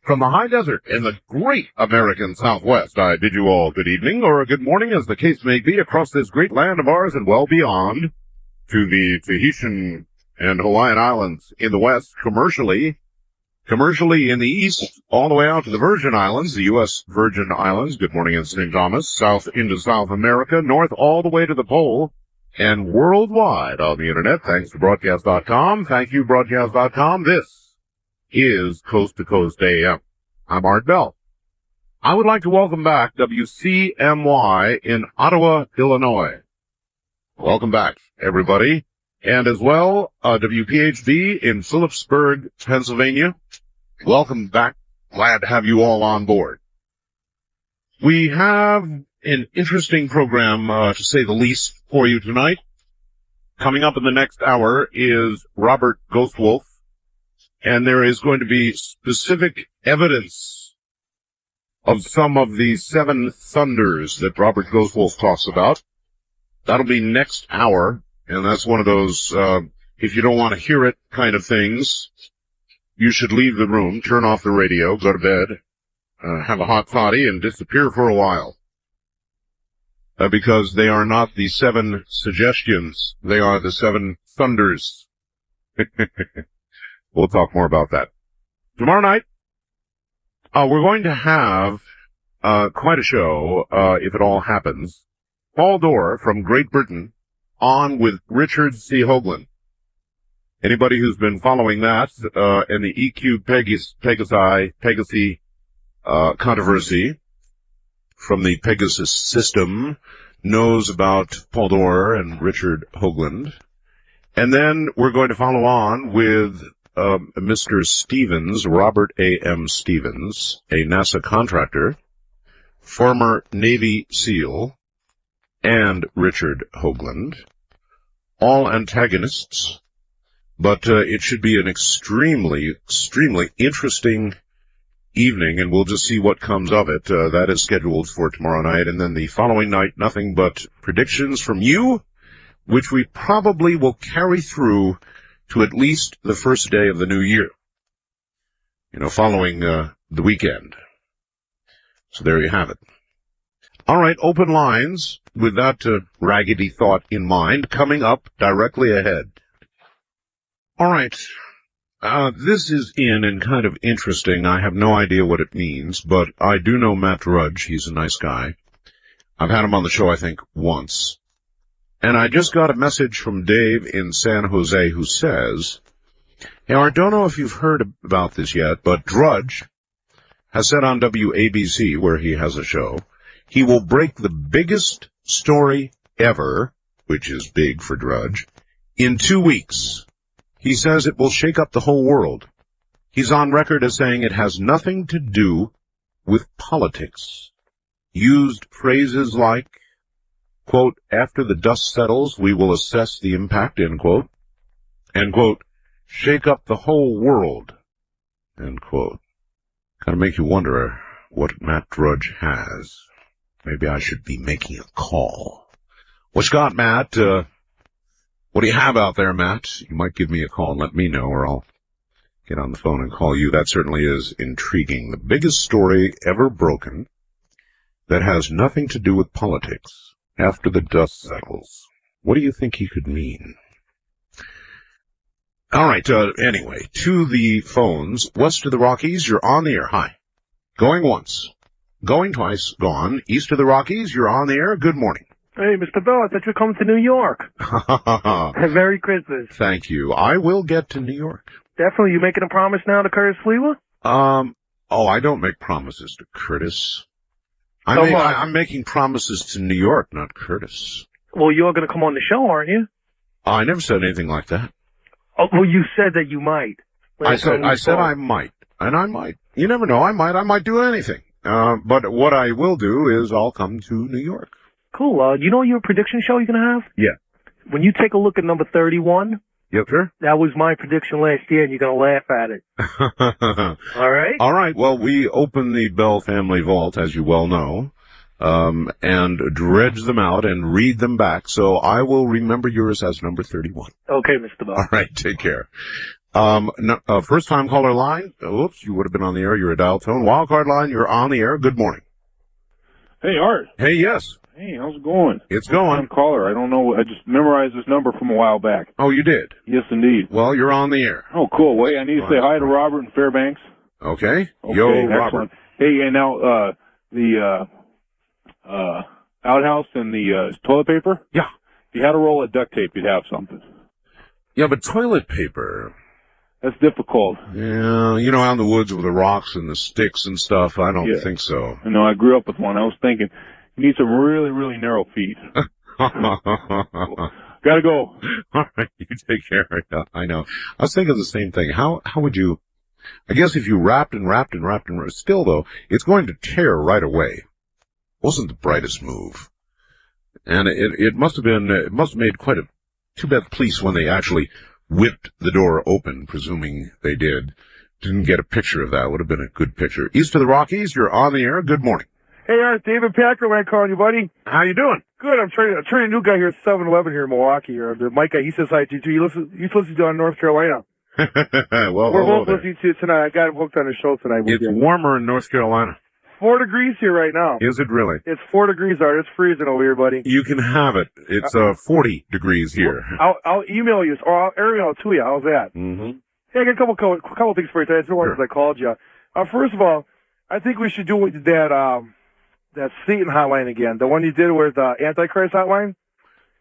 From the high desert in the great American Southwest, I bid you all good evening, or good morning, as the case may be, across this great land of ours and well beyond, to the Tahitian and Hawaiian Islands in the west, commercially in the east, all the way out to the Virgin Islands, the U.S. Virgin Islands, good morning in St. Thomas, south into South America, north all the way to the pole, and worldwide on the Internet, thanks to Broadcast.com. Thank you, Broadcast.com. This is Coast to Coast AM. I'm Art Bell. I would like to welcome back WCMY in Ottawa, Illinois. Welcome back, everybody. And as well, WPHB in Phillipsburg, Pennsylvania. Welcome back. Glad to have you all on board. We have an interesting program, to say the least, for you tonight. Coming up in the next hour is Robert Ghostwolf. And there is going to be specific evidence of some of the seven thunders that Robert Ghostwolf talks about. That'll be next hour, and that's one of those, if you don't want to hear it kind of things, you should leave the room, turn off the radio, go to bed, have a hot toddy, and disappear for a while. Because they are not the seven suggestions, they are the seven thunders. We'll talk more about that. Tomorrow night, we're going to have quite a show, if it all happens. Paul Dorr from Great Britain on with Richard C. Hoagland. Anybody who's been following that and the EQ Pegasi controversy from the Pegasus system knows about Paul Dorr and Richard Hoagland. And then we're going to follow on with Mr. Stevens, Robert A.M. Stevens, a NASA contractor, former Navy SEAL, and Richard Hoagland, all antagonists, but it should be an extremely interesting evening, and we'll just see what comes of it. That is scheduled for tomorrow night, and then the following night, nothing but predictions from you, which we probably will carry through to at least the first day of the new year, following the weekend. So there you have it. All right, open lines with that raggedy thought in mind coming up directly ahead. All right, this is in and kind of interesting. I have no idea what it means, but I do know Matt Drudge. He's a nice guy. I've had him on the show, I think, once. And I just got a message from Dave in San Jose who says, hey, I don't know if you've heard about this yet, but Drudge has said on WABC, where he has a show, he will break the biggest story ever, which is big for Drudge, in 2 weeks. He says it will shake up the whole world. He's on record as saying it has nothing to do with politics. Used phrases like, quote, after the dust settles, we will assess the impact, end quote, and, quote, shake up the whole world, end quote. Kind of make you wonder what Matt Drudge has. Maybe I should be making a call. What you got, Matt? What do you have out there, Matt? You might give me a call and let me know, or I'll get on the phone and call you. That certainly is intriguing. The biggest story ever broken that has nothing to do with politics. After the dust settles. What do you think he could mean? All right, anyway, to the phones. West of the Rockies, you're on the air. Hi. Going once. Going twice. Gone. East of the Rockies, you're on the air. Good morning. Hey, Mr. Bell, I thought you were coming to New York. Merry Christmas. Thank you. I will get to New York. Definitely. You making a promise now to Curtis Flewa? I don't make promises to Curtis. I'm making promises to New York, not Curtis. Well, you're going to come on the show, aren't you? I never said anything like that. Oh, well, you said that you might. I said I might, and I might. You never know. I might do anything. But what I will do is I'll come to New York. Cool. You know your prediction show you're going to have? Yeah. When you take a look at number 31, Yep, sir. That was my prediction last year, and you're going to laugh at it. All right? All right. Well, we open the Bell family vault, as you well know, and dredge them out and read them back. So I will remember yours as number 31. Okay, Mr. Bell. All right. Take care. First time caller line. Oops, you would have been on the air. You're a dial tone. Wildcard line, you're on the air. Good morning. Hey, Art. Hey, yes. Hey, how's it going? It's going. I'm caller. I don't know. I just memorized this number from a while back. Oh, you did? Yes, indeed. Well, you're on the air. Oh, cool. Wait, I need to say hi to Robert in Fairbanks. Okay. Okay, Yo, excellent. Robert. Hey, and now the outhouse and the toilet paper? Yeah. If you had a roll of duct tape, you'd have something. Yeah, but toilet paper. That's difficult. Yeah, you know, out in the woods with the rocks and the sticks and stuff, I don't think so. I know, I grew up with one. I was thinking, you need some really, really narrow feet. Gotta go. All right, you take care. Yeah, I know. I was thinking the same thing. How would you, I guess if you wrapped, still though, it's going to tear right away. Wasn't the brightest move. And it must have made quite a too bad the police, when they actually whipped the door open, presuming they didn't get a picture of that. Would have been a good picture. East of the Rockies, you're on the air. Good morning. Hey, Art, David Packerland calling you, buddy. How you doing? Good. I'm trying a new guy here at 7-Eleven here in Milwaukee. The Mike guy, he says hi to you. You listen to on North Carolina. Well, we're both listening to you tonight. I got him hooked on the show tonight. It's warmer in North Carolina. 4 degrees here right now. Is it really? It's 4 degrees, Art. It's freezing over here, buddy. You can have it. It's 40 degrees here. I'll email you, or I'll email it to you. How's that? Mm-hmm. Hey, I got a couple things for you today. It's been a while since I called you. First of all, I think we should do that Satan hotline again. The one you did with Antichrist hotline.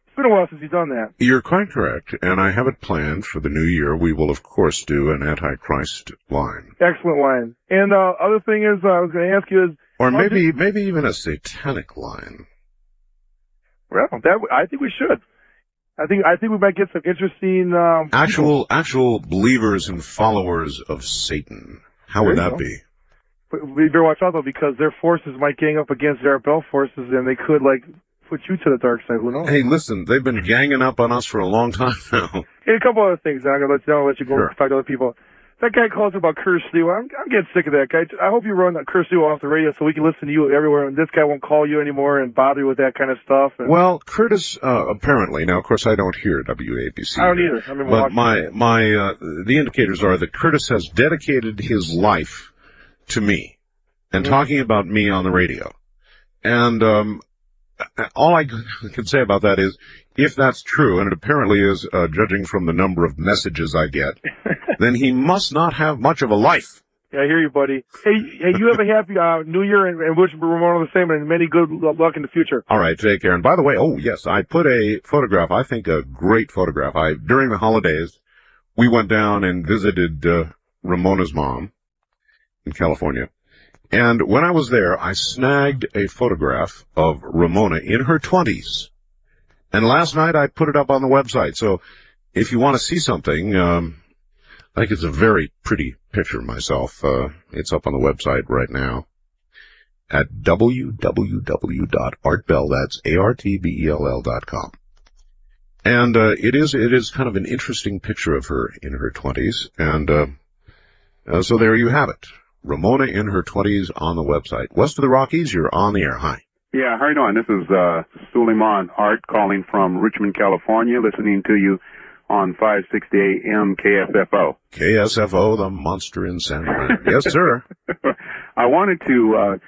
It's been a while since you've done that. You're quite correct, and I have it planned for the new year. We will, of course, do an Antichrist line. Excellent line. And other thing is, I was going to ask you is, or maybe even a satanic line. Well, I think we should. I think we might get some interesting actual believers and followers of Satan. How would that be? But we better watch out though, because their forces might gang up against their Bell forces, and they could put you to the dark side. Who knows? Hey, listen, they've been ganging up on us for a long time now. Hey, a couple other things. I'm gonna let you go talk to other people. That guy calls about Curtis Steele. I'm getting sick of that guy. I hope you run Curtis Steele off the radio so we can listen to you everywhere, and this guy won't call you anymore and bother you with that kind of stuff. Well, Curtis, apparently, now of course I don't hear WABC. I don't either. I mean, but the indicators are that Curtis has dedicated his life to me and talking about me on the radio. And all I can say about that is, if that's true, and it apparently is, judging from the number of messages I get, then he must not have much of a life. Yeah, I hear you, buddy. Hey, you have a happy New Year, and wish Ramona the same, and many good luck in the future. All right, take care. And by the way, yes, I put a photograph, I think a great photograph. During the holidays, we went down and visited Ramona's mom in California. And when I was there, I snagged a photograph of Ramona in her 20s. And last night I put it up on the website. So if you want to see something, I think it's a very pretty picture myself. It's up on the website right now at www.artbell, that's ARTBELL.com. And it is kind of an interesting picture of her in her 20s. And so there you have it. Ramona in her 20s on the website. West of the Rockies, you're on the air. Hi. Yeah, how you doing? This is Suleiman Art calling from Richmond, California, listening to you on 560 AM KSFO. KSFO, the monster in San Fran. Yes, sir. I wanted to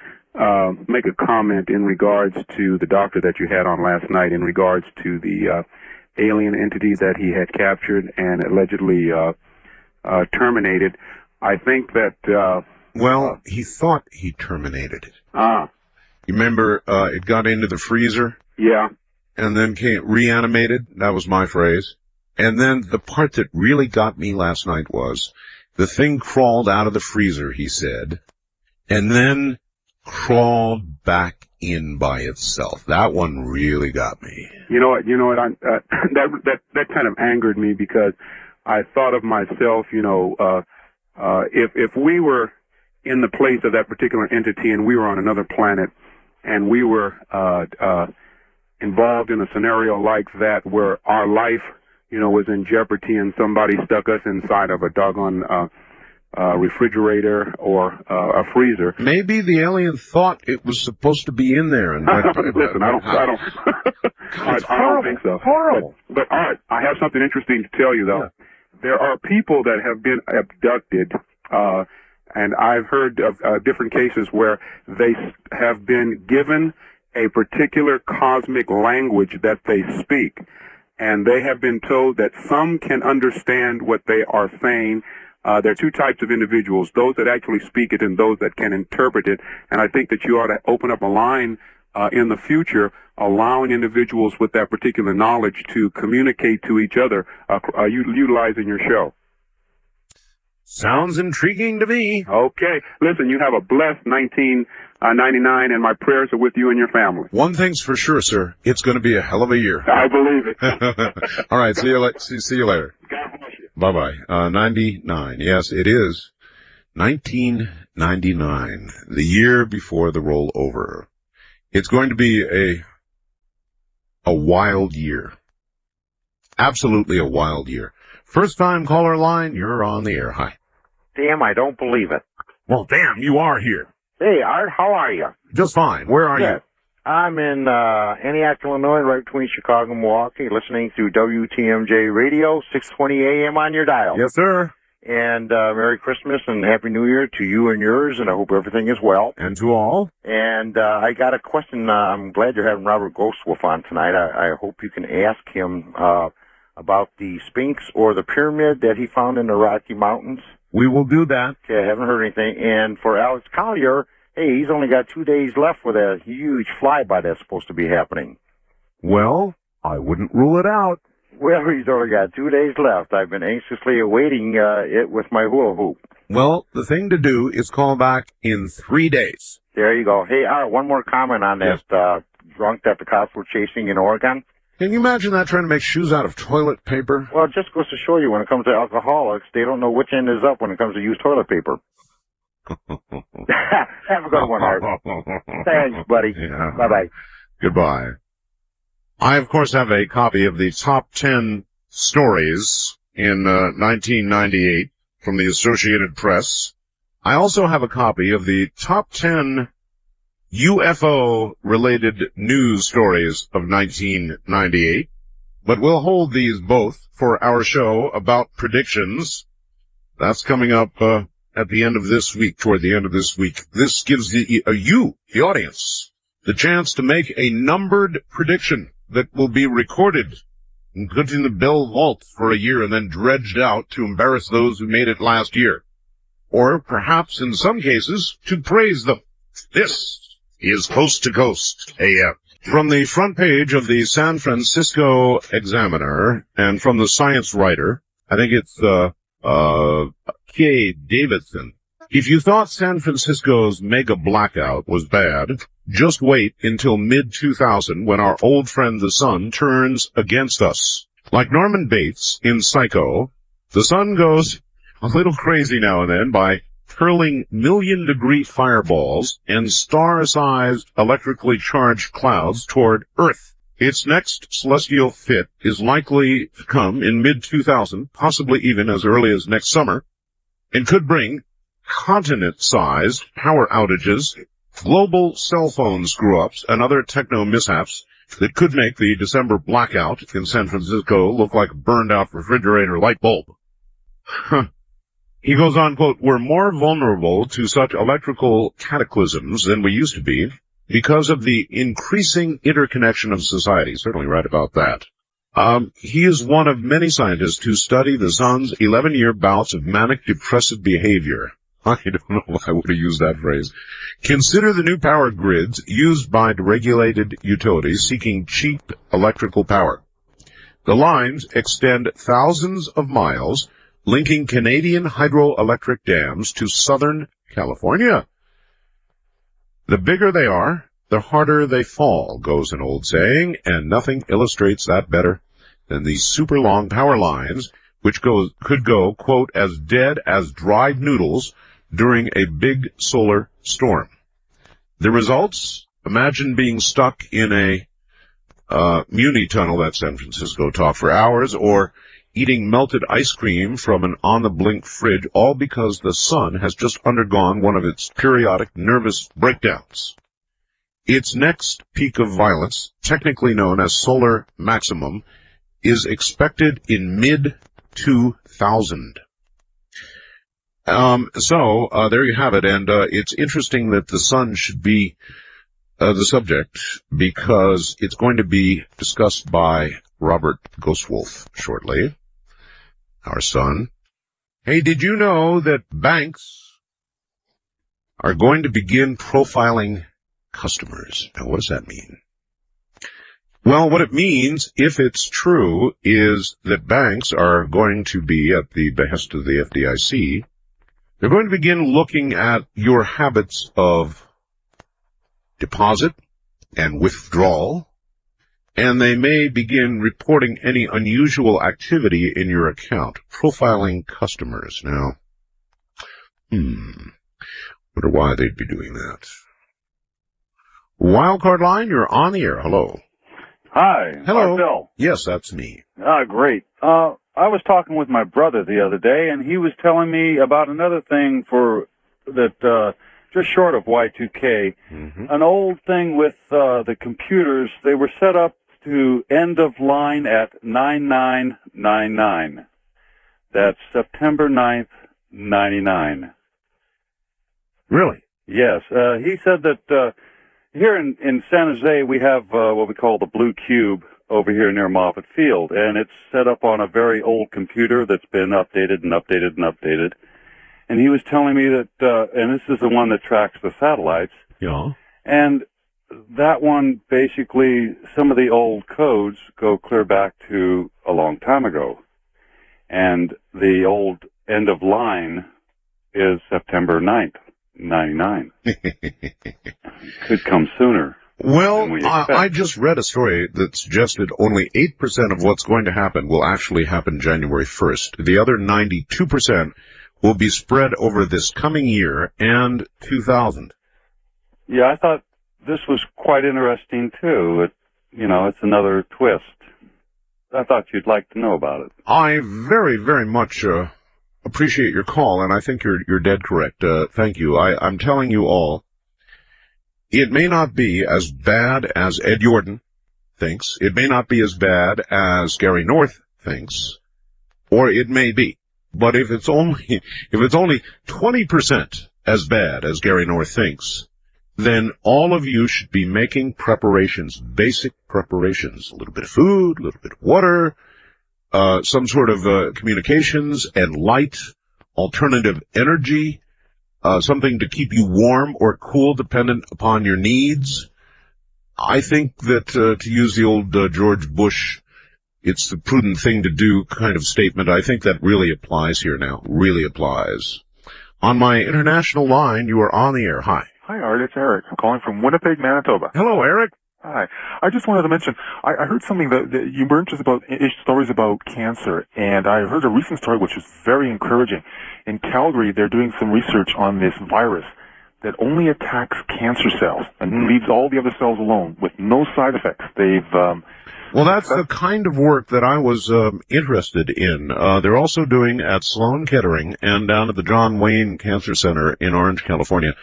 make a comment in regards to the doctor that you had on last night in regards to the alien entity that he had captured and allegedly terminated. I think that... well, he thought he terminated it. You remember, it got into the freezer? Yeah. And then reanimated. That was my phrase. And then the part that really got me last night was the thing crawled out of the freezer, he said, and then crawled back in by itself. That one really got me. You know what? That kind of angered me because I thought of myself, if we were in the place of that particular entity and we were on another planet and we were involved in a scenario like that where our life, was in jeopardy and somebody stuck us inside of a doggone refrigerator or a freezer. Maybe the alien thought it was supposed to be in there. And listen, I don't think so. Horrible. But all right, I have something interesting to tell you though. Yeah. there are people that have been abducted, and I've heard of different cases where they have been given a particular cosmic language that they speak, and they have been told that some can understand what they are saying. There are two types of individuals, those that actually speak it and those that can interpret it, and I think that you ought to open up a line in the future allowing individuals with that particular knowledge to communicate to each other, utilizing your show. Sounds intriguing to me. Okay. Listen, you have a blessed 1999, and my prayers are with you and your family. One thing's for sure, sir. It's going to be a hell of a year. I believe it. All right. See you later. God bless you. Bye-bye. 99. Yes, it is 1999, the year before the rollover. It's going to be a wild year. Absolutely a wild year. First time caller line, you're on the air. Hi. Damn, I don't believe it. Well, damn, you are here. Hey, Art, how are you? Just fine. Where are you? I'm in Antioch, Illinois, right between Chicago and Milwaukee, listening to WTMJ Radio, 620 AM on your dial. Yes, sir. And Merry Christmas and Happy New Year to you and yours, and I hope everything is well. And to all. And I got a question. I'm glad you're having Robert Ghostwolf on tonight. I hope you can ask him about the Sphinx or the pyramid that he found in the Rocky Mountains. We will do that. Okay, I haven't heard anything. And for Alex Collier, hey, he's only got 2 days left for that huge flyby that's supposed to be happening. Well, I wouldn't rule it out. Well, he's only got 2 days left. I've been anxiously awaiting it with my hula hoop. Well, the thing to do is call back in 3 days. There you go. Hey, Art, one more comment on Yes. that drunk that the cops were chasing in Oregon. Can you imagine that, trying to make shoes out of toilet paper? Well, it just goes to show you when it comes to alcoholics, they don't know which end is up when it comes to used toilet paper. Have a good one, Art. Thanks, buddy. Yeah. Bye-bye. Goodbye. I, of course, have a copy of the top 10 stories in 1998 from the Associated Press. I also have a copy of the top 10 UFO-related news stories of 1998, but we'll hold these both for our show about predictions. That's coming up at the end of this week, toward the end of this week. This gives you, the audience, the chance to make a numbered prediction that will be recorded and put in the Bell Vault for a year and then dredged out to embarrass those who made it last year. Or perhaps, in some cases, to praise them. This is Coast to Coast AM. From the front page of the San Francisco Examiner and from the Science Writer, I think it's K. Davidson. If you thought San Francisco's mega blackout was bad, just wait until mid-2000 when our old friend the sun turns against us. Like Norman Bates in Psycho, the sun goes a little crazy now and then by hurling million-degree fireballs and star-sized electrically charged clouds toward Earth. Its next celestial fit is likely to come in mid-2000, possibly even as early as next summer, and could bring continent-sized power outages, global cell phone screw-ups, and other techno-mishaps that could make the December blackout in San Francisco look like a burned-out refrigerator light bulb. He goes on, quote, "We're more vulnerable to such electrical cataclysms than we used to be because of the increasing interconnection of society." Certainly right about that. He is one of many scientists who study the sun's 11-year bouts of manic depressive behavior. I don't know why I would have used that phrase. Consider the new power grids used by regulated utilities seeking cheap electrical power. The lines extend thousands of miles, linking Canadian hydroelectric dams to Southern California. The bigger they are, the harder they fall, goes an old saying, and nothing illustrates that better than these super long power lines, which could go, quote, as dead as dried noodles during a big solar storm. The results? Imagine being stuck in a Muni tunnel, that's San Francisco talk, for hours, or eating melted ice cream from an on-the-blink fridge, all because the sun has just undergone one of its periodic nervous breakdowns. Its next peak of violence, technically known as solar maximum, is expected in 2000. So there you have it, and it's interesting that the sun should be the subject, because it's going to be discussed by Robert Ghostwolf shortly, our son. Hey, did you know that banks are going to begin profiling customers? Now, what does that mean? Well, what it means, if it's true, is that banks are going to be, at the behest of the FDIC, they're going to begin looking at your habits of deposit and withdrawal, and they may begin reporting any unusual activity in your account, profiling customers. Now, wonder why they'd be doing that. Wildcard line, you're on the air. Hello. Hi. Hello. Bill. Yes, that's me. Great. I was talking with my brother the other day, and he was telling me about another thing just short of Y2K, an old thing with the computers. They were set up to end of line at 9999. That's September 9th, 99. Really? Yes. He said that here in San Jose, we have what we call the Blue Cube over here near Moffett Field, and it's set up on a very old computer that's been updated and updated and updated. And he was telling me that, and this is the one that tracks the satellites. Yeah. And that one, basically, some of the old codes go clear back to a long time ago. And the old end of line is September 9th, 99. Could come sooner. Well, I just read a story that suggested only 8% of what's going to happen will actually happen January 1st. The other 92% will be spread over this coming year and 2000. Yeah, I thought this was quite interesting, too. It's another twist. I thought you'd like to know about it. I very, very much appreciate your call, and I think you're dead correct. Thank you. I'm telling you all, it may not be as bad as Ed Jordan thinks. It may not be as bad as Gary North thinks, or it may be. But if it's only 20% as bad as Gary North thinks, then all of you should be making preparations, basic preparations, a little bit of food, a little bit of water, some sort of communications and light, alternative energy, something to keep you warm or cool dependent upon your needs. I think that, to use the old George Bush, it's the prudent thing to do kind of statement, I think that really applies here now, really applies. On my international line, you are on the air. Hi. Hi, Art. It's Eric. I'm calling from Winnipeg, Manitoba. Hello, Eric. Hi. I just wanted to mention, I heard something that you were interested about, stories about cancer, and I heard a recent story which was very encouraging. In Calgary, they're doing some research on this virus that only attacks cancer cells and leaves all the other cells alone with no side effects. Well, that's the kind of work that I was interested in. They're also doing at Sloan Kettering and down at the John Wayne Cancer Center in Orange, California,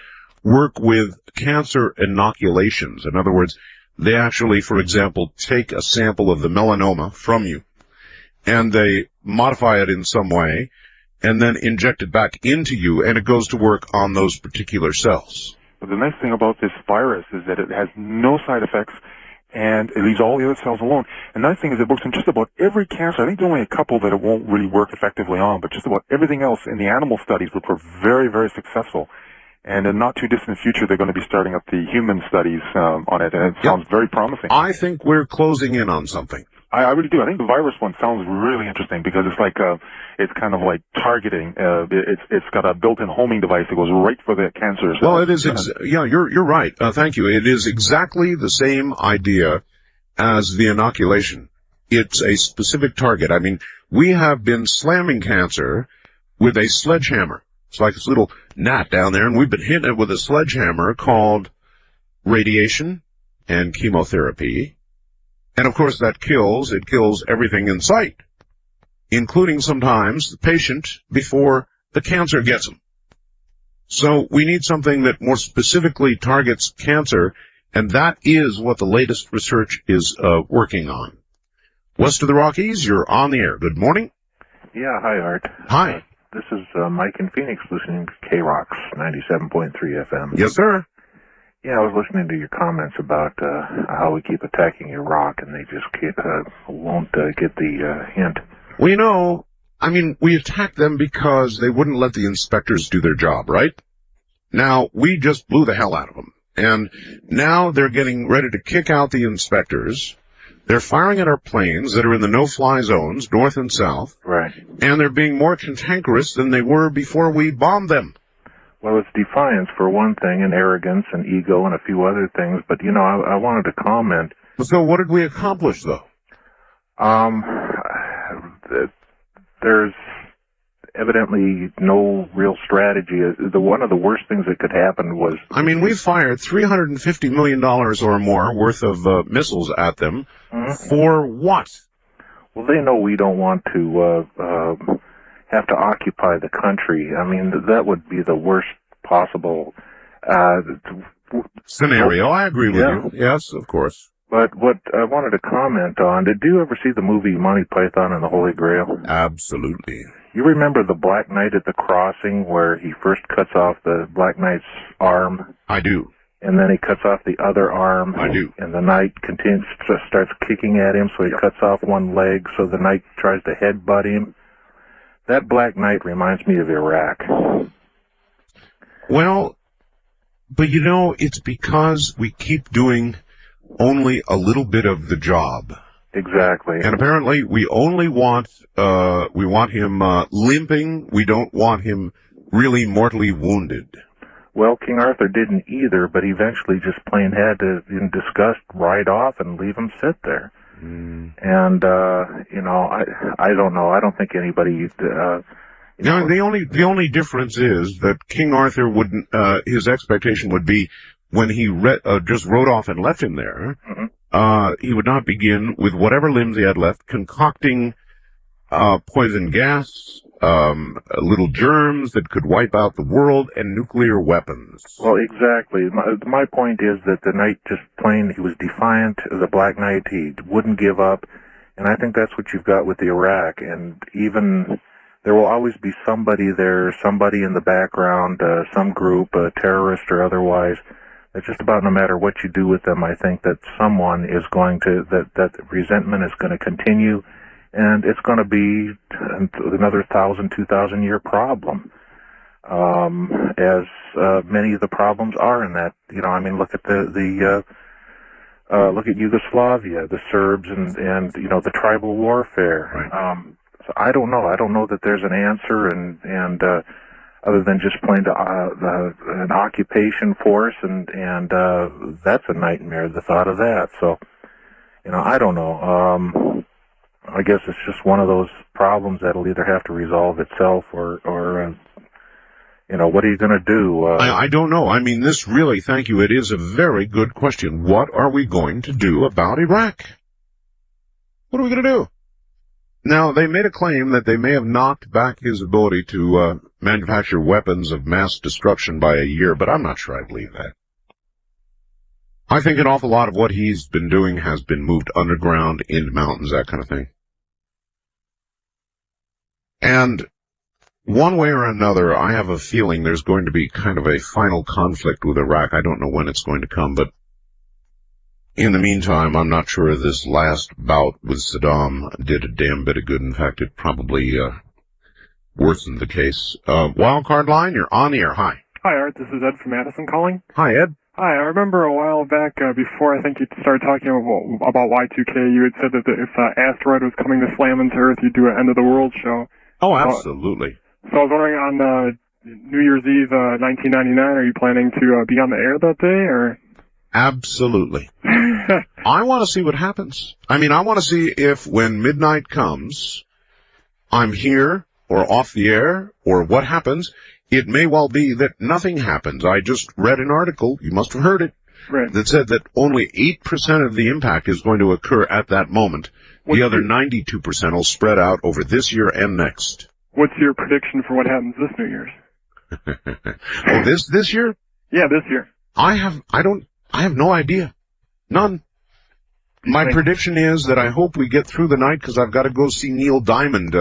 work with cancer inoculations. In other words, they actually, for example, take a sample of the melanoma from you, and they modify it in some way, and then inject it back into you, and it goes to work on those particular cells. But the nice thing about this virus is that it has no side effects, and it leaves all the other cells alone. And the nice thing is it works on just about every cancer. I think there are only a couple that it won't really work effectively on, but just about everything else in the animal studies, which were very, very successful. And in not too distant future, they're going to be starting up the human studies on it, and it sounds very promising. I think we're closing in on something. I really do. I think the virus one sounds really interesting because it's like it's kind of like targeting. It's got a built-in homing device that goes right for the cancer. Well, it is. Yeah, you're right. Thank you. It is exactly the same idea as the inoculation. It's a specific target. I mean, we have been slamming cancer with a sledgehammer. It's like this little gnat down there, and we've been hitting it with a sledgehammer called radiation and chemotherapy. And, of course, it kills everything in sight, including sometimes the patient before the cancer gets them. So we need something that more specifically targets cancer, and that is what the latest research is working on. West of the Rockies, you're on the air. Good morning. Yeah, hi, Art. Hi. This is Mike in Phoenix listening to K-Rocks 97.3 FM. Yes, sir. Yeah, I was listening to your comments about how we keep attacking Iraq and they just won't get the hint. Well, you know, I mean, we attacked them because they wouldn't let the inspectors do their job, right? Now, we just blew the hell out of them. And now they're getting ready to kick out the inspectors. They're firing at our planes that are in the no-fly zones, north and south. Right. And they're being more cantankerous than they were before we bombed them. Well, it's defiance for one thing, and arrogance and ego and a few other things. But, you know, I wanted to comment. So what did we accomplish, though? There's evidently no real strategy. One of the worst things that could happen was... I mean, we fired $350 million or more worth of missiles at them. For what? Well, they know we don't want to have to occupy the country. I mean, that would be the worst possible scenario. I agree with you. Yes, of course. But what I wanted to comment on, did you ever see the movie Monty Python and the Holy Grail? Absolutely. You remember the Black Knight at the crossing where he first cuts off the Black Knight's arm? I do. And then he cuts off the other arm. I do. And the Knight starts kicking at him, so he cuts off one leg, so the Knight tries to headbutt him. That Black Knight reminds me of Iraq. Well, but you know, it's because we keep doing only a little bit of the job. Exactly. And apparently we only want him limping. We don't want him really mortally wounded. Well, King Arthur didn't either, but eventually just plain had to, in disgust, ride off and leave him sit there. And, you know, I don't know. I don't think anybody... you know, the only difference is that King Arthur wouldn't, his expectation would be when he just rode off and left him there, he would not begin with whatever limbs he had left, concocting poison gas, little germs that could wipe out the world, and nuclear weapons. Well, exactly. My point is that the Knight just plain, he was defiant. The Black Knight, he wouldn't give up. And I think that's what you've got with Iraq. And even there will always be somebody there, somebody in the background, some group, terrorist or otherwise. That just about no matter what you do with them, I think that someone is going to, that resentment is going to continue, and it's going to be another 1,000, 2,000 year problem. As many of the problems are in that, you know, I mean, look at look at Yugoslavia, the Serbs, and you know, the tribal warfare. Right. So I don't know. I don't know that there's an answer, and other than just plain an occupation force, and that's a nightmare, the thought of that. So, you know, I don't know. I guess it's just one of those problems that'll either have to resolve itself or you know, what are you going to do? I don't know. I mean, this really, thank you, it is a very good question. What are we going to do about Iraq? What are we going to do? Now, they made a claim that they may have knocked back his ability to manufacture weapons of mass destruction by a year, but I'm not sure I believe that. I think an awful lot of what he's been doing has been moved underground, into mountains, that kind of thing. And one way or another, I have a feeling there's going to be kind of a final conflict with Iraq. I don't know when it's going to come, but in the meantime, I'm not sure this last bout with Saddam did a damn bit of good. In fact, it probably worsened the case. Wildcard line, you're on the air. Hi. Hi, Art. This is Ed from Madison calling. Hi, Ed. Hi. I remember a while back, before I think you started talking about Y2K, you had said that if an asteroid was coming to slam into Earth, you'd do an end of the world show. Oh, absolutely. So I was wondering, on New Year's Eve, 1999, are you planning to be on the air that day, or? Absolutely. I want to see what happens. I mean, I want to see if when midnight comes, I'm here or off the air or what happens. It may well be that nothing happens. I just read an article, you must have heard it, right, that said that only 8% of the impact is going to occur at that moment. The other 92% will spread out over this year and next. What's your prediction for what happens this New Year's? Oh, this year? Yeah, this year. I have no idea. None. My prediction is that I hope we get through the night because I've got to go see Neil Diamond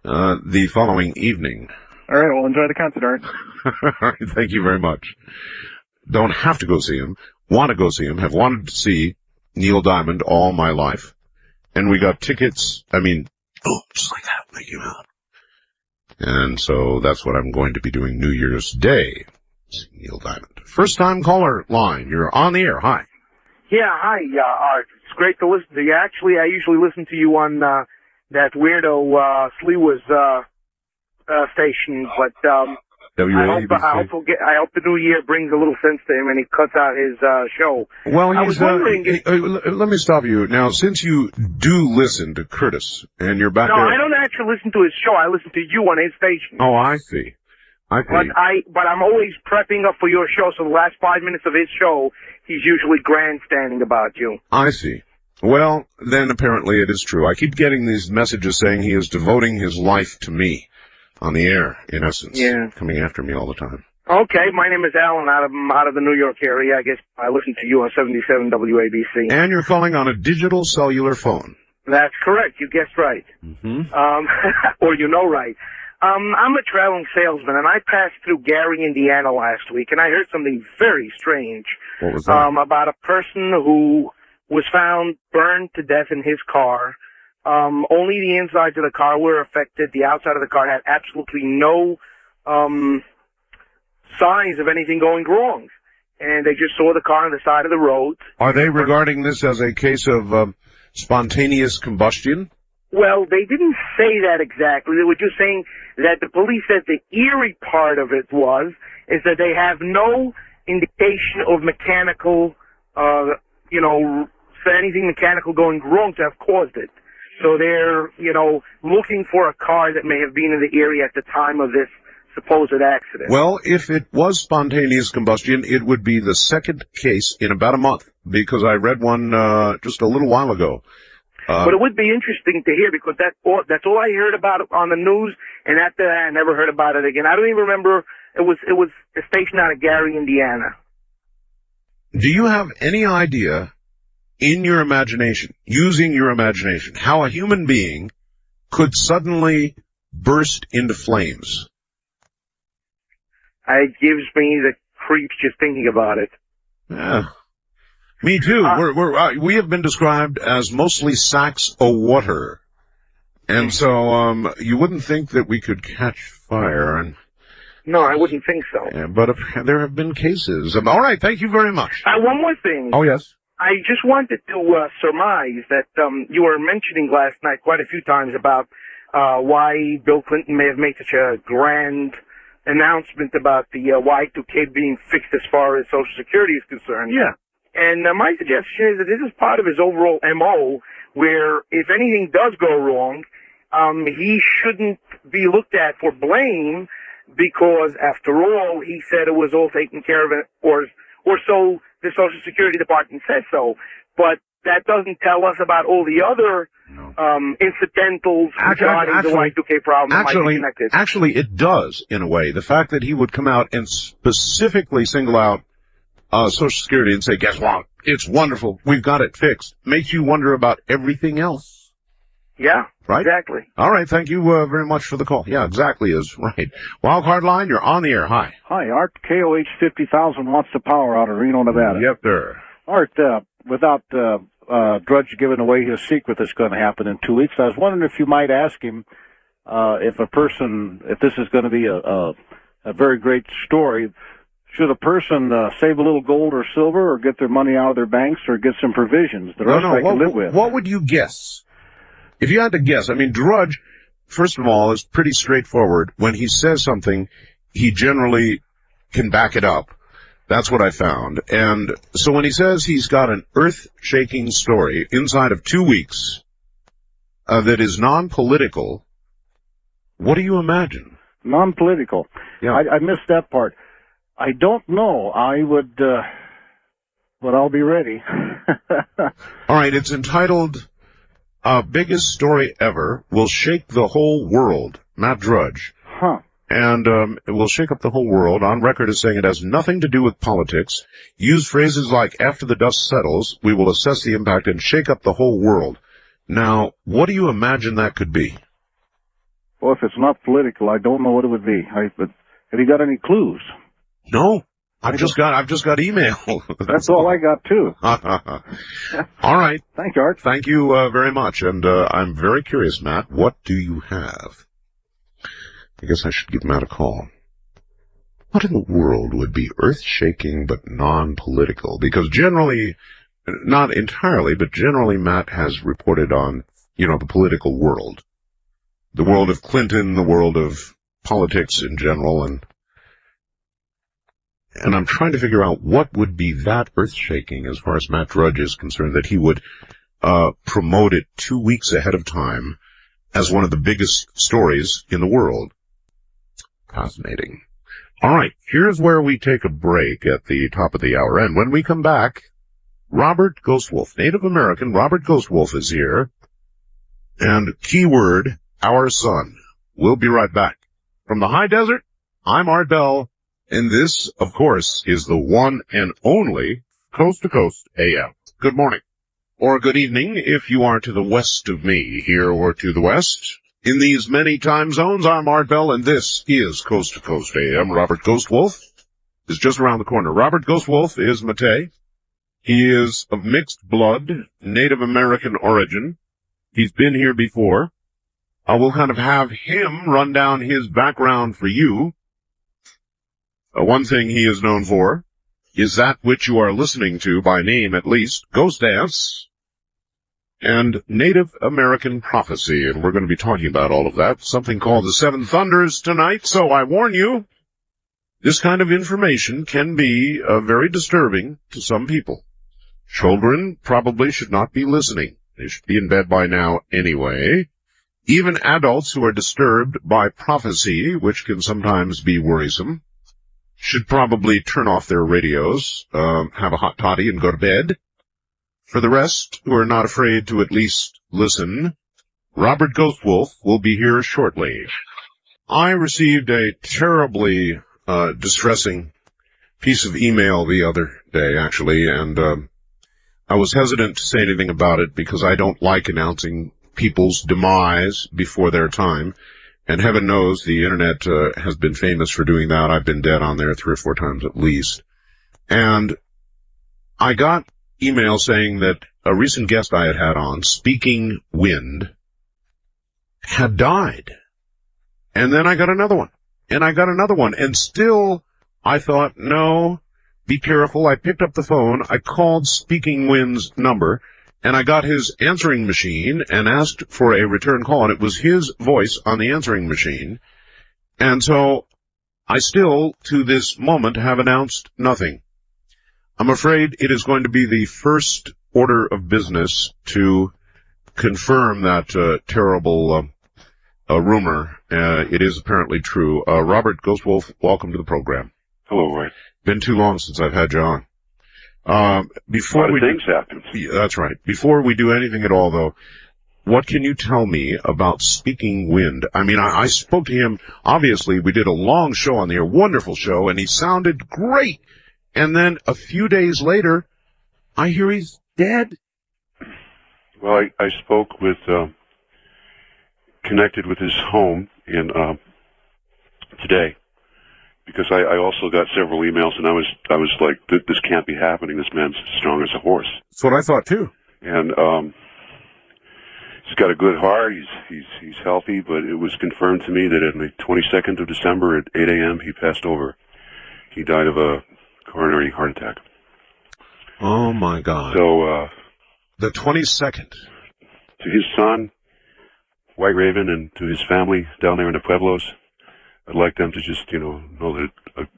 the following evening. All right, well, enjoy the concert, Art. All right, thank you very much. Don't have to go see him. Want to go see him. Have wanted to see Neil Diamond all my life. And we got tickets. Just like that. Thank you, man. And so that's what I'm going to be doing New Year's Day. Neil Diamond. First time caller line. You're on the air. Hi. Yeah, hi, Art. It's great to listen to you. Actually, I usually listen to you on that weirdo Sliwa's station, but WABC. I hope the new year brings a little sense to him and he cuts out his show. Well, I was wondering let me stop you. Now, since you do listen to Curtis, and you're back No, there... I don't actually listen to his show. I listen to you on his station. Oh, I see. But I'm always prepping up for your show, so the last 5 minutes of his show, he's usually grandstanding about you. I see. Well, then apparently it is true. I keep getting these messages saying he is devoting his life to me on the air, in essence. Yeah. Coming after me all the time. Okay, my name is Alan out of the New York area. I guess I listen to you on 77 WABC. And you're calling on a digital cellular phone. That's correct. You guessed right. Mm-hmm. Or you know right. I'm a traveling salesman, and I passed through Gary, Indiana last week, and I heard something very strange. What was that? About a person who was found burned to death in his car. Only the insides of the car were affected. The outside of the car had absolutely no signs of anything going wrong. And they just saw the car on the side of the road. Are they regarding this as a case of spontaneous combustion? Well, they didn't say that exactly. They were just saying that the police said the eerie part of it is that they have no indication of mechanical, anything mechanical going wrong to have caused it. So they're, looking for a car that may have been in the area at the time of this supposed accident. Well, if it was spontaneous combustion, it would be the second case in about a month, because I read one just a little while ago. But it would be interesting to hear, because that's all I heard about it on the news, and after that I never heard about it again. I don't even remember. It was a station out of Gary, Indiana. Do you have any idea, in your imagination, using your imagination, how a human being could suddenly burst into flames? It gives me the creeps just thinking about it. Yeah. Me too. We have been described as mostly sacks of water. And so, you wouldn't think that we could catch fire. No, I wouldn't think so. Yeah, but there have been cases. All right, thank you very much. One more thing. Oh, yes. I just wanted to surmise that you were mentioning last night quite a few times about why Bill Clinton may have made such a grand announcement about the Y2K being fixed as far as Social Security is concerned. Yeah. And my suggestion is that this is part of his overall MO, where if anything does go wrong, he shouldn't be looked at for blame, because after all, he said it was all taken care of, or so the Social Security Department said so. But that doesn't tell us about all the other incidentals regarding the Y2K problem that might be connected. Actually, it does, in a way. The fact that he would come out and specifically single out Social Security and say, guess what? It's wonderful. We've got it fixed. Makes you wonder about everything else. Yeah, right? Exactly. All right. Thank you very much for the call. Yeah, exactly is right. Wildcard line, you're on the air. Hi. Hi, Art. KOH 50,000 wants the power out of Reno, Nevada. Yep, sir. Art, without Drudge giving away his secret that's going to happen in 2 weeks, I was wondering if you might ask him if this is going to be a very great story, should a person save a little gold or silver, or get their money out of their banks, or get some provisions? The rest I can live with. What would you guess? If you had to guess, Drudge, first of all, is pretty straightforward. When he says something, he generally can back it up. That's what I found. And so when he says he's got an earth-shaking story inside of 2 weeks that is non-political, what do you imagine? Non-political. Yeah. I missed that part. I don't know. I would, but I'll be ready. All right, it's entitled, Biggest Story Ever Will Shake the Whole World, Matt Drudge. Huh. And it will shake up the whole world. On record as saying it has nothing to do with politics. Use phrases like, after the dust settles, we will assess the impact and shake up the whole world. Now, what do you imagine that could be? Well, if it's not political, I don't know what it would be. But have you got any clues? No. I've just got email. That's all I got, too. All right. Thanks, Art. Thank you very much. And I'm very curious, Matt. What do you have? I guess I should give Matt a call. What in the world would be earth-shaking but non-political? Because generally, not entirely, but generally Matt has reported on, the political world. The world of Clinton, the world of politics in general, and I'm trying to figure out what would be that earth-shaking as far as Matt Drudge is concerned, that he would promote it 2 weeks ahead of time as one of the biggest stories in the world. Fascinating. All right, here's where we take a break at the top of the hour, and when we come back, Robert Ghostwolf, Native American Robert Ghostwolf is here, and keyword, our son. We'll be right back. From the high desert, I'm Art Bell, and this, of course, is the one and only Coast to Coast AM. Good morning, or good evening if you are to the west of me, here or to the west. In these many time zones, I'm Art Bell, and this is Coast to Coast AM. Robert Ghostwolf is just around the corner. Robert Ghostwolf is Matei. He is of mixed blood, Native American origin. He's been here before. I will kind of have him run down his background for you. One thing he is known for is that which you are listening to, by name at least, Ghost Dance and Native American Prophecy, and we're going to be talking about all of that, something called the Seven Thunders tonight, so I warn you, this kind of information can be very disturbing to some people. Children probably should not be listening. They should be in bed by now anyway. Even adults who are disturbed by prophecy, which can sometimes be worrisome, should probably turn off their radios, have a hot toddy, and go to bed. For the rest, who are not afraid to at least listen, Robert Ghostwolf will be here shortly. I received a terribly distressing piece of email the other day, actually, and I was hesitant to say anything about it because I don't like announcing people's demise before their time, and heaven knows the Internet has been famous for doing that. I've been dead on there 3 or 4 times at least. And I got email saying that a recent guest I had on, Speaking Wind, had died. And then I got another one. And I got another one. And still, I thought, no, be careful. I picked up the phone. I called Speaking Wind's number, and I got his answering machine and asked for a return call. And it was his voice on the answering machine. And so I still, to this moment, have announced nothing. I'm afraid it is going to be the first order of business to confirm that terrible rumor. It is apparently true. Robert Ghostwolf, welcome to the program. Hello, Roy. Been too long since I've had you on. Before we things happen. Yeah, that's right. Before we do anything at all, though, what can you tell me about Speaking Wind? I mean, I spoke to him. Obviously, we did a long show on the air, wonderful show, and he sounded great. And then a few days later, I hear he's dead. Well, I spoke with, connected with his home in today, because I also got several emails, and I was like, this can't be happening. This man's as strong as a horse. That's what I thought too. And he's got a good heart. He's healthy, but it was confirmed to me that on the 22nd of December at 8 a.m. he passed over. He died of a coronary heart attack. Oh my God! So the 22nd. To his son, White Raven, and to his family down there in the Pueblos, I'd like them to just know that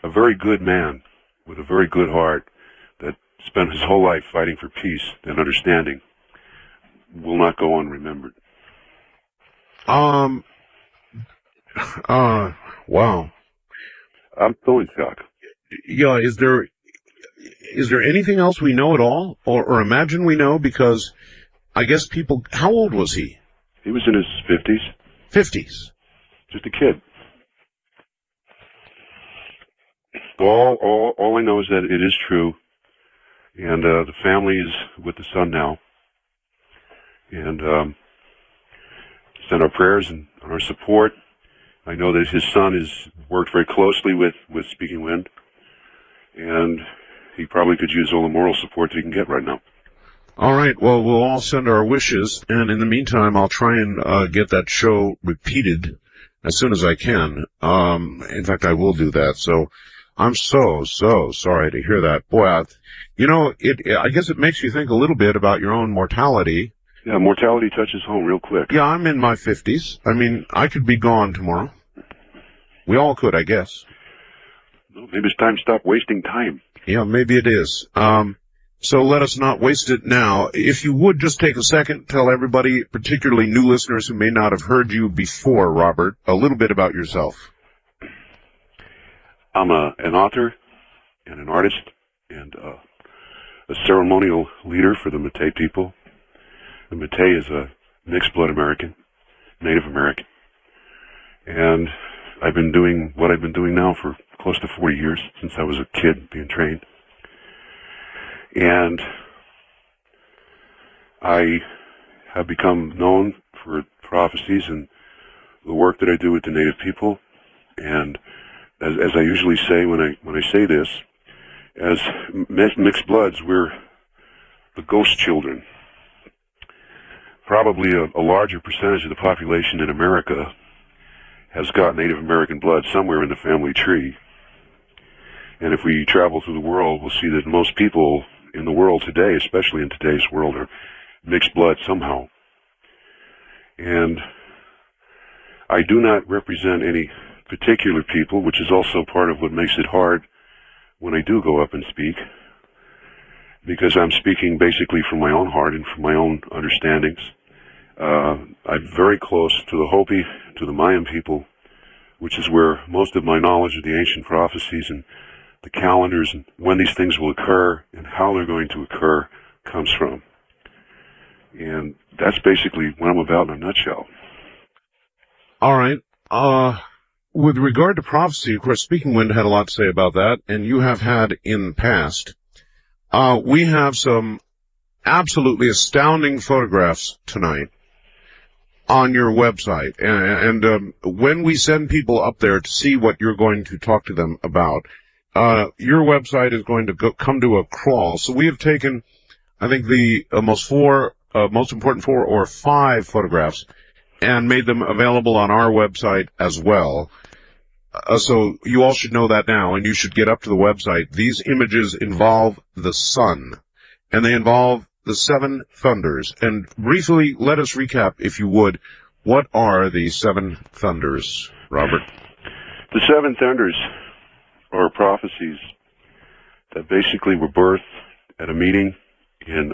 a very good man with a very good heart that spent his whole life fighting for peace and understanding will not go unremembered. Wow. I'm still in shock. Yeah, is there anything else we know at all, or imagine we know? Because I guess people. How old was he? He was in his 50s. 50s. Just a kid. All I know is that it is true, and the family is with the son now, and send our prayers and our support. I know that his son has worked very closely with Speaking Wind, and he probably could use all the moral support that he can get right now. All right. Well, we'll all send our wishes, and in the meantime, I'll try and get that show repeated as soon as I can. In fact, I will do that. So I'm so sorry to hear that. Boy, I guess it makes you think a little bit about your own mortality. Yeah, mortality touches home real quick. Yeah, I'm in my 50s. I mean, I could be gone tomorrow. We all could, I guess. Well, maybe it's time to stop wasting time. Yeah, maybe it is. So let us not waste it now. If you would just take a second, tell everybody, particularly new listeners who may not have heard you before, Robert, a little bit about yourself. I'm an author and an artist and a ceremonial leader for the Métis people. The Métis is a mixed-blood American, Native American. And I've been doing what I've been doing now for close to 40 years, since I was a kid being trained. And I have become known for prophecies and the work that I do with the Native people. And as I usually say when I say this, as mixed bloods, we're the ghost children. Probably a larger percentage of the population in America has got Native American blood somewhere in the family tree. And if we travel through the world, we'll see that most people in the world today, especially in today's world, are mixed blood somehow. And I do not represent any particular people, which is also part of what makes it hard when I do go up and speak, because I'm speaking basically from my own heart and from my own understandings. I'm very close to the Hopi, to the Mayan people, which is where most of my knowledge of the ancient prophecies and the calendars and when these things will occur and how they're going to occur comes from. And that's basically what I'm about in a nutshell. All right. With regard to prophecy, of course, Speaking Wind had a lot to say about that, and you have had in the past. We have some absolutely astounding photographs tonight on your website. And when we send people up there to see what you're going to talk to them about, your website is going to come to a crawl. So we have taken, I think, the most important 4 or 5 photographs and made them available on our website as well. So you all should know that now, and you should get up to the website. These images involve the sun, and they involve the 7 thunders. And briefly, let us recap, if you would, what are the 7 thunders, Robert? The 7 thunders are prophecies that basically were birthed at a meeting in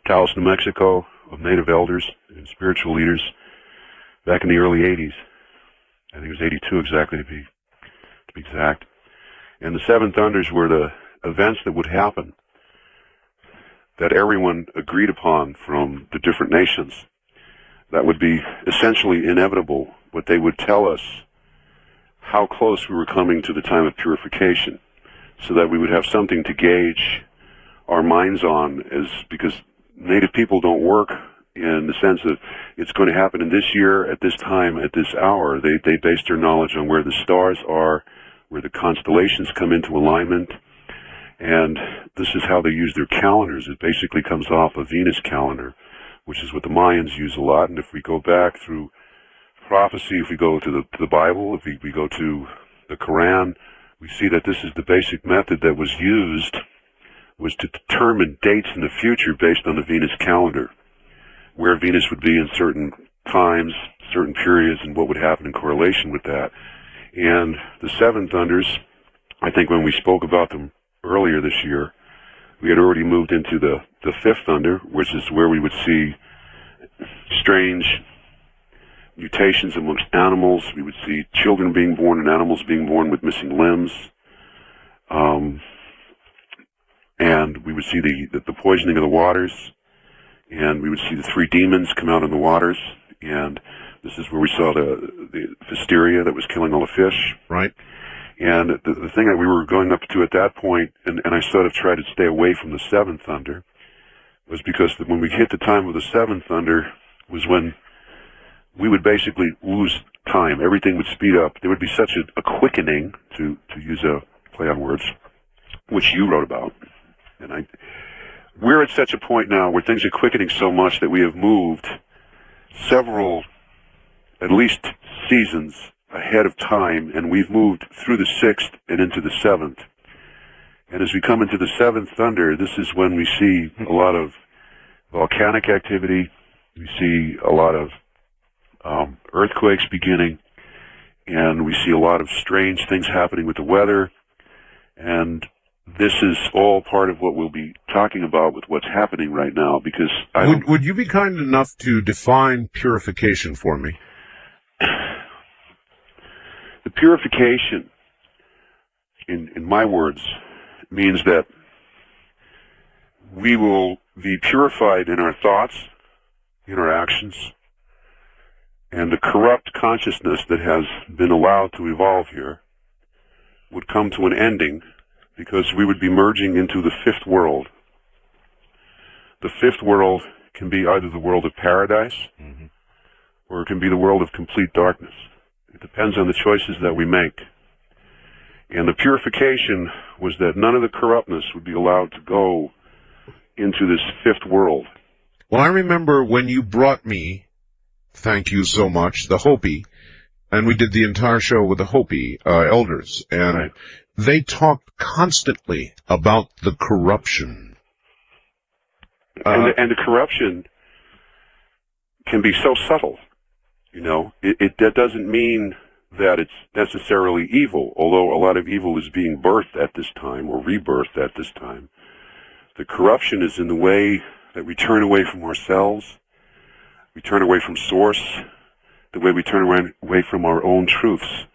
Taos, New Mexico, of Native elders and spiritual leaders back in the early 80s. I think it was 82 exactly to be exact. And the 7 thunders were the events that would happen that everyone agreed upon from the different nations. That would be essentially inevitable, but they would tell us how close we were coming to the time of purification, so that we would have something to gauge our minds on, because Native people don't work in the sense that it's going to happen in this year, at this time, at this hour. They base their knowledge on where the stars are, where the constellations come into alignment, and this is how they use their calendars. It basically comes off a Venus calendar, which is what the Mayans use a lot. And if we go back through prophecy, if we go to the Bible, if we go to the Quran, we see that this is the basic method that was used, was to determine dates in the future based on the Venus calendar, where Venus would be in certain times, certain periods, and what would happen in correlation with that. And the 7 thunders, I think when we spoke about them earlier this year, we had already moved into the 5th thunder, which is where we would see strange mutations amongst animals. We would see children being born and animals being born with missing limbs. And we would see the poisoning of the waters. And we would see the 3 demons come out in the waters. And this is where we saw the hysteria that was killing all the fish. Right. And the thing that we were going up to at that point, and I sort of tried to stay away from the 7th thunder, was because when we hit the time of the 7th thunder was when we would basically lose time. Everything would speed up. There would be such a quickening, to use a play on words, which you wrote about. And we're at such a point now where things are quickening so much that we have moved several, at least seasons ahead of time, and we've moved through the 6th and into the 7th. And as we come into the 7th thunder, this is when we see a lot of volcanic activity. We see a lot of earthquakes beginning, and we see a lot of strange things happening with the weather. And this is all part of what we'll be talking about with what's happening right now, because Would you be kind enough to define purification for me? The purification, in my words, means that we will be purified in our thoughts, in our actions, and the corrupt consciousness that has been allowed to evolve here would come to an ending, because we would be merging into the 5th world. The 5th world can be either the world of paradise, or it can be the world of complete darkness. It depends on the choices that we make. And the purification was that none of the corruptness would be allowed to go into this 5th world. Well, I remember when you brought me, thank you so much, the Hopi, and we did the entire show with the Hopi elders, and they talked constantly about the corruption. And the corruption can be so subtle, you know. That doesn't mean that it's necessarily evil, although a lot of evil is being birthed at this time, or rebirthed at this time. The corruption is in the way that we turn away from ourselves, we turn away from Source, the way we turn away from our own truths.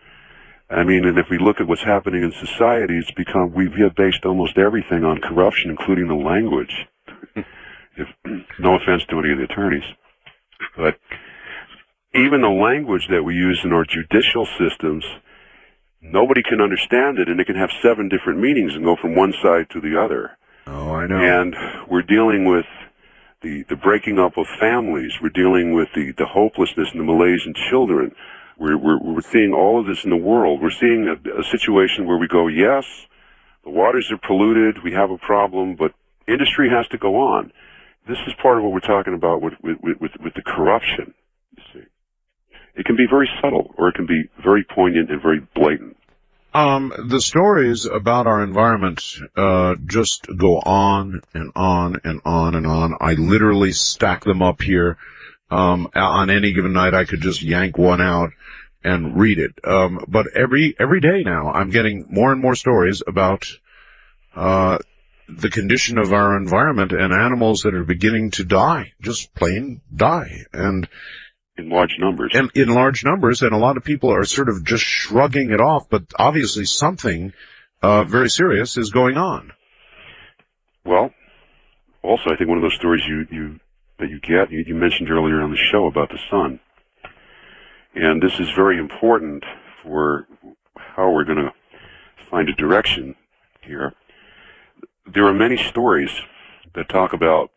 I mean, and if we look at what's happening in society, it's become, we have based almost everything on corruption, including the language. No offense to any of the attorneys, but even the language that we use in our judicial systems, nobody can understand it, and it can have 7 different meanings and go from one side to the other. Oh, I know. And we're dealing with the breaking up of families. We're dealing with the hopelessness in the Malaysian children. We're seeing all of this in the world. We're seeing a situation where we go, yes, the waters are polluted, we have a problem, but industry has to go on. This is part of what we're talking about with the corruption, you see. It can be very subtle, or it can be very poignant and very blatant. The stories about our environment just go on and on and on and on. I literally stack them up here. On any given night, I could just yank one out and read it. But every day now, I'm getting more and more stories about the condition of our environment and animals that are beginning to die, just plain die, and in large numbers. And in large numbers, and a lot of people are sort of just shrugging it off, but obviously something very serious is going on. Well, also, I think one of those stories you mentioned earlier on the show about the sun. And this is very important for how we're going to find a direction here. There are many stories that talk about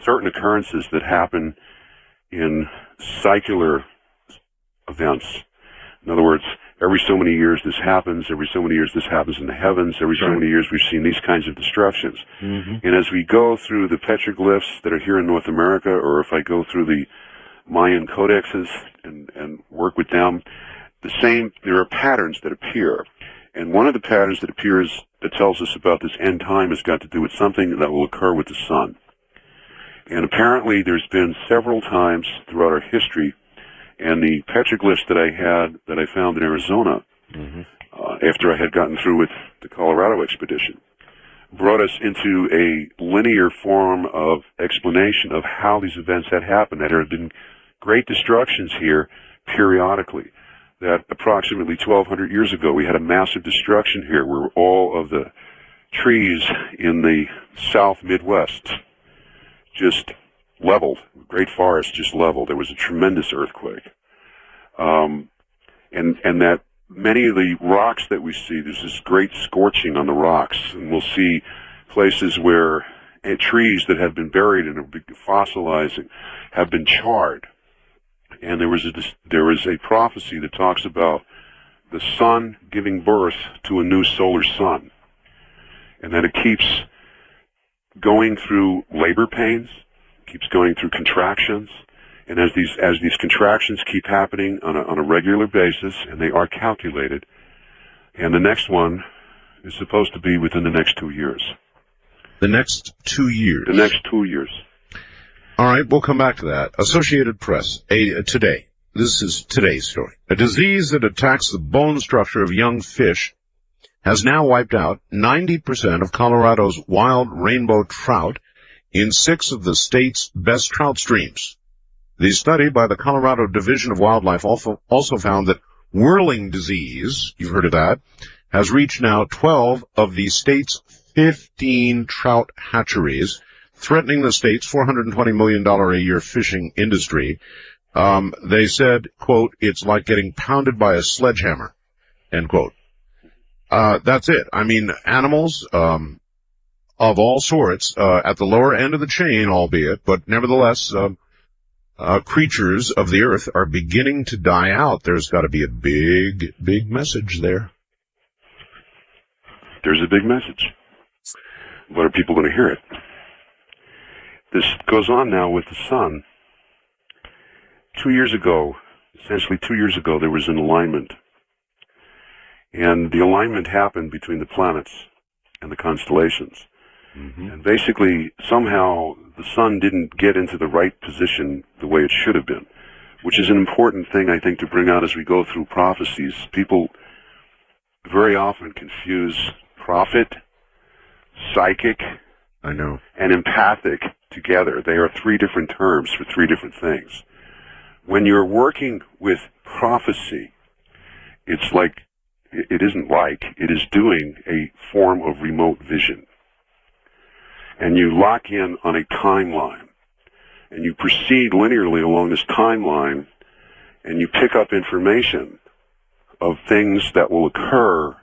certain occurrences that happen in cyclical events. In other words, every so many years this happens, every so many years this happens in the heavens, every so many years we've seen these kinds of destructions. And as we go through the petroglyphs that are here in North America, or if I go through the Mayan codexes and work with them, there are patterns that appear. And one of the patterns that appears that tells us about this end time has got to do with something that will occur with the sun. And apparently there's been several times throughout our history, and the petroglyphs that I found in Arizona, after I had gotten through with the Colorado expedition, brought us into a linear form of explanation of how these events had happened, that there had been great destructions here periodically, that approximately 1,200 years ago we had a massive destruction here where all of the trees in the South Midwest just leveled, great forests just leveled. There was a tremendous earthquake. And that many of the rocks that we see, there's this great scorching on the rocks, and we'll see places where trees that have been buried and are fossilizing have been charred. and there is a prophecy that talks about the sun giving birth to a new solar sun, and that it keeps going through labor pains, keeps going through contractions, and as these contractions keep happening on a regular basis, and they are calculated, and the next one is supposed to be within the next 2 years. The next 2 years? The next 2 years. All right, we'll come back to that. Associated Press, today. This is today's story. A disease that attacks the bone structure of young fish has now wiped out 90% of Colorado's wild rainbow trout in 6 of the state's best trout streams. The study by the Colorado Division of Wildlife also found that whirling disease, you've heard of that, has reached now 12 of the state's 15 trout hatcheries, threatening the state's $420 million a year fishing industry. They said, quote, "It's like getting pounded by a sledgehammer," end quote. That's it. I mean, animals of all sorts, at the lower end of the chain, albeit, but nevertheless, creatures of the earth are beginning to die out. There's got to be a big, big message there. There's a big message. But are people going to hear it? This goes on now with the sun. 2 years ago, essentially 2 years ago, there was an alignment. And the alignment happened between the planets and the constellations. Mm-hmm. And basically, somehow, the sun didn't get into the right position the way it should have been, which is an important thing, I think, to bring out as we go through prophecies. People very often confuse prophet, psychic, I know, and empathic together. They are 3 different terms for 3 different things. When you're working with prophecy, it's like, it isn't like, it is doing a form of remote vision. And you lock in on a timeline, and you proceed linearly along this timeline, and you pick up information of things that will occur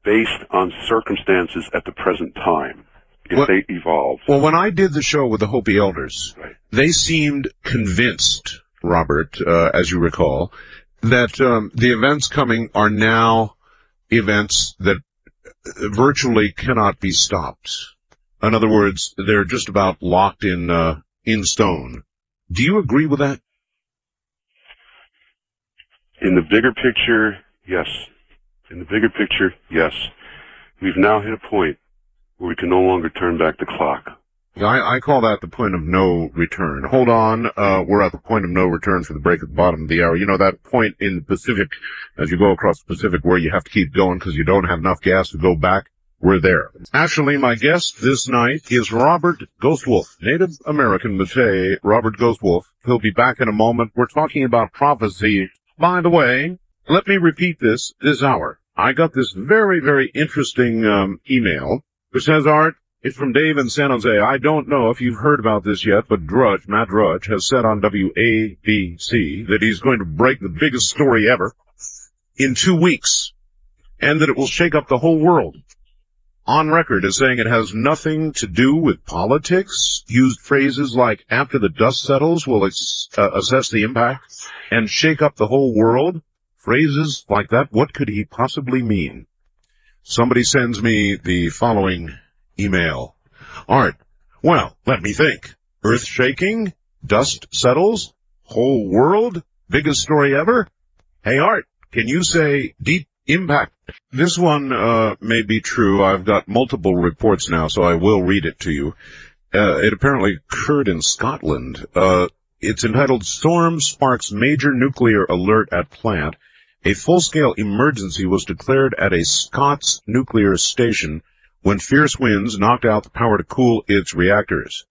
based on circumstances at the present time, if they evolve. Well, when I did the show with the Hopi elders, right, they seemed convinced, Robert, as you recall, that the events coming are now events that virtually cannot be stopped. In other words, they're just about locked in stone. Do you agree with that? In the bigger picture, yes. In the bigger picture, yes. We've now hit a point where we can no longer turn back the clock. I call that the point of no return. Hold on, we're at the point of no return for the break at the bottom of the hour. You know that point in the Pacific, as you go across the Pacific, where you have to keep going because you don't have enough gas to go back? We're there. Actually, my guest this night is Robert Ghostwolf, Native American Maasai Robert Ghostwolf. He'll be back in a moment. We're talking about prophecy. By the way, let me repeat this hour. I got this very, very interesting email which says, Art, it's from Dave in San Jose. I don't know if you've heard about this yet, but Matt Drudge, has said on WABC that he's going to break the biggest story ever in 2 weeks, and that it will shake up the whole world. On record as saying it has nothing to do with politics, used phrases like, after the dust settles, we'll assess the impact, and shake up the whole world. Phrases like that, what could he possibly mean? Somebody sends me the following email. Art, well, let me think. Earth shaking, dust settles, whole world, biggest story ever? Hey, Art, can you say deep impact? This one may be true. I've got multiple reports now, so I will read it to you. It apparently occurred in Scotland. It's entitled, Storm Sparks Major Nuclear Alert at Plant. A full-scale emergency was declared at a Scots nuclear station when fierce winds knocked out the power to cool its reactors.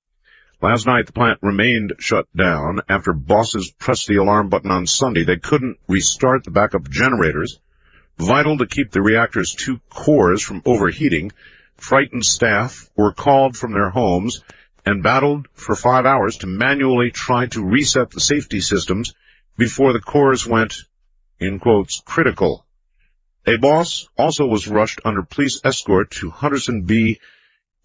Last night, the plant remained shut down. After bosses pressed the alarm button on Sunday, they couldn't restart the backup generators, vital to keep the reactor's 2 cores from overheating. Frightened staff were called from their homes and battled for 5 hours to manually try to reset the safety systems before the cores went, in quotes, critical. A boss also was rushed under police escort to Henderson B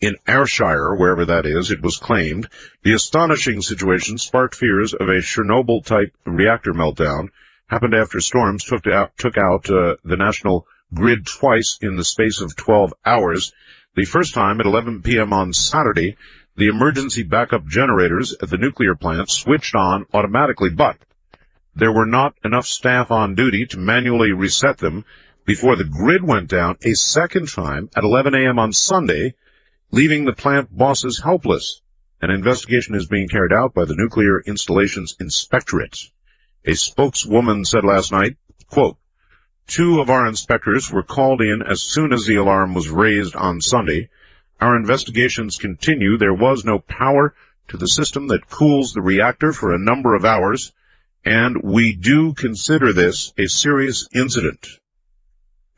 In Ayrshire, wherever that is, it was claimed, the astonishing situation sparked fears of a Chernobyl-type reactor meltdown. Happened after storms took out the national grid twice in the space of 12 hours. The first time at 11 p.m. on Saturday, the emergency backup generators at the nuclear plant switched on automatically, but there were not enough staff on duty to manually reset them before the grid went down a second time at 11 a.m. on Sunday, leaving the plant bosses helpless. An investigation is being carried out by the Nuclear Installations Inspectorate. A spokeswoman said last night, quote, "2 of our inspectors were called in as soon as the alarm was raised on Sunday. Our investigations continue. There was no power to the system that cools the reactor for a number of hours, and we do consider this a serious incident."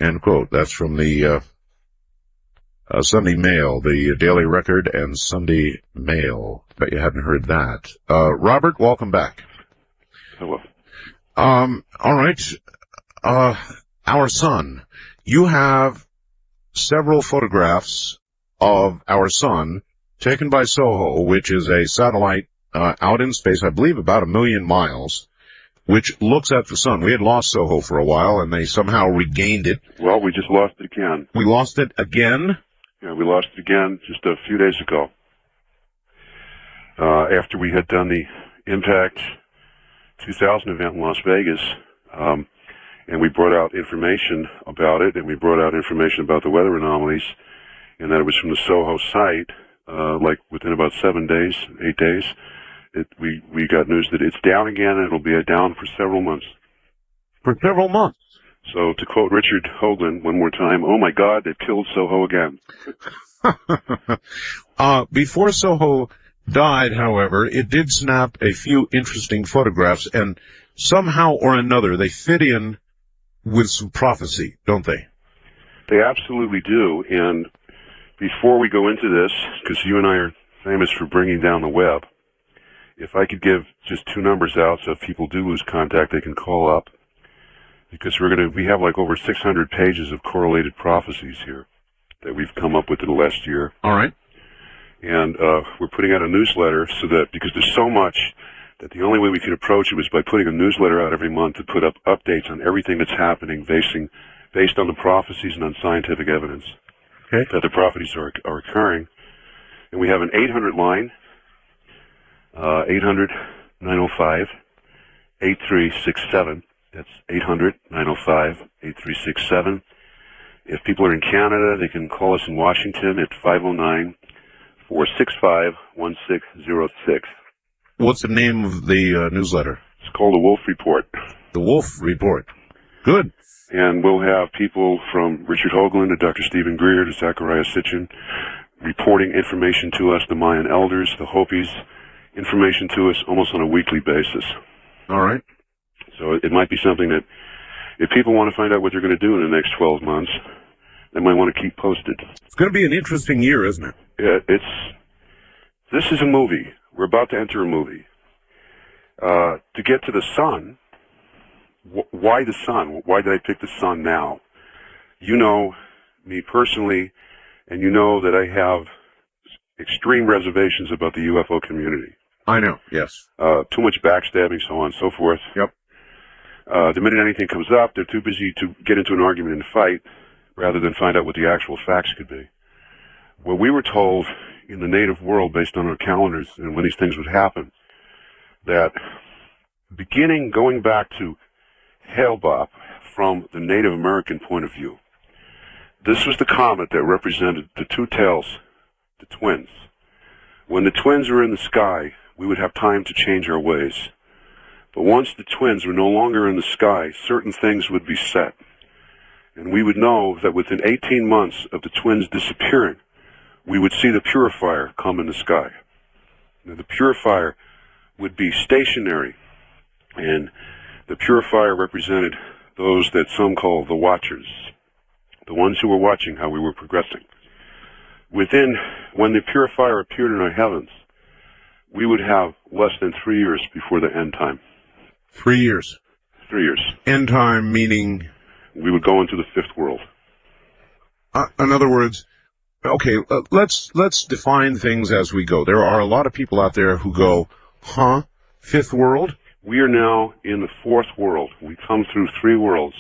End quote. That's from the Sunday Mail, the Daily Record and Sunday Mail. Bet you hadn't heard that. Robert, welcome back. Hello. All right. Our sun. You have several photographs of our sun taken by SOHO, which is a satellite out in space, I believe about 1 million miles, which looks at the sun. We had lost SOHO for a while, and they somehow regained it. Well, we just lost it again. We lost it again? Yeah, we lost it again just a few days ago. After we had done the Impact 2000 event in Las Vegas, and we brought out information about it, and we brought out information about the weather anomalies, and that it was from the SOHO site, like within about 7 days, 8 days, we got news that it's down again, and it'll be down for several months. For several months? So, to quote Richard Hoagland one more time, "Oh my God, they've killed SOHO again." Before SOHO died, however, it did snap a few interesting photographs, and somehow or another they fit in with some prophecy, don't they? They absolutely do, and before we go into this, because you and I are famous for bringing down the web, if I could give just 2 numbers out, so if people do lose contact, they can call up, because we have like over 600 pages of correlated prophecies here that we've come up with in the last year. All right. And we're putting out a newsletter so that, because there's so much, that the only way we could approach it was by putting a newsletter out every month to put up updates on everything that's happening based on the prophecies and on scientific evidence that the prophecies are occurring. And we have an 800 line, 800-905-8367. That's 800-905-8367. If people are in Canada, they can call us in Washington at 509-465-1606. What's the name of the newsletter? It's called The Wolf Report. The Wolf Report. Good. And we'll have people from Richard Hoagland to Dr. Stephen Greer to Zachariah Sitchin reporting information to us, the Mayan elders, the Hopis, information to us almost on a weekly basis. All right. So it might be something that, if people want to find out what they're going to do in the next 12 months, they might want to keep posted. It's going to be an interesting year, isn't it? Yeah, this is a movie. We're about to enter a movie. To get to the sun, why the sun? Why did I pick the sun now? You know me personally, and you know that I have extreme reservations about the UFO community. I know, yes. Too much backstabbing, so on and so forth. Yep. The minute anything comes up, they're too busy to get into an argument and fight rather than find out what the actual facts could be. Well, we were told in the native world, based on our calendars and when these things would happen, that going back to Hale-Bopp from the Native American point of view, this was the comet that represented the 2 tails, the twins. When the twins were in the sky, we would have time to change our ways. But once the twins were no longer in the sky, certain things would be set. And we would know that within 18 months of the twins disappearing, we would see the purifier come in the sky. Now, the purifier would be stationary, and the purifier represented those that some call the watchers, the ones who were watching how we were progressing. When the purifier appeared in our heavens, we would have less than 3 years before the end time. 3 years. 3 years. End time meaning? We would go into the 5th world. In other words, Okay, let's define things as we go. There are a lot of people out there who go, huh? Fifth world? We are now in the fourth world. We come through three worlds.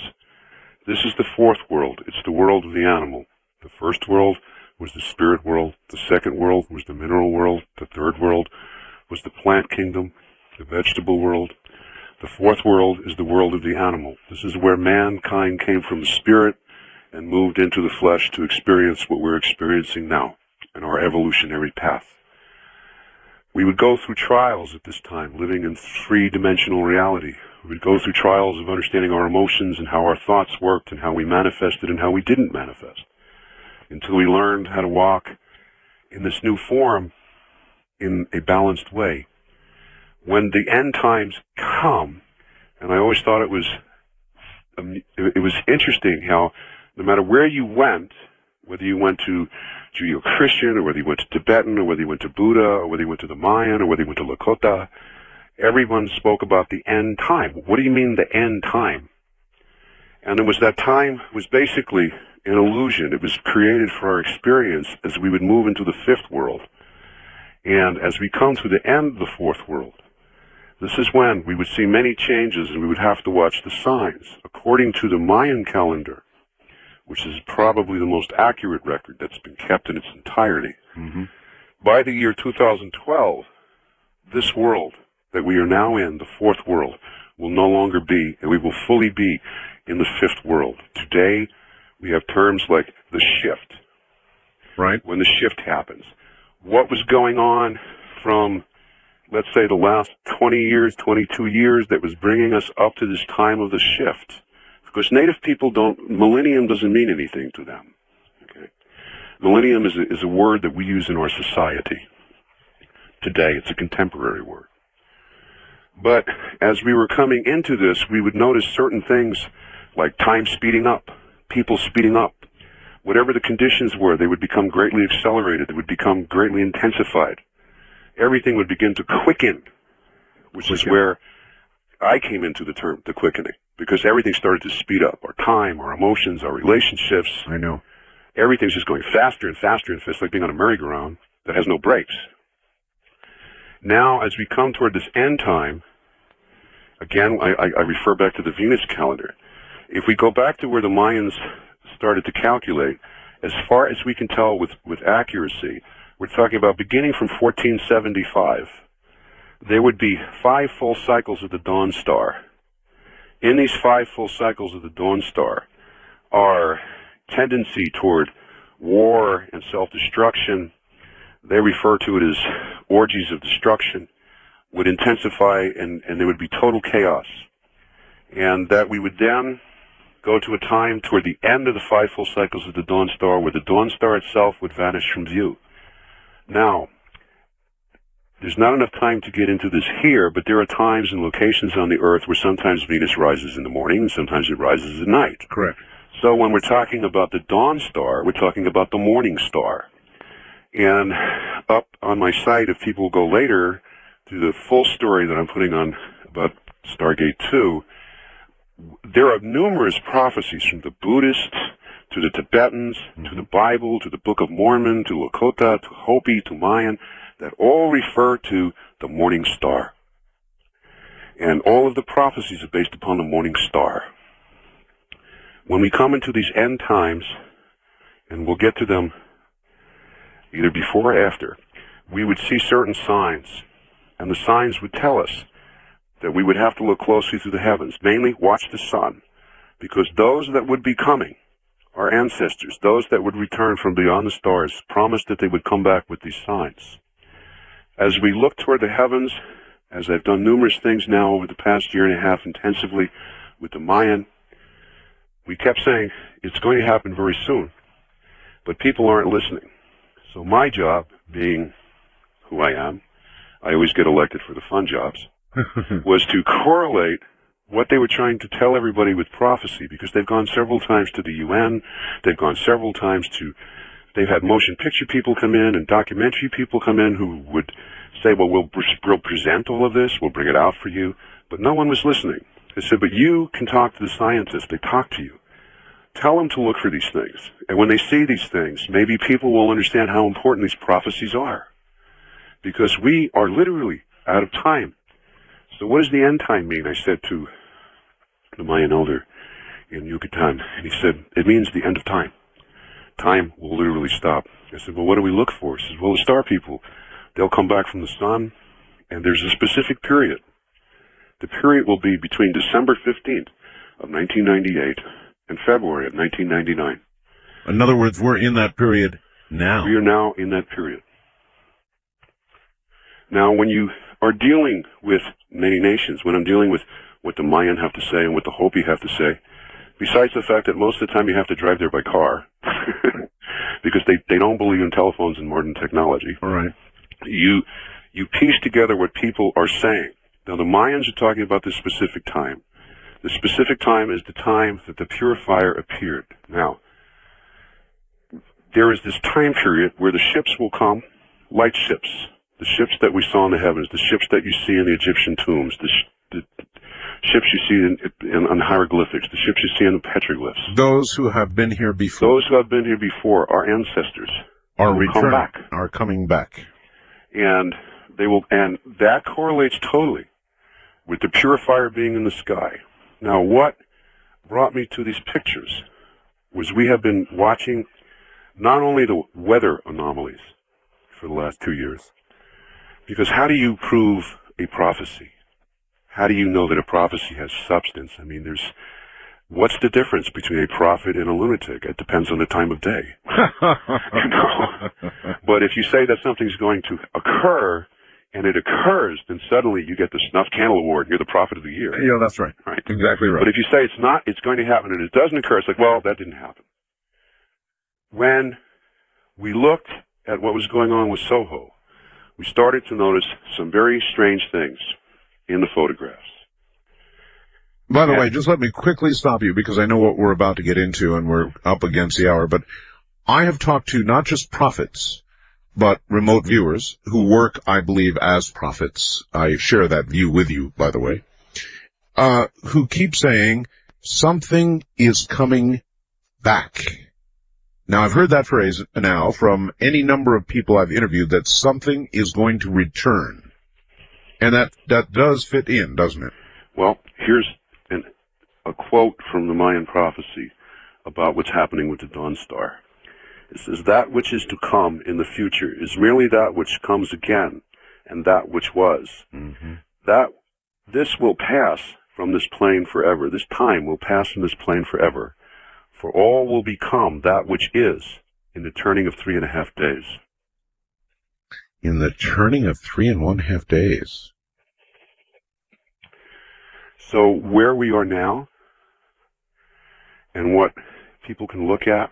This is the fourth world. It's the world of the animal. The first world was the spirit world. The second world was the mineral world. The third world was the plant kingdom, the vegetable world. The fourth world is the world of the animal. This is where mankind came from the spirit and moved into the flesh to experience what we're experiencing now in our evolutionary path. We would go through trials at this time, living in three-dimensional reality. We would go through trials of understanding our emotions and how our thoughts worked and how we manifested and how we didn't manifest, until we learned how to walk in this new form in a balanced way. When the end times come, and I always thought it was interesting how no matter where you went, whether you went to Judeo-Christian, or whether you went to Tibetan, or whether you went to Buddha, or whether you went to the Mayan, or whether you went to Lakota, everyone spoke about the end time. What do you mean the end time? And it was that time was basically an illusion. It was created for our experience as we would move into the fifth world. And as we come to the end of the fourth world, this is when we would see many changes and we would have to watch the signs. According to the Mayan calendar, which is probably the most accurate record that's been kept in its entirety. Mm-hmm. By the year 2012, this world that we are now in, the fourth world, will no longer be, and we will fully be in the fifth world. Today, we have terms like the shift. Right. When the shift happens. What was going on from, let's say, the last 20 years, 22 years that was bringing us up to this time of the shift? Because native people millennium doesn't mean anything to them. Okay? Millennium is a word that we use in our society. Today, it's a contemporary word. But as we were coming into this, we would notice certain things like time speeding up, people speeding up. Whatever the conditions were, they would become greatly accelerated. They would become greatly intensified. Everything would begin to quicken, which is where I came into the term, the quickening, because everything started to speed up. Our time, our emotions, our relationships. I know. Everything's just going faster and faster and faster, like being on a merry-go-round that has no brakes. Now, as we come toward this end time, again, I refer back to the Venus calendar. If we go back to where the Mayans started to calculate, as far as we can tell with accuracy, we're talking about beginning from 1475. There would be 5 full cycles of the dawn star. In these 5 full cycles of the dawn star, our tendency toward war and self-destruction, they refer to it as orgies of destruction, would intensify and there would be total chaos. And that we would then go to a time toward the end of the 5 full cycles of the dawn star where the dawn star itself would vanish from view. Now, there's not enough time to get into this here, but there are times and locations on the Earth where sometimes Venus rises in the morning and sometimes it rises at night. Correct. So when we're talking about the dawn star, we're talking about the morning star. And up on my site, if people go later to the full story that I'm putting on about Stargate 2, there are numerous prophecies from the Buddhists to the Tibetans, to the Bible, to the Book of Mormon, to Lakota, to Hopi, to Mayan, that all refer to the morning star. And all of the prophecies are based upon the morning star. When we come into these end times, and we'll get to them either before or after, we would see certain signs, and the signs would tell us that we would have to look closely through the heavens, mainly watch the sun, because those that would be coming, our ancestors, those that would return from beyond the stars, promised that they would come back with these signs. As we look toward the heavens, as I've done numerous things now over the past year and a half intensively with the Mayan, we kept saying, it's going to happen very soon. But people aren't listening. So my job, being who I am, I always get elected for the fun jobs, was to correlate what they were trying to tell everybody with prophecy, because they've gone several times to the UN, they've gone several times to, they've had motion picture people come in and documentary people come in who would say, well, we'll present all of this, we'll bring it out for you, but no one was listening. They said, but you can talk to the scientists, they talk to you. tell them to look for these things. And when they see these things, maybe people will understand how important these prophecies are. Because we are literally out of time. So what does the end time mean? I said to the Mayan elder in Yucatan, and he said, it means the end of time. Time will literally stop. I said, well, what do we look for? He says, well, the star people, they'll come back from the sun, and there's a specific period. The period will be between December 15th of 1998 and February of 1999. In other words, we're in that period now. We are now in that period. Now, when you are dealing with many nations, when I'm dealing with what the Mayan have to say and what the Hopi have to say, besides the fact that most of the time you have to drive there by car, because they don't believe in telephones and modern technology. All right. You piece together what people are saying. Now, the Mayans are talking about this specific time. The specific time is the time that the purifier appeared. Now, there is this time period where the ships will come, light ships, the ships that we saw in the heavens, the ships that you see in the Egyptian tombs, the ships you see on hieroglyphics, the ships you see in the petroglyphs. Those who have been here before. Those who have been here before, our ancestors, are coming back. And they will, and that correlates totally with the purifier being in the sky. Now, what brought me to these pictures was we have been watching not only the weather anomalies for the last 2 years, because how do you prove a prophecy? How do you know that a prophecy has substance? I mean, what's the difference between a prophet and a lunatic? It depends on the time of day. You know? But if you say that something's going to occur, and it occurs, then suddenly you get the Snuff Candle Award, and you're the prophet of the year. Yeah, that's right. Right. Exactly right. But if you say it's going to happen, and it doesn't occur, it's like, well, that didn't happen. When we looked at what was going on with Soho, we started to notice some very strange things in the photographs. By the way, just let me quickly stop you, because I know what we're about to get into, and we're up against the hour, but I have talked to not just prophets, but remote viewers who work, I believe, as prophets. I share that view with you, by the way, who keep saying something is coming back. Now, I've heard that phrase now from any number of people I've interviewed, that something is going to return. And that does fit in, doesn't it? Well, here's a quote from the Mayan prophecy about what's happening with the Dawn Star. It says, that which is to come in the future is merely that which comes again, and that which was. Mm-hmm. That this will pass from this plane forever. This time will pass from this plane forever. For all will become that which is in the turning of 3.5 days. In the turning of 3.5 days. So where we are now, and what people can look at,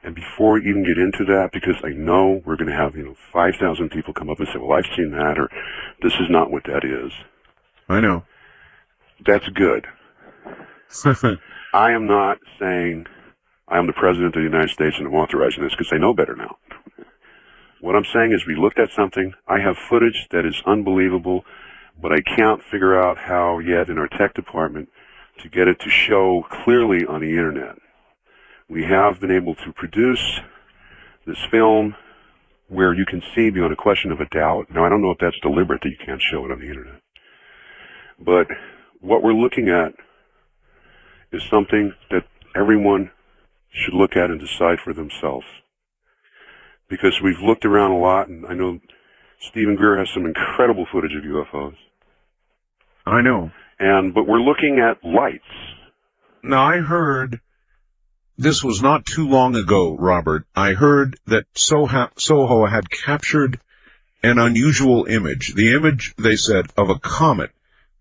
and before we even get into that, because I know we're going to have 5,000 people come up and say, well, I've seen that, or this is not what that is. I know. That's good. I am not saying I am the President of the United States and I'm authorizing this, because I know better now. What I'm saying is we looked at something. I have footage that is unbelievable, but I can't figure out how yet in our tech department to get it to show clearly on the Internet. We have been able to produce this film where you can see beyond a question of a doubt. Now, I don't know if that's deliberate that you can't show it on the Internet. But what we're looking at is something that everyone should look at and decide for themselves. Because we've looked around a lot, and I know Stephen Greer has some incredible footage of UFOs. I know. But we're looking at lights. Now, I heard, this was not too long ago, Robert, I heard that Soho had captured an unusual image. The image, they said, of a comet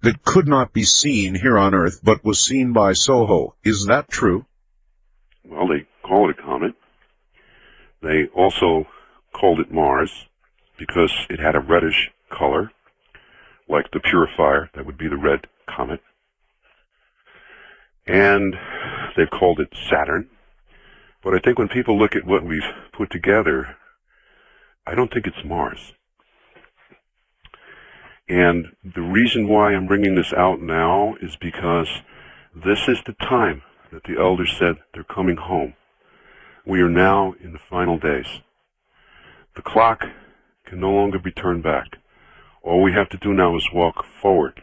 that could not be seen here on Earth, but was seen by Soho. Is that true? Well, they call it a comet. They also called it Mars because it had a reddish color, like the purifier. That would be the red comet. And they've called it Saturn. But I think when people look at what we've put together, I don't think it's Mars. And the reason why I'm bringing this out now is because this is the time that the elders said they're coming home. We are now in the final days. The clock can no longer be turned back. All we have to do now is walk forward.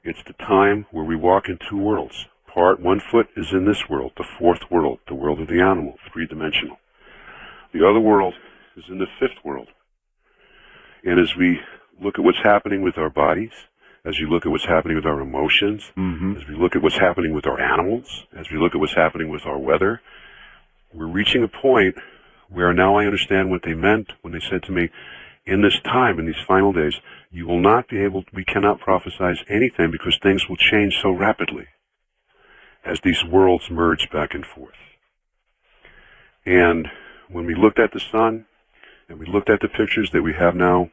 It's the time where we walk in two worlds. One foot is in this world, the fourth world, the world of the animal, three-dimensional. The other world is in the fifth world. And as we look at what's happening with our bodies, as you look at what's happening with our emotions, as we look at what's happening with our animals, as we look at what's happening with our weather, we're reaching a point where now I understand what they meant when they said to me, in this time, in these final days, you will not be able, we cannot prophesize anything because things will change so rapidly as these worlds merge back and forth. And when we looked at the sun, and we looked at the pictures that we have now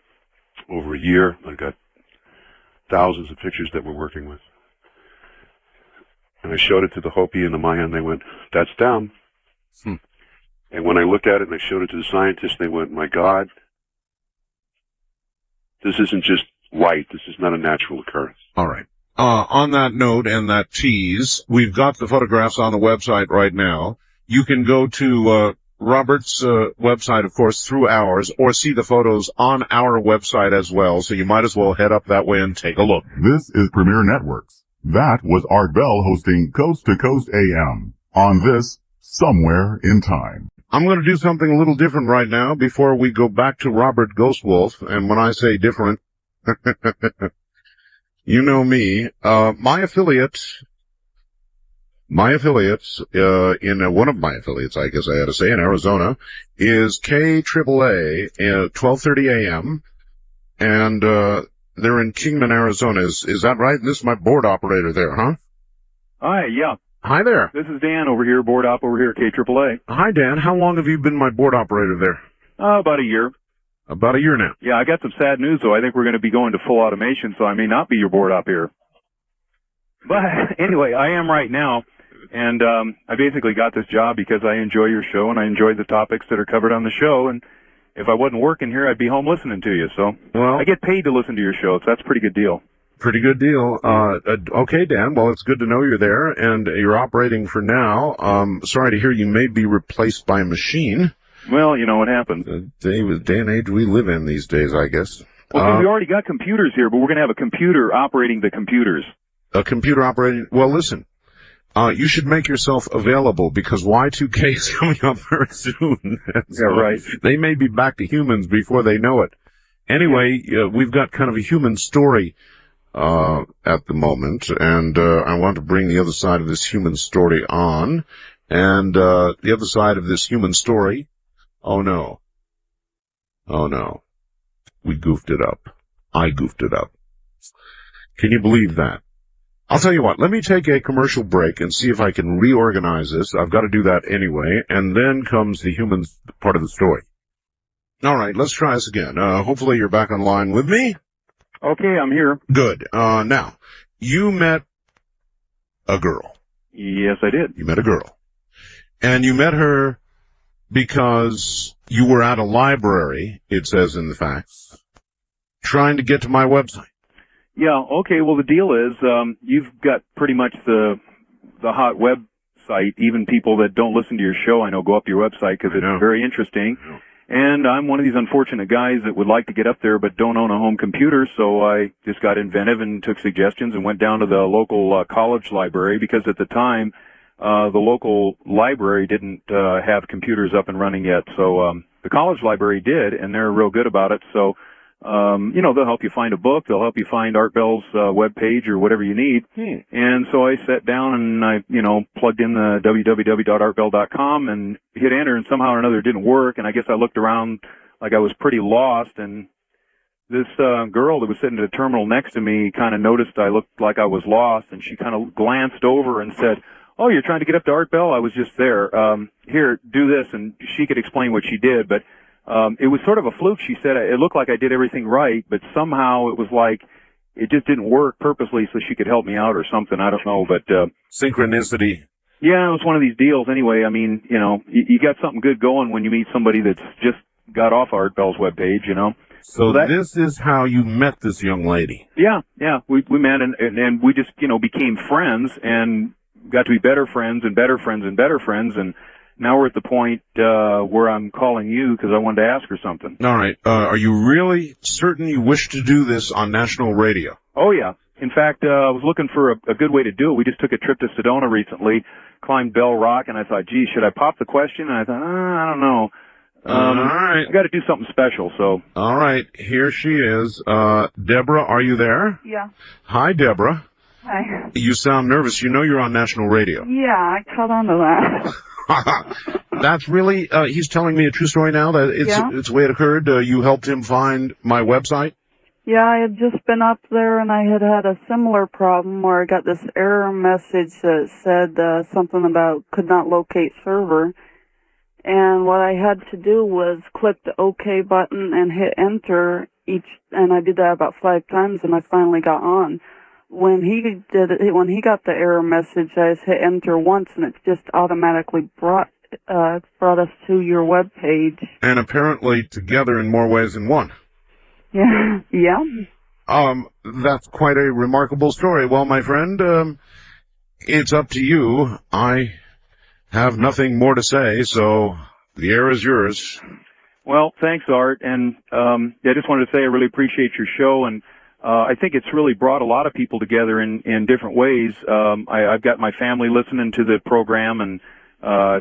over a year, I got thousands of pictures that we're working with. And I showed it to the Hopi and the Maya, and they went, that's them. And when I looked at it and I showed it to the scientists, they went, my God, this isn't just light. This is not a natural occurrence. All right. On that note and that tease, we've got the photographs on the website right now. You can go to Robert's website, of course, through ours, or see the photos on our website as well, so you might as well head up that way and take a look. This is Premier Networks. That was Art Bell hosting Coast to Coast AM on this Somewhere in Time. I'm going to do something a little different right now before we go back to Robert Ghostwolf, and when I say different, you know me, my affiliates, in one of my affiliates, I guess I had to say, in Arizona, is KNYE, 12:30 a.m., and they're in Kingman, Arizona. Is that right? This is my board operator there, huh? Hi, yeah. Hi there. This is Dan over here, board op over here at KAAA. Hi, Dan. How long have you been my board operator there? About a year. About a year now. Yeah, I got some sad news, though. I think we're going to be going to full automation, so I may not be your board op here. But anyway, I am right now, and I basically got this job because I enjoy your show, and I enjoy the topics that are covered on the show, and if I wasn't working here, I'd be home listening to you. So well, I get paid to listen to your show, so that's a pretty good deal. Pretty good deal. Okay, Dan. Well, it's good to know you're there, and you're operating for now. Sorry to hear you may be replaced by a machine. Well, you know what happens. Day and age we live in these days, I guess. Well, we already got computers here, but we're going to have a computer operating the computers. A computer operating... Well, listen. You should make yourself available because Y2K is coming up very soon. So yeah, right. They may be back to humans before they know it. Anyway, we've got kind of a human story at the moment, and I want to bring the other side of this human story on. And the other side of this human story... Oh, no. Oh, no. We goofed it up. I goofed it up. Can you believe that? I'll tell you what, let me take a commercial break and see if I can reorganize this. I've got to do that anyway, and then comes the human part of the story. All right, let's try this again. Hopefully you're back online with me. Okay, I'm here. Good. Now, you met a girl. Yes, I did. You met a girl. And you met her because you were at a library, it says in the facts, trying to get to my website. Yeah, okay, well, the deal is, you've got pretty much the hot website. Even people that don't listen to your show, I know, go up to your website because it's very interesting. And I'm one of these unfortunate guys that would like to get up there but don't own a home computer, so I just got inventive and took suggestions and went down to the local college library because at the time, the local library didn't have computers up and running yet. So the college library did, and they're real good about it. So you know, they'll help you find a book. They'll help you find Art Bell's webpage or whatever you need. And so I sat down and I, you know, plugged in the www.artbell.com and hit enter, and somehow or another it didn't work. And I guess I looked around like I was pretty lost, and this girl that was sitting at a terminal next to me kind of noticed I looked like I was lost, and she kind of glanced over and said, "Oh, you're trying to get up to Art Bell? I was just there. Here, do this." And she could explain what she did, but it was sort of a fluke. She said it looked like I did everything right, but somehow it was like it just didn't work purposely so she could help me out or something. I don't know, but synchronicity. Yeah, it was one of these deals. Anyway, I mean, you know, you got something good going when you meet somebody that's just got off Art Bell's webpage, you know. So this is how you met this young lady. Yeah, we met and we just, you know, became friends, and got to be better friends and better friends and better friends, and now we're at the point where I'm calling you because I wanted to ask her something. All right. Are you really certain you wish to do this on national radio? Oh, yeah. In fact, I was looking for a good way to do it. We just took a trip to Sedona recently, climbed Bell Rock, and I thought, gee, should I pop the question? And I thought, I don't know. All right. I got to do something special, so. All right. Here she is. Deborah, are you there? Yeah. Hi, Deborah. Hi. You sound nervous. You know you're on national radio. Yeah, I caught on to that. That's really, he's telling me a true story now that it's the way it occurred. You helped him find my website? Yeah, I had just been up there and I had a similar problem where I got this error message that said something about could not locate server. And what I had to do was click the OK button and hit enter and I did that about 5 times and I finally got on. When he got the error message, I just hit enter once and it just automatically brought us to your web page. And apparently together in more ways than one. Yeah. Yeah. That's quite a remarkable story. Well, my friend, it's up to you. I have nothing more to say, so the air is yours. Well, thanks, Art. And I just wanted to say I really appreciate your show, and I think it's really brought a lot of people together in different ways. I've got my family listening to the program and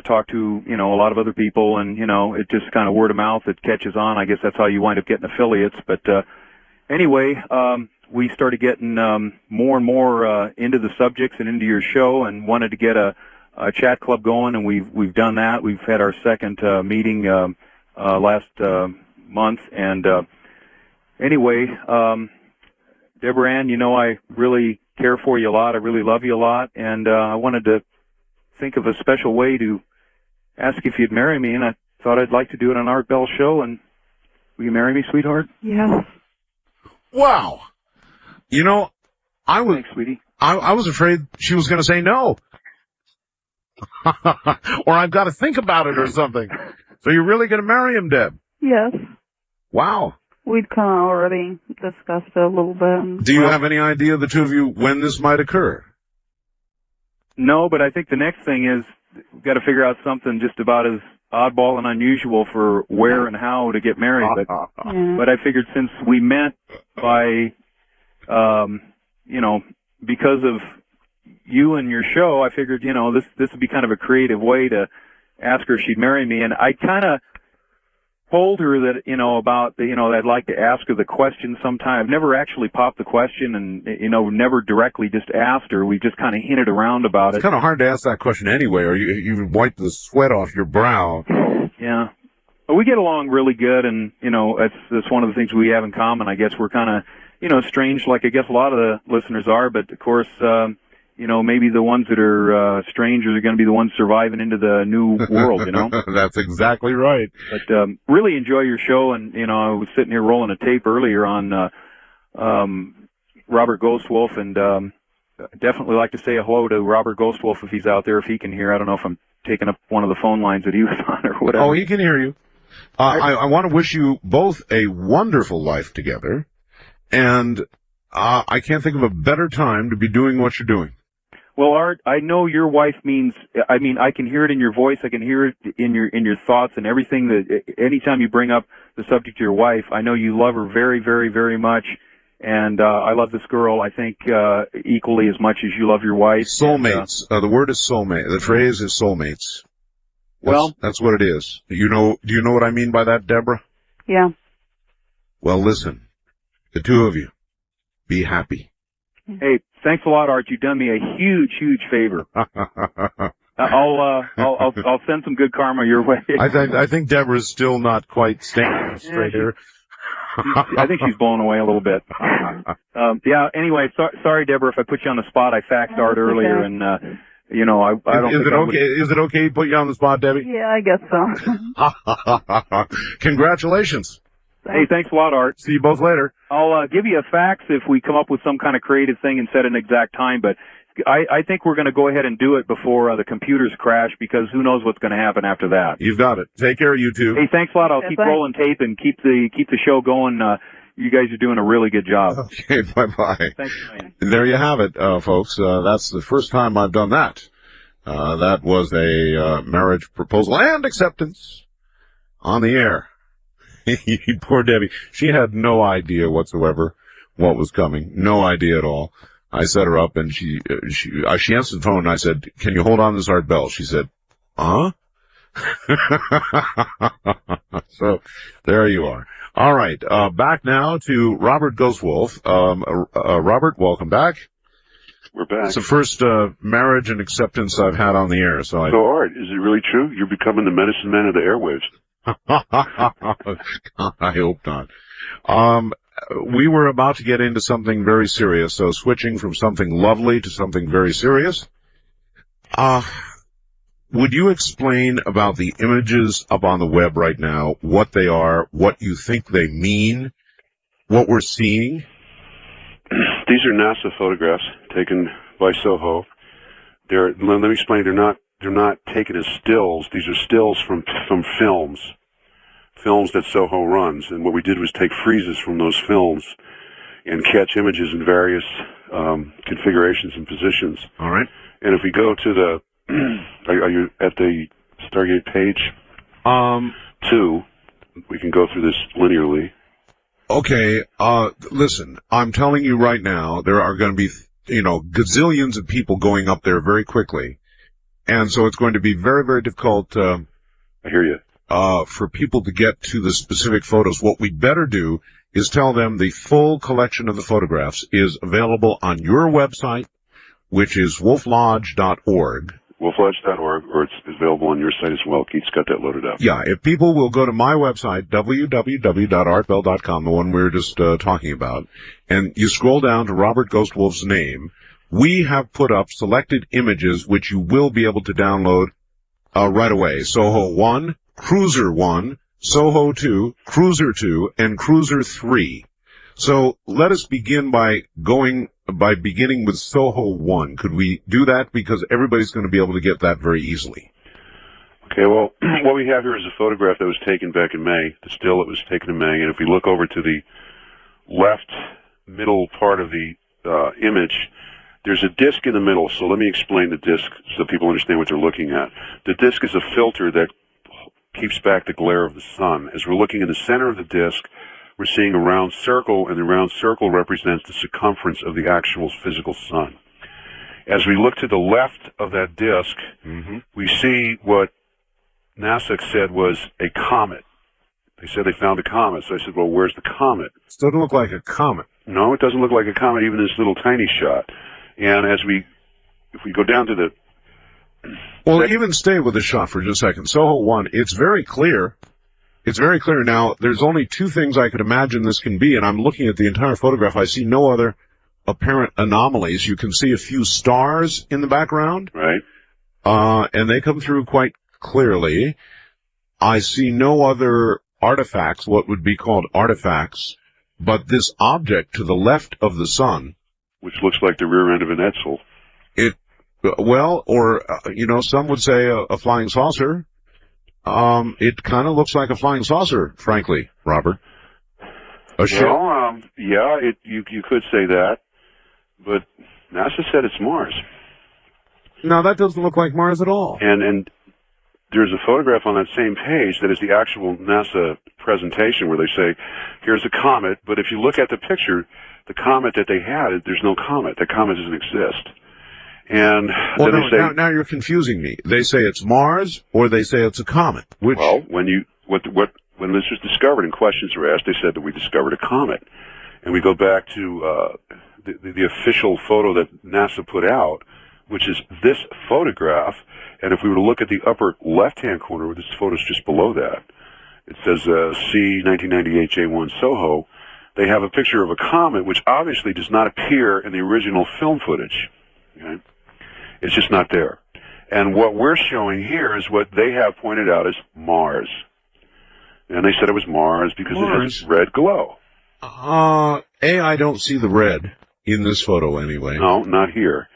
talked to, a lot of other people, and, it just kind of word of mouth, it catches on. I guess that's how you wind up getting affiliates. But anyway, we started getting more and more into the subjects and into your show and wanted to get a chat club going, and we've done that. We've had our second meeting last month, and anyway, Deborah Ann, I really care for you a lot. I really love you a lot, and I wanted to think of a special way to ask if you'd marry me, and I thought I'd like to do it on Art Bell's show. And will you marry me, sweetheart? Yeah. Wow. Thanks, sweetie. I was afraid she was going to say no. Or I've got to think about it or something. So you're really going to marry him, Deb? Yes. Wow. We'd kind of already discussed it a little bit. Do you have any idea, the two of you, when this might occur? No, but I think the next thing is we've got to figure out something just about as oddball and unusual for where and how to get married. But I figured since we met by, because of you and your show, I figured, this would be kind of a creative way to ask her if she'd marry me. And I kind of told her that, I'd like to ask her the question sometime. I've never actually popped the question and, never directly just asked her. We just kind of hinted around about it. It's kind of hard to ask that question anyway, or you wipe the sweat off your brow. Yeah. But we get along really good, and, that's one of the things we have in common. I guess we're kind of, strange, like I guess a lot of the listeners are, but of course, maybe the ones that are strangers are going to be the ones surviving into the new world, That's exactly right. But really enjoy your show, and, I was sitting here rolling a tape earlier on Robert Ghostwolf, and definitely like to say hello to Robert Ghostwolf if he's out there, if he can hear. I don't know if I'm taking up one of the phone lines that he was on or whatever. Oh, he can hear you. I want to wish you both a wonderful life together, and I can't think of a better time to be doing what you're doing. Well, Art, I know your wife means, I can hear it in your voice, I can hear it in your thoughts and everything that, anytime you bring up the subject to your wife, I know you love her very, very, very much, and I love this girl, I think, equally as much as you love your wife. Soulmates. The word is soulmate. The phrase is soulmates. That's what it is. Do you know what I mean by that, Deborah? Yeah. Well, listen, the two of you, be happy. Hey, thanks a lot, Art. You've done me a huge, huge favor. I'll send some good karma your way. I think Deborah's still not quite standing straight here. I think she's blown away a little bit. Anyway, sorry, Deborah, if I put you on the spot. I faxed Art earlier, and I don't. Is it okay to put you on the spot, Debbie? Yeah, I guess so. Congratulations. Hey, thanks a lot, Art. See you both later. I'll give you a fax if we come up with some kind of creative thing and set an exact time, but I think we're going to go ahead and do it before the computers crash, because who knows what's going to happen after that. You've got it. Take care, you two. Hey, thanks a lot. I'll keep rolling tape and keep the show going. You guys are doing a really good job. Okay, bye-bye. Thanks, man. There you have it, folks. That's the first time I've done that. That was a marriage proposal and acceptance on the air. Poor Debbie. She had no idea whatsoever what was coming. No idea at all. I set her up, and she answered the phone, and I said, "Can you hold on to this Art Bell?" She said, "Huh?" So there you are. All right. Back now to Robert Ghostwolf. Robert, welcome back. We're back. It's the first marriage and acceptance I've had on the air. So Art, is it really true? You're becoming the medicine man of the airwaves. I hope not. We were about to get into something very serious, so switching from something lovely to something very serious. Would you explain about the images up on the web right now, what they are, what you think they mean, what we're seeing? These are NASA photographs taken by Soho. Let me explain. They're not taken as stills. These are stills from films that Soho runs. And what we did was take freezes from those films and catch images in various configurations and positions. All right. And if we go to the, are you at the Stargate page? 2. We can go through this linearly. Okay, listen, I'm telling you right now, there are going to be, gazillions of people going up there very quickly. And so it's going to be very, very difficult, I hear you. For people to get to the specific photos. What we better do is tell them the full collection of the photographs is available on your website, which is wolflodge.org. wolflodge.org, or it's available on your site as well. Keith's got that loaded up. Yeah, if people will go to my website, www.artbell.com, the one we were just talking about, and you scroll down to Robert Ghostwolf's name, we have put up selected images which you will be able to download right away. Soho 1, Cruiser 1, Soho 2, Cruiser 2, and Cruiser 3. So let us begin by beginning with Soho 1. Could we do that? Because everybody's going to be able to get that very easily. Okay, well, what we have here is a photograph that was taken back in May, the still that was taken in May, and if we look over to the left middle part of the image, there's a disc in the middle, so let me explain the disc so people understand what they're looking at. The disc is a filter that keeps back the glare of the sun. As we're looking in the center of the disc, we're seeing a round circle, and the round circle represents the circumference of the actual physical sun. As we look to the left of that disc, we see what NASA said was a comet. They said they found a comet, so I said, well, where's the comet? It doesn't look like a comet. No, it doesn't look like a comet, even in this little tiny shot. And if we go down to the... Well, even stay with the shot for just a second. Soho 1, it's very clear. It's very clear. Now, there's only two things I could imagine this can be, and I'm looking at the entire photograph. I see no other apparent anomalies. You can see a few stars in the background. Right. And they come through quite clearly. I see no other artifacts, what would be called artifacts, but this object to the left of the sun, which looks like the rear end of an Edsel. Some would say a flying saucer. It kind of looks like a flying saucer, frankly, Robert. You could say that, but NASA said it's Mars. No, that doesn't look like Mars at all. And there's a photograph on that same page that is the actual NASA presentation where they say, here's a comet, but if you look at the picture, the comet that they had, there's no comet. The comet doesn't exist. And now you're confusing me. They say it's Mars, or they say it's a comet. Which? Well, when this was discovered and questions were asked, they said that we discovered a comet. And we go back to the official photo that NASA put out, which is this photograph. And if we were to look at the upper left-hand corner, this photo's just below that. It says C 1998 J1 Soho. They have a picture of a comet, which obviously does not appear in the original film footage. Okay? It's just not there. And what we're showing here is what they have pointed out as Mars. And they said it was Mars because it has this red glow. I don't see the red in this photo anyway. No, not here.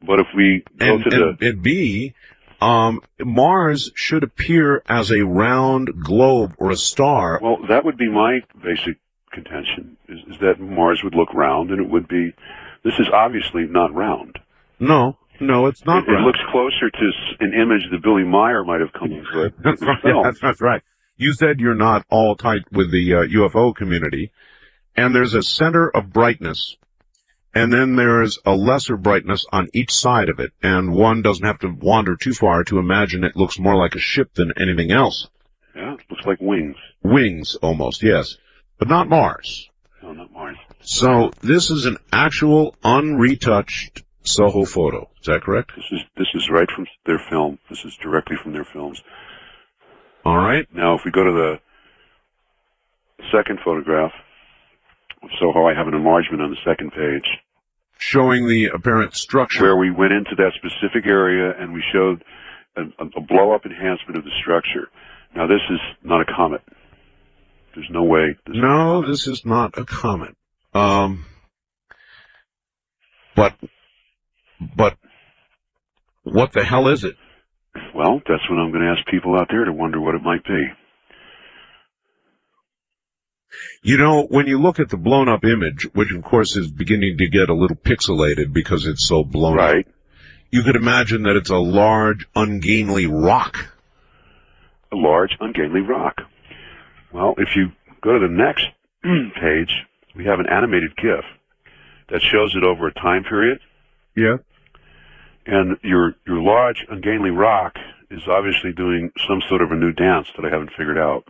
But if we go and B, Mars should appear as a round globe or a star. Well, that would be my basic contention, is that Mars would look round, and it would be... This is obviously not round. No. No, it's not It looks closer to an image that Billy Meyer might have come up with. That's right. That's right. You said you're not all tight with the UFO community, and there's a center of brightness, and then there's a lesser brightness on each side of it, and one doesn't have to wander too far to imagine it looks more like a ship than anything else. Yeah, it looks like wings. Wings, almost, yes. But not Mars. No, not Mars. So this is an actual unretouched Soho photo. Is that correct? This is right from their film. This is directly from their films. All right. Now, if we go to the second photograph of Soho, I have an enlargement on the second page. Showing the apparent structure. Where we went into that specific area and we showed a blow-up enhancement of the structure. Now, this is not a comet. There's no way. No, this is not a comet. But what the hell is it? Well, that's what I'm going to ask people out there to wonder what it might be. You know, when you look at the blown-up image, which of course is beginning to get a little pixelated because it's so blown up, you could imagine that it's a large, ungainly rock. A large, ungainly rock. Well, if you go to the next page, we have an animated GIF that shows it over a time period. Yeah. And your large, ungainly rock is obviously doing some sort of a new dance that I haven't figured out.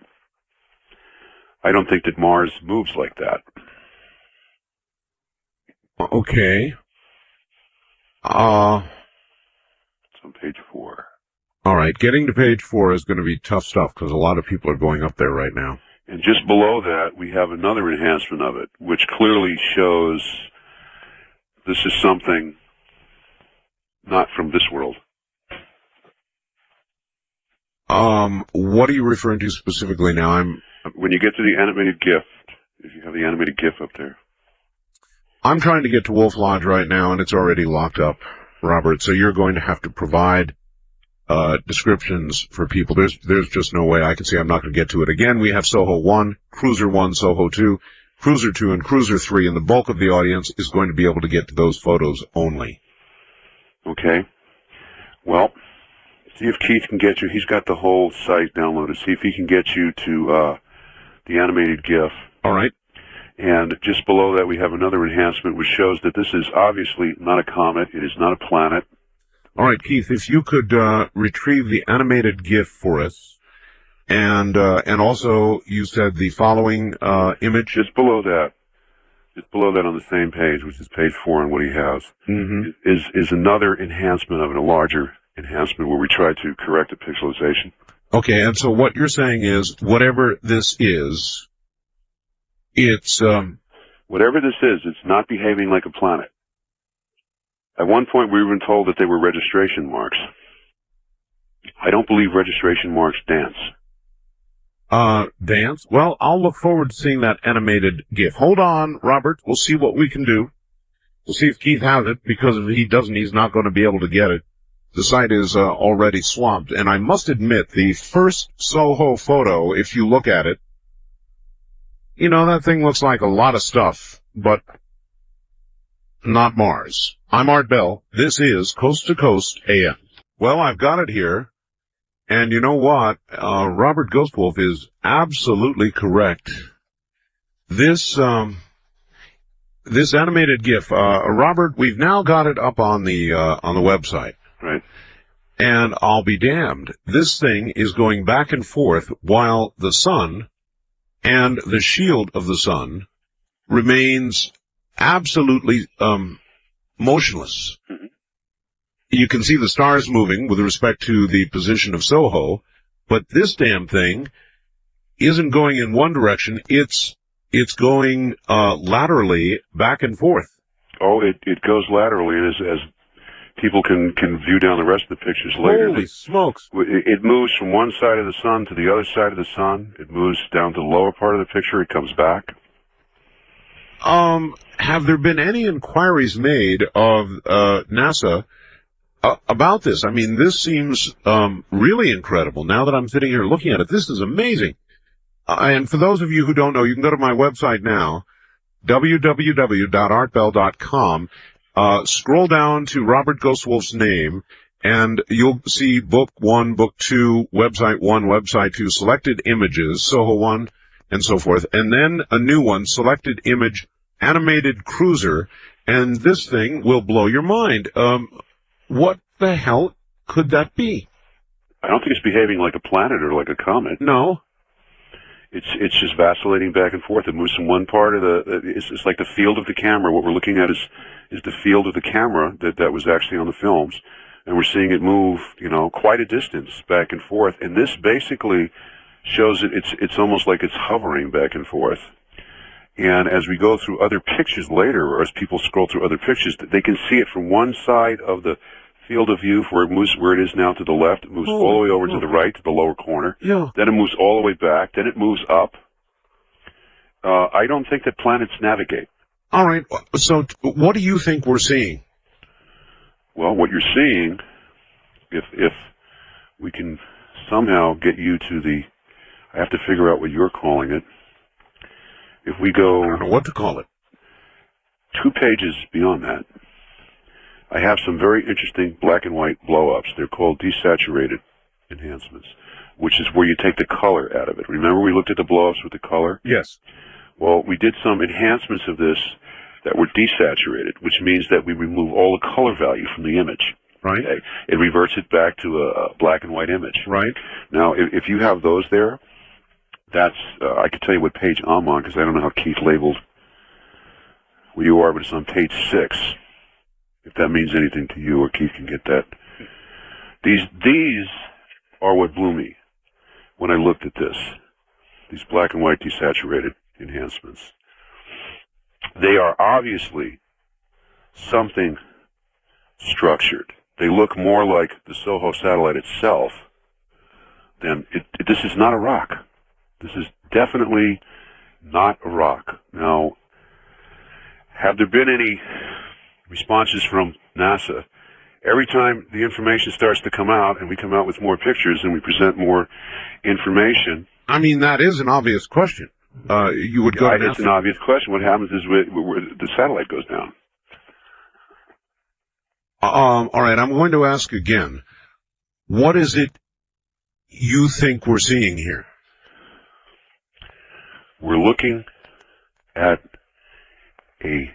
I don't think that Mars moves like that. Okay. It's on page 4. All right, getting to page 4 is going to be tough stuff because a lot of people are going up there right now. And just below that, we have another enhancement of it, which clearly shows this is something not from this world. What are you referring to specifically now? When you get to the animated GIF, if you have the animated GIF up there. I'm trying to get to Wolf Lodge right now, and it's already locked up, Robert, so you're going to have to provide descriptions for people. There's just no way I can see. I'm not going to get to it. Again, we have Soho 1, Cruiser 1, Soho 2, Cruiser 2, and Cruiser 3, and the bulk of the audience is going to be able to get to those photos only. Okay. Well, see if Keith can get you. He's got the whole site downloaded. See if he can get you to the animated GIF. All right. And just below that, we have another enhancement which shows that this is obviously not a comet. It is not a planet. All right, Keith, if you could retrieve the animated GIF for us, and also you said the following image. Just below that on the same page, which is page 4 on what he has, is another enhancement of it, a larger enhancement where we try to correct the pixelization. Okay, and so what you're saying is, whatever this is, it's whatever this is, it's not behaving like a planet. At one point, we were even told that they were registration marks. I don't believe registration marks dance. Dance? Well, I'll look forward to seeing that animated GIF. Hold on, Robert. We'll see what we can do. We'll see if Keith has it, because if he doesn't, he's not going to be able to get it. The site is already swamped, and I must admit, the first Soho photo, if you look at it, you know, that thing looks like a lot of stuff, but not Mars. I'm Art Bell. This is Coast to Coast AM. Well, I've got it here, and you know what? Robert Ghostwolf is absolutely correct. This animated GIF, Robert, we've now got it up on the website. Right. And I'll be damned. This thing is going back and forth while the sun and the shield of the sun remains absolutely motionless. Mm-hmm. You can see the stars moving with respect to the position of Soho, but this damn thing isn't going in one direction. It's going laterally back and forth. Oh, it goes laterally, and as people can view down the rest of the pictures later. Holy smokes. It moves from one side of the sun to the other side of the sun. It moves down to the lower part of the picture. It comes back. Have there been any inquiries made of NASA about this? I mean, this seems really incredible. Now that I'm sitting here looking at it, this is amazing. And for those of you who don't know, you can go to my website now, www.artbell.com, Scroll down to Robert Ghostwolf's name, and you'll see Book 1, Book 2, Website 1, Website 2, Selected Images, Soho 1, and so forth. And then a new one, Selected Image, Animated Cruiser, and this thing will blow your mind. What the hell could that be? I don't think it's behaving like a planet or like a comet. No. It's just vacillating back and forth. It moves from one part of it's like the field of the camera. What we're looking at is the field of the camera that was actually on the films. And we're seeing it move, quite a distance back and forth. And this basically shows that it's almost like it's hovering back and forth. And as we go through other pictures later, or as people scroll through other pictures, they can see it from one side of the field of view where it moves, where it is now to the left. It moves all the way over to the right, to the lower corner. Yeah. Then it moves all the way back. Then it moves up. I don't think that planets navigate. All right. So what do you think we're seeing? Well, what you're seeing, if we can somehow get you to I have to figure out what you're calling it. If we go... I don't know what to call it. 2 pages beyond that, I have some very interesting black and white blow-ups. They're called desaturated enhancements, which is where you take the color out of it. Remember we looked at the blow-ups with the color? Yes. Well, we did some enhancements of this that were desaturated, which means that we remove all the color value from the image. Right. Okay? It reverts it back to a black and white image. Right. Now, if you have those there, that's, I can tell you what page I'm on, because I don't know how Keith labeled where you are, but it's on page 6. If that means anything to you, or Keith can get that. These are what blew me when I looked at this. These black and white desaturated enhancements. They are obviously something structured. They look more like the Soho satellite itself than this is not a rock. This is definitely not a rock. Now, have there been any responses from NASA? Every time the information starts to come out and we come out with more pictures and we present more information. I mean, that is an obvious question. You would go to It's an obvious question. What happens is the satellite goes down. All right, I'm going to ask again. What is it you think we're seeing here? We're looking at a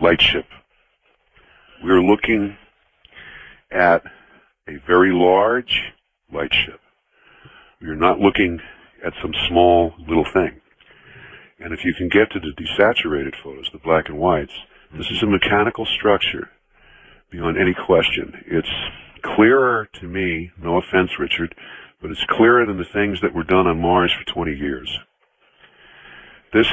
light ship. We're looking at a very large light ship. We're not looking at some small little thing. And if you can get to the desaturated photos, the black and whites, this is a mechanical structure beyond any question. It's clearer to me, no offense, Richard, but it's clearer than the things that were done on Mars for 20 years. It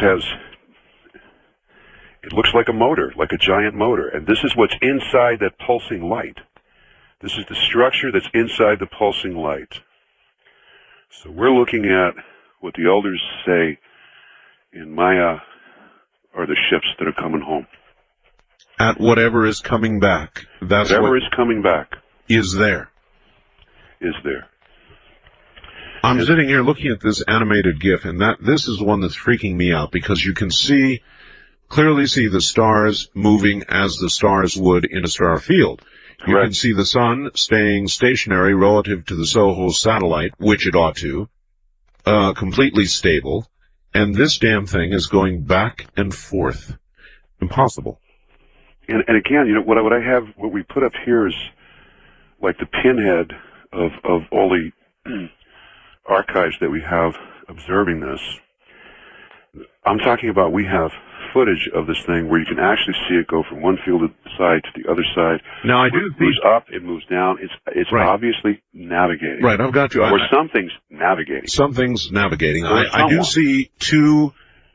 looks like a motor, like a giant motor, and this is what's inside that pulsing light. This is the structure that's inside the pulsing light. So we're looking at what the elders say in Maya are the ships that are coming home. At whatever is coming back. That's whatever is coming back. Is there. Is there. I'm sitting here looking at this animated GIF, and this is one that's freaking me out, because you can clearly see the stars moving as the stars would in a star field. You can see the sun staying stationary relative to the Soho satellite, which it ought to, completely stable, and this damn thing is going back and forth. Impossible. And again, what we put up here is like the pinhead of all the archives that we have observing this. I'm talking about we have footage of this thing where you can actually see it go from one field side to the other side. Now, I do see... It moves up, it moves down. It's obviously navigating. Right, I've got you. Or something's navigating. Something's navigating. I do see 2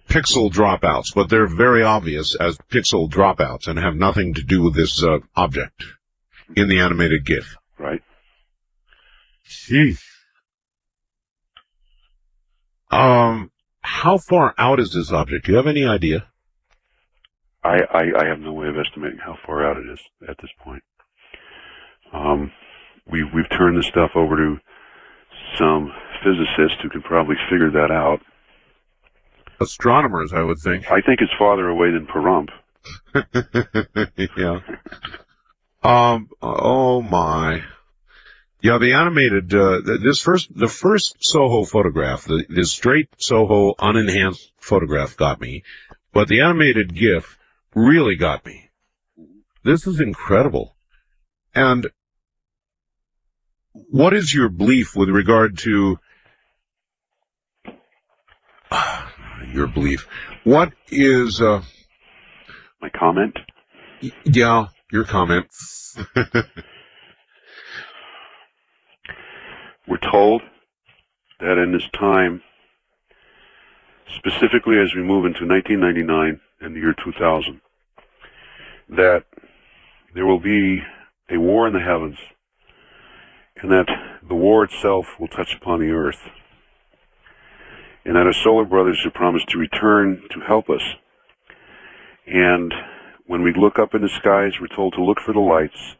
pixel dropouts, but they're very obvious as pixel dropouts and have nothing to do with this object in the animated GIF. Right. Jeez. How far out is this object? Do you have any idea? I have no way of estimating how far out it is at this point. We've turned this stuff over to some physicists who can probably figure that out. Astronomers, I would think. I think it's farther away than Pahrump. Yeah. Oh my. Yeah, the animated, the first Soho photograph, the straight Soho unenhanced photograph got me, but the animated GIF really got me. This is incredible. And what is your belief with regard to your belief? What is, my comment? Yeah, your comment. We're told that in this time, specifically as we move into 1999 and the year 2000, that there will be a war in the heavens, and that the war itself will touch upon the earth, and that our solar brothers have promised to return to help us. And when we look up in the skies, we're told to look for the lights,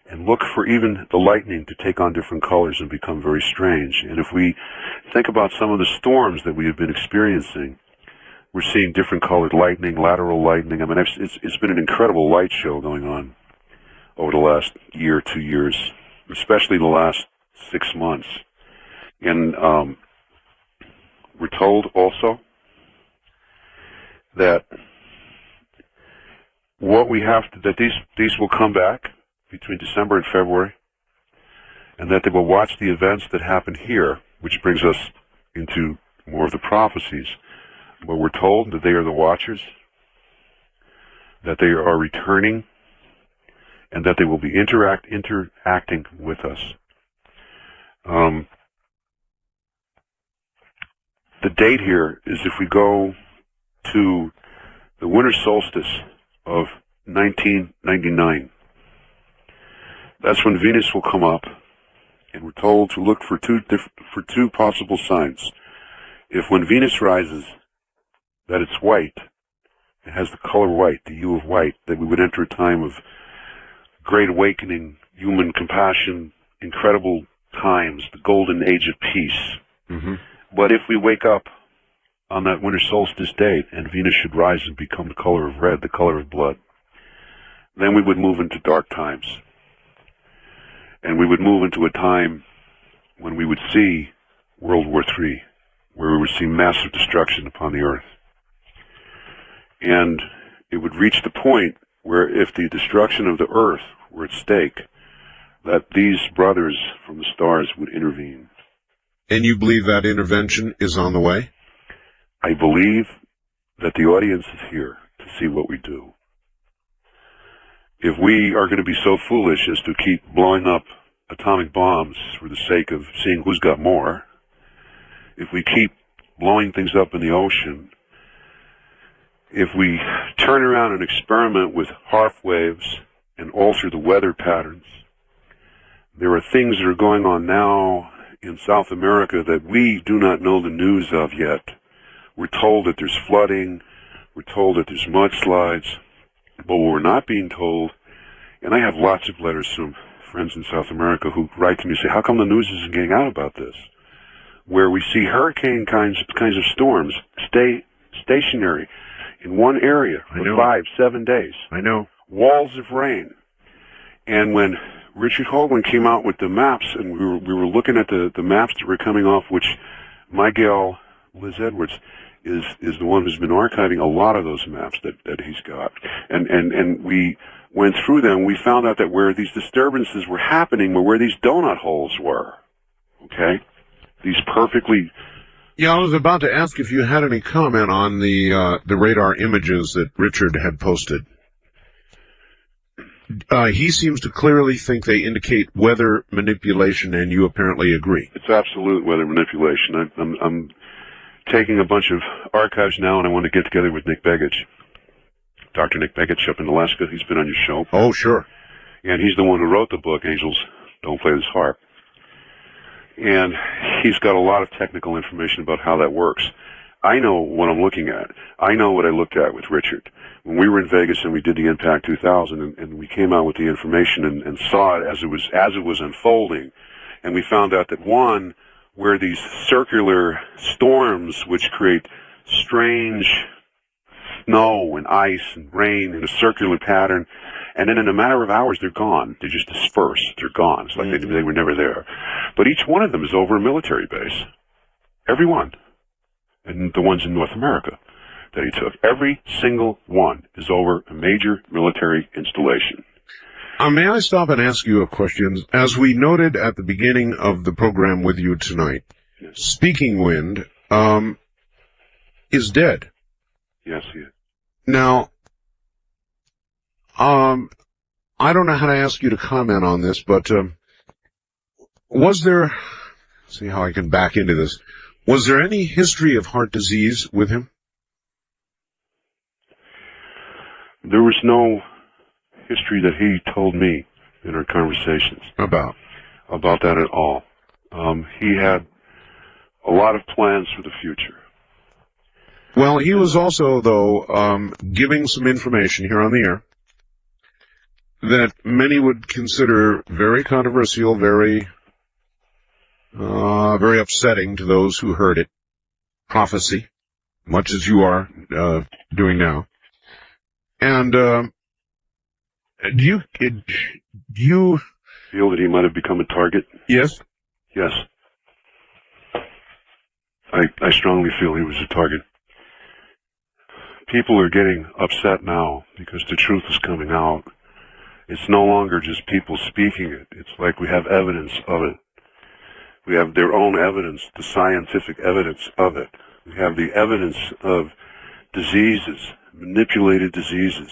and look for even the lightning to take on different colors and become very strange. And if we think about some of the storms that we have been experiencing, we're seeing different colored lightning, lateral lightning. I mean, it's been an incredible light show going on over the last year, 2 years, especially the last 6 months. And we're told also that what we have to, that these will come back between December and February, and that they will watch the events that happen here, which brings us into more of the prophecies. But we're told that they are the watchers, that they are returning, and that they will be interacting with us. The date here is if we go to the winter solstice of 1999. That's when Venus will come up, and we're told to look for two possible signs. If when Venus rises, that it's white, it has the color white, the hue of white, that we would enter a time of great awakening, human compassion, incredible times, the golden age of peace. Mm-hmm. But if we wake up on that winter solstice date, and Venus should rise and become the color of red, the color of blood, then we would move into dark times. And we would move into a time when we would see World War III, where we would see massive destruction upon the earth. And it would reach the point where if the destruction of the earth were at stake, that these brothers from the stars would intervene. And you believe that intervention is on the way? I believe that the audience is here to see what we do. If we are going to be so foolish as to keep blowing up atomic bombs for the sake of seeing who's got more, if we keep blowing things up in the ocean, if we turn around and experiment with HAARP waves and alter the weather patterns, there are things that are going on now in South America that we do not know the news of yet. We're told that there's flooding, we're told that there's mudslides, but what we're not being told, and I have lots of letters from friends in South America who write to me and say, how come the news isn't getting out about this? Where we see hurricane kinds of storms stay stationary in one area for 5, 7 days. I know. Walls of rain. And when Richard Hoagland came out with the maps, and we were looking at the maps that were coming off, which my gal, Liz Edwards, is the one who's been archiving a lot of those maps that he's got. And we went through them, we found out that where these disturbances were happening were where these donut holes were. Okay? These perfectly... Yeah, I was about to ask if you had any comment on the radar images that Richard had posted. He seems to clearly think they indicate weather manipulation, and you apparently agree. It's absolute weather manipulation. I'm taking a bunch of archives now, and I want to get together with Nick Begich. Dr. Nick Begich up in Alaska. He's been on your show. Oh, sure. And he's the one who wrote the book, Angels Don't Play This Harp. And he's got a lot of technical information about how that works. I know what I'm looking at. I know what I looked at with Richard. When we were in Vegas and we did the Impact 2000, and we came out with the information and saw it as it was unfolding, and we found out that one, where these circular storms which create strange snow and ice and rain in a circular pattern, and then in a matter of hours they're gone. They just disperse. They're gone. It's like they were never there. But each one of them is over a military base. Every one. And the ones in North America that he took. Every single one is over a major military installation. May I stop and ask you a question? As we noted at the beginning of the program with you tonight, Speaking Wind is dead. Yes, he is. Now, I don't know how to ask you to comment on this, but was there, see how I can back into this, was there any history of heart disease with him? There was no history that he told me in our conversations about that at all. He had a lot of plans for the future. Well, he was also, though, giving some information here on the air that many would consider very controversial, very upsetting to those who heard it. Prophecy, much as you are doing now. And do you feel that he might have become a target? Yes. Yes. I strongly feel he was a target. People are getting upset now because the truth is coming out. It's no longer just people speaking it. It's like we have evidence of it. We have their own evidence, the scientific evidence of it. We have the evidence of diseases, manipulated diseases.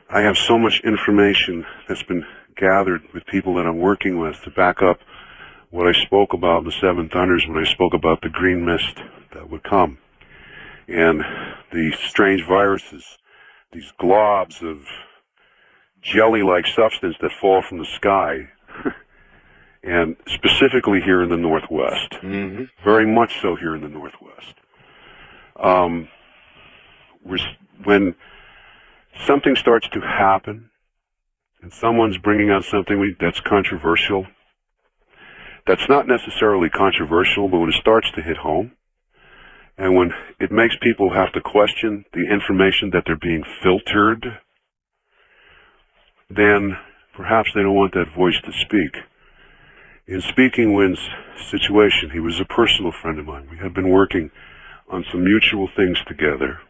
I have so much information that's been gathered with people that I'm working with to back up what I spoke about in the Seven Thunders when I spoke about the green mist that would come. And the strange viruses, these globs of jelly-like substance that fall from the sky, and specifically here in the Northwest. Mm-hmm. Very much so here in the Northwest. When something starts to happen, and someone's bringing out something that's controversial, that's not necessarily controversial, but when it starts to hit home, and when it makes people have to question the information that they're being filtered, then perhaps they don't want that voice to speak. In Speaking Wind's situation, he was a personal friend of mine. We had been working on some mutual things together.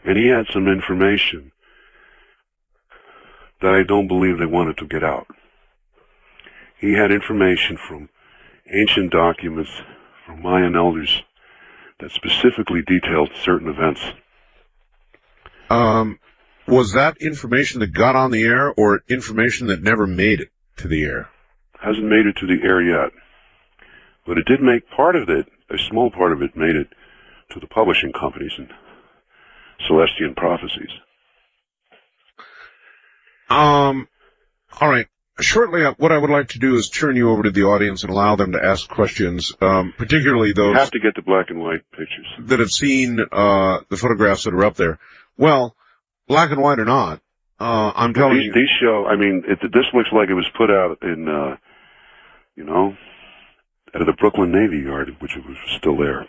And he had some information that I don't believe they wanted to get out. He had information from ancient documents, from Mayan elders, that specifically detailed certain events. Was that information that got on the air or information that never made it to the air? Hasn't made it to the air yet. But it did make part of it, a small part of it, made it to the publishing companies and Celestian Prophecies. All right. Shortly, what I would like to do is turn you over to the audience and allow them to ask questions, particularly those... You have to get the black and white pictures. ...that have seen the photographs that are up there. Well, black and white or not, I'm telling you... These show, I mean, this looks like it was put out in, out of the Brooklyn Navy Yard, which was still there.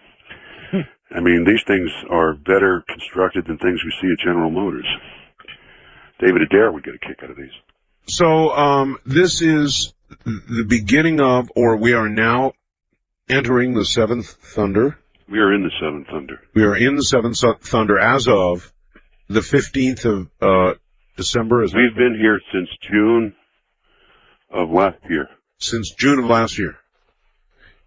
I mean, these things are better constructed than things we see at General Motors. David Adair would get a kick out of these. So, this is the beginning of, or we are now entering the Seventh Thunder. We are in the Seventh Thunder. We are in the Seventh Thunder as of the 15th of December. We've been here since June of last year. Since June of last year.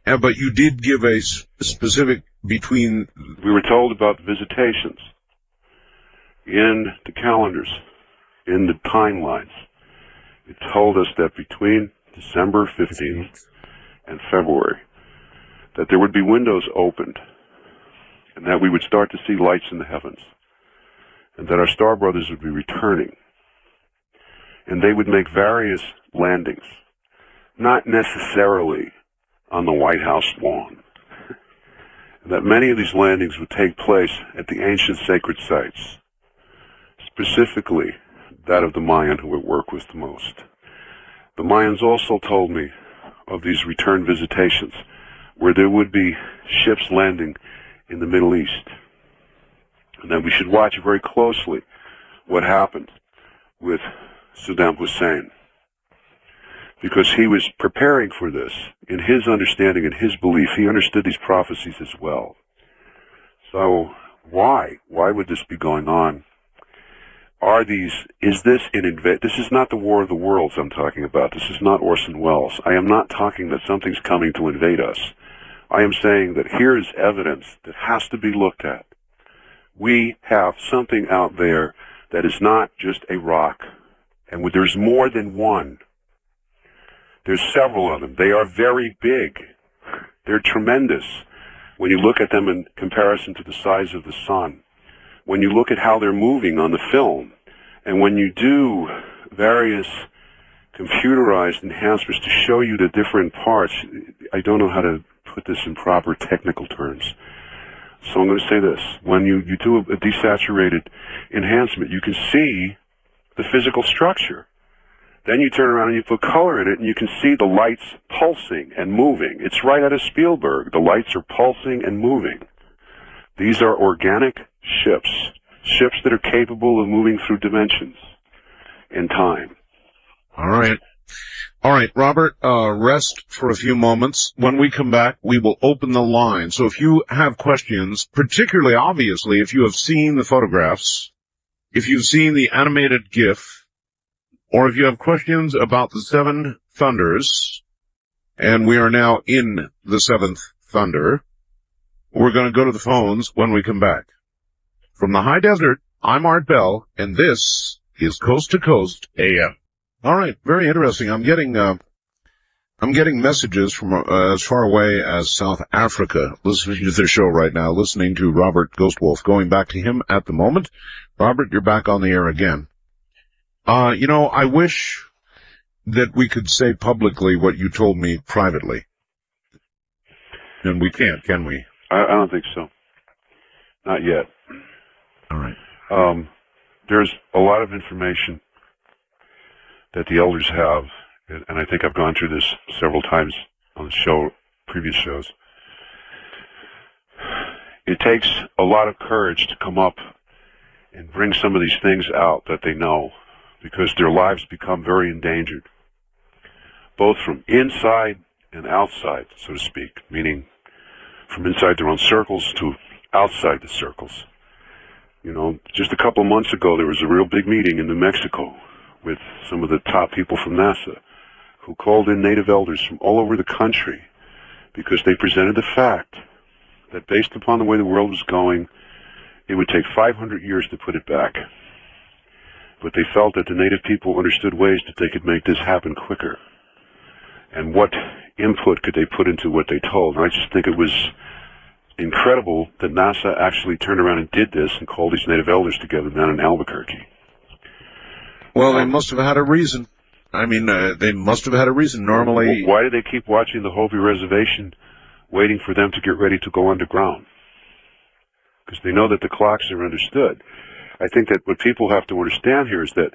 But you did give a specific between... We were told about the visitations in the calendars, in the timelines. It told us that between December 15th and February, that there would be windows opened, and that we would start to see lights in the heavens, and that our star brothers would be returning, and they would make various landings, not necessarily on the White House lawn, and that many of these landings would take place at the ancient sacred sites, specifically that of the Mayan who would work with the most. The Mayans also told me of these return visitations where there would be ships landing in the Middle East. and that we should watch very closely what happened with Saddam Hussein, because he was preparing for this. In his understanding and his belief, he understood these prophecies as well. So why would this be going on? Is this this is not the War of the Worlds I'm talking about. This is not Orson Welles. I am not talking that something's coming to invade us. I am saying that here is evidence that has to be looked at. We have something out there that is not just a rock, and there's more than one. There's several of them. They are very big. They're tremendous when you look at them in comparison to the size of the sun. When you look at how they're moving on the film, and when you do various computerized enhancements to show you the different parts, I don't know how to put this in proper technical terms. So I'm going to say this. When you do a desaturated enhancement, you can see the physical structure. Then you turn around and you put color in it, and you can see the lights pulsing and moving. It's right out of Spielberg. The lights are pulsing and moving. These are organic ships that are capable of moving through dimensions in time. All right, Robert, rest for a few moments. When we come back, we will open the line. So if you have questions, particularly, obviously, if you have seen the photographs, if you've seen the animated GIF, or if you have questions about the Seven Thunders, and we are now in the Seventh Thunder, we're going to go to the phones when we come back. From the high desert, I'm Art Bell, and this is Coast to Coast AM. All right, very interesting. I'm getting messages from as far away as South Africa, listening to the show right now, listening to Robert Ghostwolf. Going back to him at the moment. Robert, you're back on the air again. I wish that we could say publicly what you told me privately. And we can't, can we? I don't think so. Not yet. All right. There's a lot of information that the elders have, and I think I've gone through this several times on the show, previous shows. It takes a lot of courage to come up and bring some of these things out that they know, because their lives become very endangered, both from inside and outside, so to speak, meaning from inside their own circles to outside the circles. Just a couple of months ago, there was a real big meeting in New Mexico with some of the top people from NASA who called in native elders from all over the country because they presented the fact that based upon the way the world was going, it would take 500 years to put it back. But they felt that the native people understood ways that they could make this happen quicker. And what input could they put into what they told? And I just think it was incredible that NASA actually turned around and did this and called these native elders together down in Albuquerque. Well, they must have had a reason. I mean, they must have had a reason. Normally... Why do they keep watching the Hopi reservation, waiting for them to get ready to go underground? Because they know that the clocks are understood. I think that what people have to understand here is that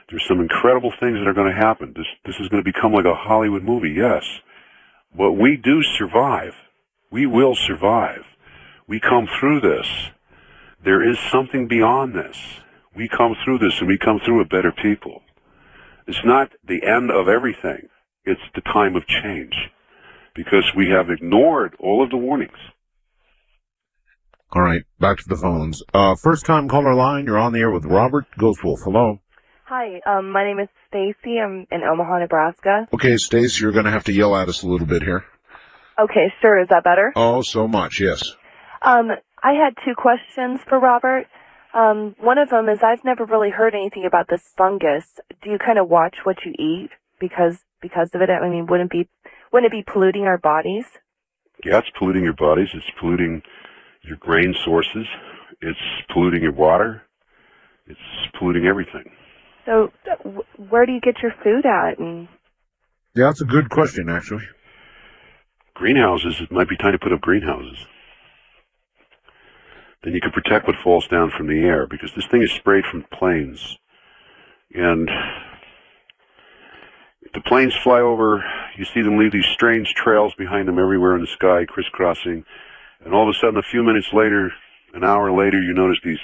there's some incredible things that are going to happen. This is going to become like a Hollywood movie, yes. But we do survive. We will survive. We come through this. There is something beyond this. We come through this, and we come through it better people. It's not the end of everything. It's the time of change, because we have ignored all of the warnings. All right, back to the phones. First-time caller line, you're on the air with Robert Ghostwolf. Hello. Hi, my name is Stacy. I'm in Omaha, Nebraska. Okay, Stace, you're going to have to yell at us a little bit here. Okay, sure. Is that better? Oh, so much, yes. I had two questions for Robert. One of them is I've never really heard anything about this fungus. Do you kind of watch what you eat because of it? I mean, wouldn't it be polluting our bodies? Yeah, it's polluting your bodies. It's polluting your grain sources. It's polluting your water. It's polluting everything. So, where do you get your food at? Yeah, that's a good question, actually. Greenhouses. It might be time to put up greenhouses. Then you can protect what falls down from the air, because this thing is sprayed from planes. And if the planes fly over, you see them leave these strange trails behind them everywhere in the sky, crisscrossing. And all of a sudden, a few minutes later, an hour later, you notice these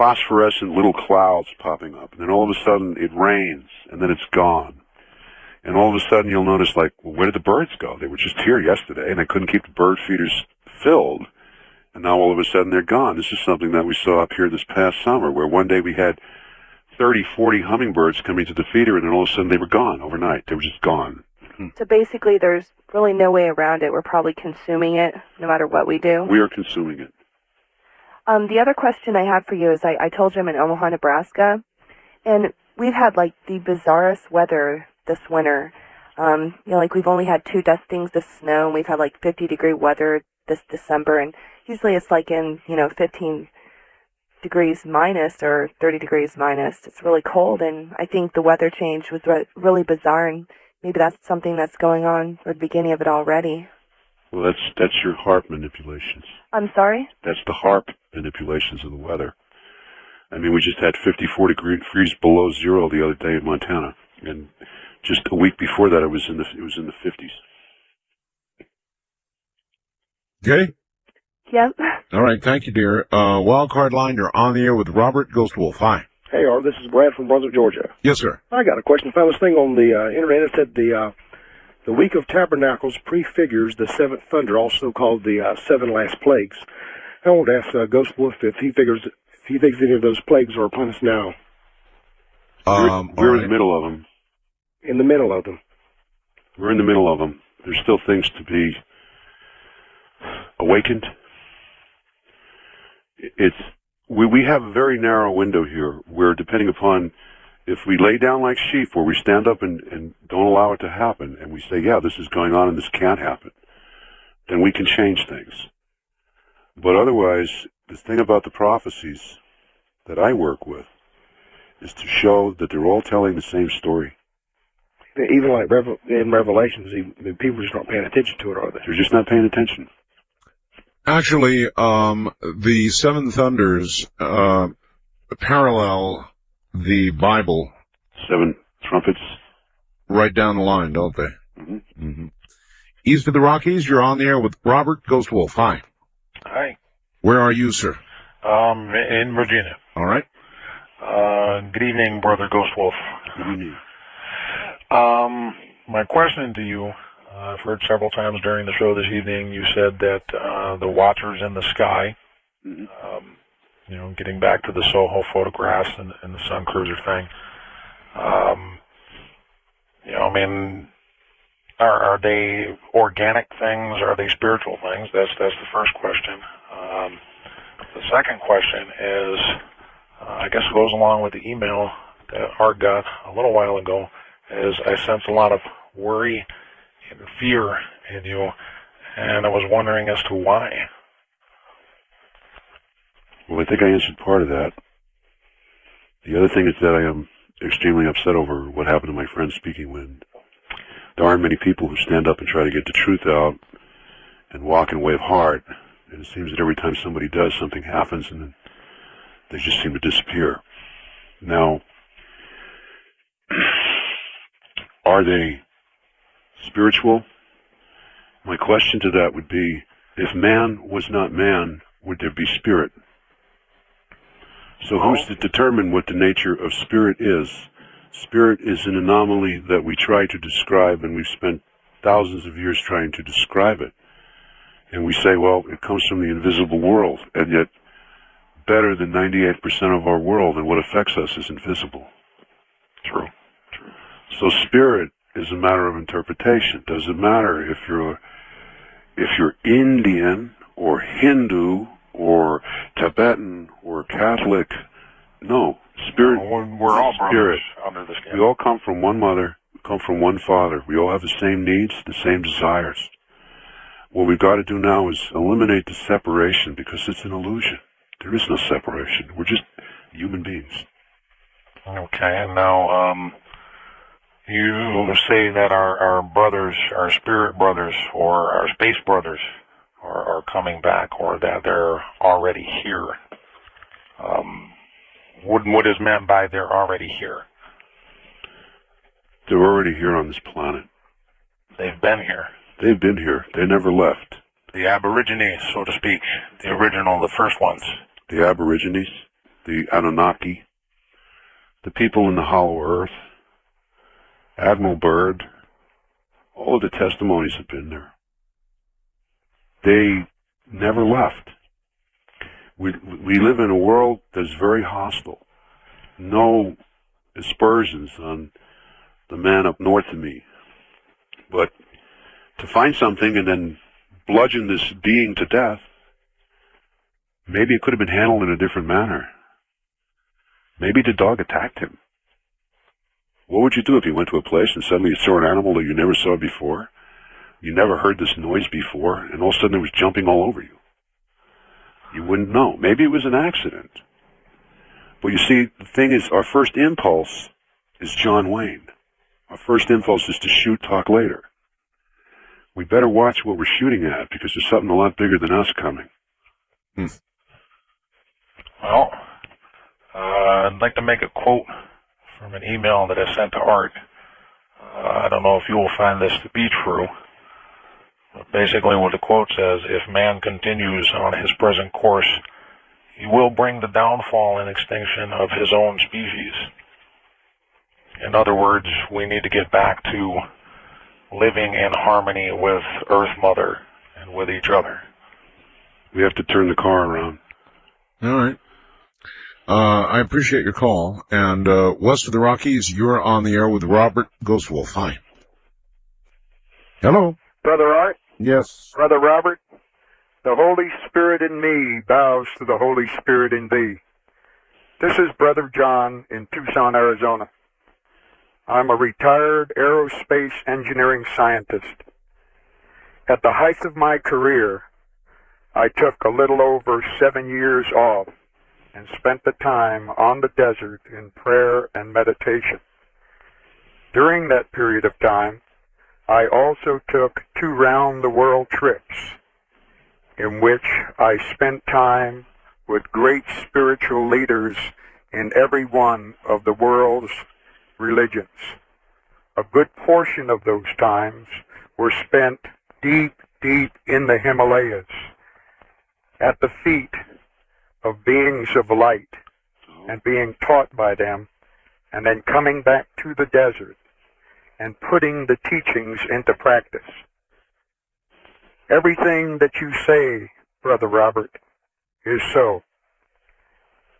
phosphorescent little clouds popping up, and then all of a sudden it rains, and then it's gone. And all of a sudden you'll notice, like, well, where did the birds go? They were just here yesterday, and they couldn't keep the bird feeders filled, and now all of a sudden they're gone. This is something that we saw up here this past summer, where one day we had 30, 40 hummingbirds coming to the feeder, and then all of a sudden they were gone overnight. They were just gone. So basically, there's really no way around it. We're probably consuming it, no matter what we do. We are consuming it. The other question I have for you is, I told you I'm in Omaha, Nebraska, and we've had, like, the bizarrest weather this winter. You know, like, we've only had 2 dustings of snow, and we've had, like, 50-degree weather this December, and usually it's, like, in, 15 degrees minus or 30 degrees minus. It's really cold, and I think the weather change was really bizarre, and maybe that's something that's going on at the beginning of it already. Well, that's your HARP manipulations. I'm sorry? That's the HARP manipulations of the weather. I mean, we just had 54 degrees below zero the other day in Montana, and just a week before that it was in the 50s. Okay. Yep. All right. Thank you, dear. Wildcard line, you're on the air with Robert Ghost Wolf. Hi. Hey, Art, this is Brad from Brunswick, Georgia. Yes, sir. I got a question. I found this thing on the internet. It said the Week of Tabernacles prefigures the seventh thunder, also called the 7 last plagues. I want to ask Ghost Wolf if he thinks any of those plagues are upon us now. We're in the middle of them. In the middle of them. We're in the middle of them. There's still things to be awakened. We have a very narrow window here where, depending upon if we lay down like sheep, where we stand up and don't allow it to happen, and we say, yeah, this is going on and this can't happen, then we can change things. But otherwise, the thing about the prophecies that I work with is to show that they're all telling the same story. Even like in Revelations, people just not paying attention to it, are they? They're just not paying attention. Actually, the 7 thunders parallel the Bible. 7 trumpets. Right down the line, don't they? Mm-hmm. Mm-hmm. East of the Rockies, you're on the air with Robert Ghost Wolf. Hi. Hi. Where are you, sir? In Virginia. All right. Good evening, Brother Ghost Wolf. Good evening. My question to you, I've heard several times during the show this evening, you said that the watchers in the sky, getting back to the Soho photographs and the Sun Cruiser thing, are they organic things? Are they spiritual things? That's the first question. The second question is, I guess it goes along with the email that Art got a little while ago, is I sense a lot of worry and fear in you, and I was wondering as to why. Well, I think I answered part of that. The other thing is that I am extremely upset over what happened to my friend Speaking Wind. There aren't many people who stand up and try to get the truth out and walk and wave hard. And it seems that every time somebody does, something happens, and then they just seem to disappear. Now, are they spiritual? My question to that would be, if man was not man, would there be spirit? So who's to determine what the nature of spirit is? Spirit is an anomaly that we try to describe, and we've spent thousands of years trying to describe it. And we say, well, it comes from the invisible world, and yet better than 98% of our world and what affects us is invisible. True. So spirit is a matter of interpretation. Does it matter if you're Indian or Hindu or Tibetan or Catholic? No, spirit. We're all brothers under the skin. We all come from one mother, we come from one father. We all have the same needs, the same desires. What we've got to do now is eliminate the separation, because it's an illusion. There is no separation. We're just human beings. Okay, and now you say that our brothers, our spirit brothers, or our space brothers are coming back, or that they're already here. What is meant by they're already here? They're already here on this planet. They've been here. They've been here. They never left. The Aborigines, so to speak. The original, the first ones. The Aborigines? the Anunnaki, the people in the Hollow Earth, Admiral Byrd, all of the testimonies have been there. They never left. We live in a world that's very hostile. No aspersions on the man up north of me. But to find something and then bludgeon this being to death, maybe it could have been handled in a different manner. Maybe the dog attacked him. What would you do if you went to a place and suddenly you saw an animal that you never saw before? You never heard this noise before, and all of a sudden it was jumping all over you. You wouldn't know. Maybe it was an accident. But you see, the thing is, our first impulse is John Wayne. Our first impulse is to shoot, talk later. We better watch what we're shooting at, because there's something a lot bigger than us coming. Well, I'd like to make a quote from an email that I sent to Art. I don't know if you will find this to be true. But basically what the quote says, if man continues on his present course, he will bring the downfall and extinction of his own species. In other words, we need to get back to living in harmony with Earth Mother and with each other. We have to turn the car around. All right. I appreciate your call. And west of the Rockies, you're on the air with Robert Ghostwolf. Hi. Hello. Brother Art? Yes. Brother Robert? The Holy Spirit in me bows to the Holy Spirit in thee. This is Brother John in Tucson, Arizona. I'm a retired aerospace engineering scientist. At the height of my career, I took a little over 7 years off and spent the time on the desert in prayer and meditation. During that period of time, I also took 2 round-the-world trips in which I spent time with great spiritual leaders in every one of the world's religions. A good portion of those times were spent deep, deep in the Himalayas, at the feet of beings of light, and being taught by them, and then coming back to the desert and putting the teachings into practice. Everything that you say, Brother Robert, is so.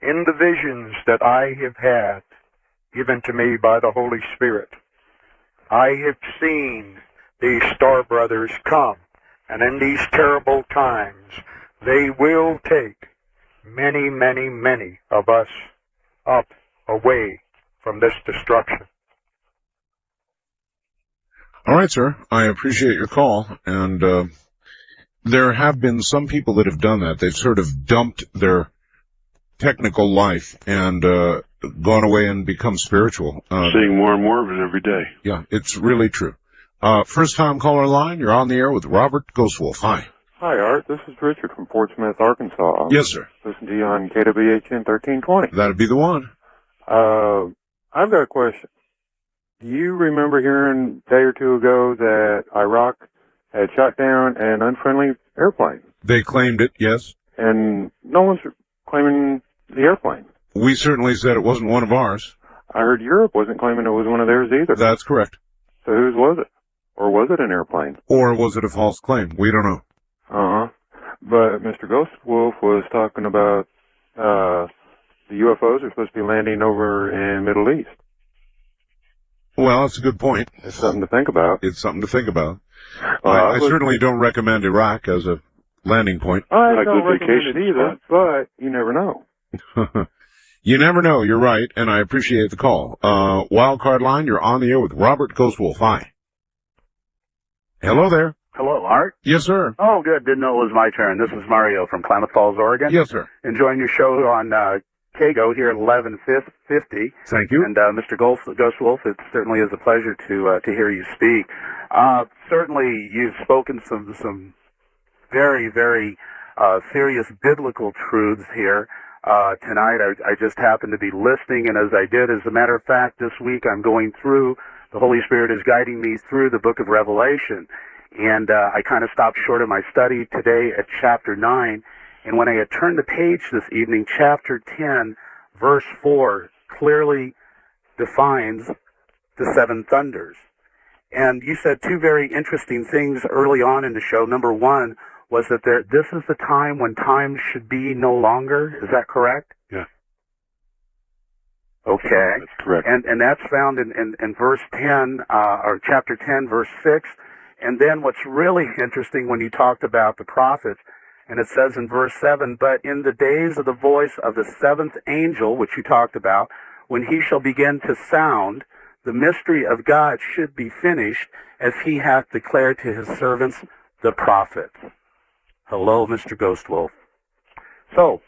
In the visions that I have had given to me by the Holy Spirit, I have seen these star brothers come, and in these terrible times, they will take many, many, many of us up away from this destruction. All right, sir. I appreciate your call. And there have been some people that have done that. They've sort of dumped their technical life and gone away and become spiritual. Seeing more and more of it every day. Yeah, it's really true. First-time caller line, you're on the air with Robert Ghostwolf. Hi. Hi, Art. This is Richard from Fort Smith, Arkansas. Yes, sir. Listen to you on KWHN 1320. That'd be the one. I've got a question. Do you remember hearing a day or two ago that Iraq had shot down an unfriendly airplane? They claimed it, yes. And no one's claiming the airplane. We certainly said it wasn't one of ours. I heard Europe wasn't claiming it was one of theirs either. That's correct. So whose was it? Or was it an airplane? Or was it a false claim? We don't know. Uh-huh. But Mr. Ghostwolf was talking about the UFOs are supposed to be landing over in Middle East. Well, that's a good point. It's something to think about. It's something to think about. I certainly don't recommend Iraq as a landing point. I don't recommend it either, but you never know. You never know. You're right, and I appreciate the call. Wildcard line, you're on the air with Robert Ghostwolf. Hi. Hello there. Hello, Art? Yes, sir. Oh, good. Didn't know it was my turn. This is Mario from Klamath Falls, Oregon. Yes, sir. Enjoying your show on KGO here at 11:50. Thank you. And Mr. Ghostwolf, it certainly is a pleasure to hear you speak. Certainly, you've spoken some very, very serious biblical truths here. Tonight, I just happened to be listening, and as a matter of fact, this week I'm going through, the Holy Spirit is guiding me through the book of Revelation. And I kind of stopped short of my study today at chapter 9. And when I had turned the page this evening, chapter 10 verse 4 clearly defines the seven thunders. And you said two very interesting things early on in the show. Number one was that this is the time when time should be no longer. Is that correct? Yeah. Okay. That's correct. And that's found in verse 10, or chapter 10, verse 6. And then what's really interesting when you talked about the prophets, and it says in verse 7, but in the days of the voice of the seventh angel, which you talked about, when he shall begin to sound, the mystery of God should be finished, as he hath declared to his servants, the prophets. Hello, Mr. Ghostwolf. So,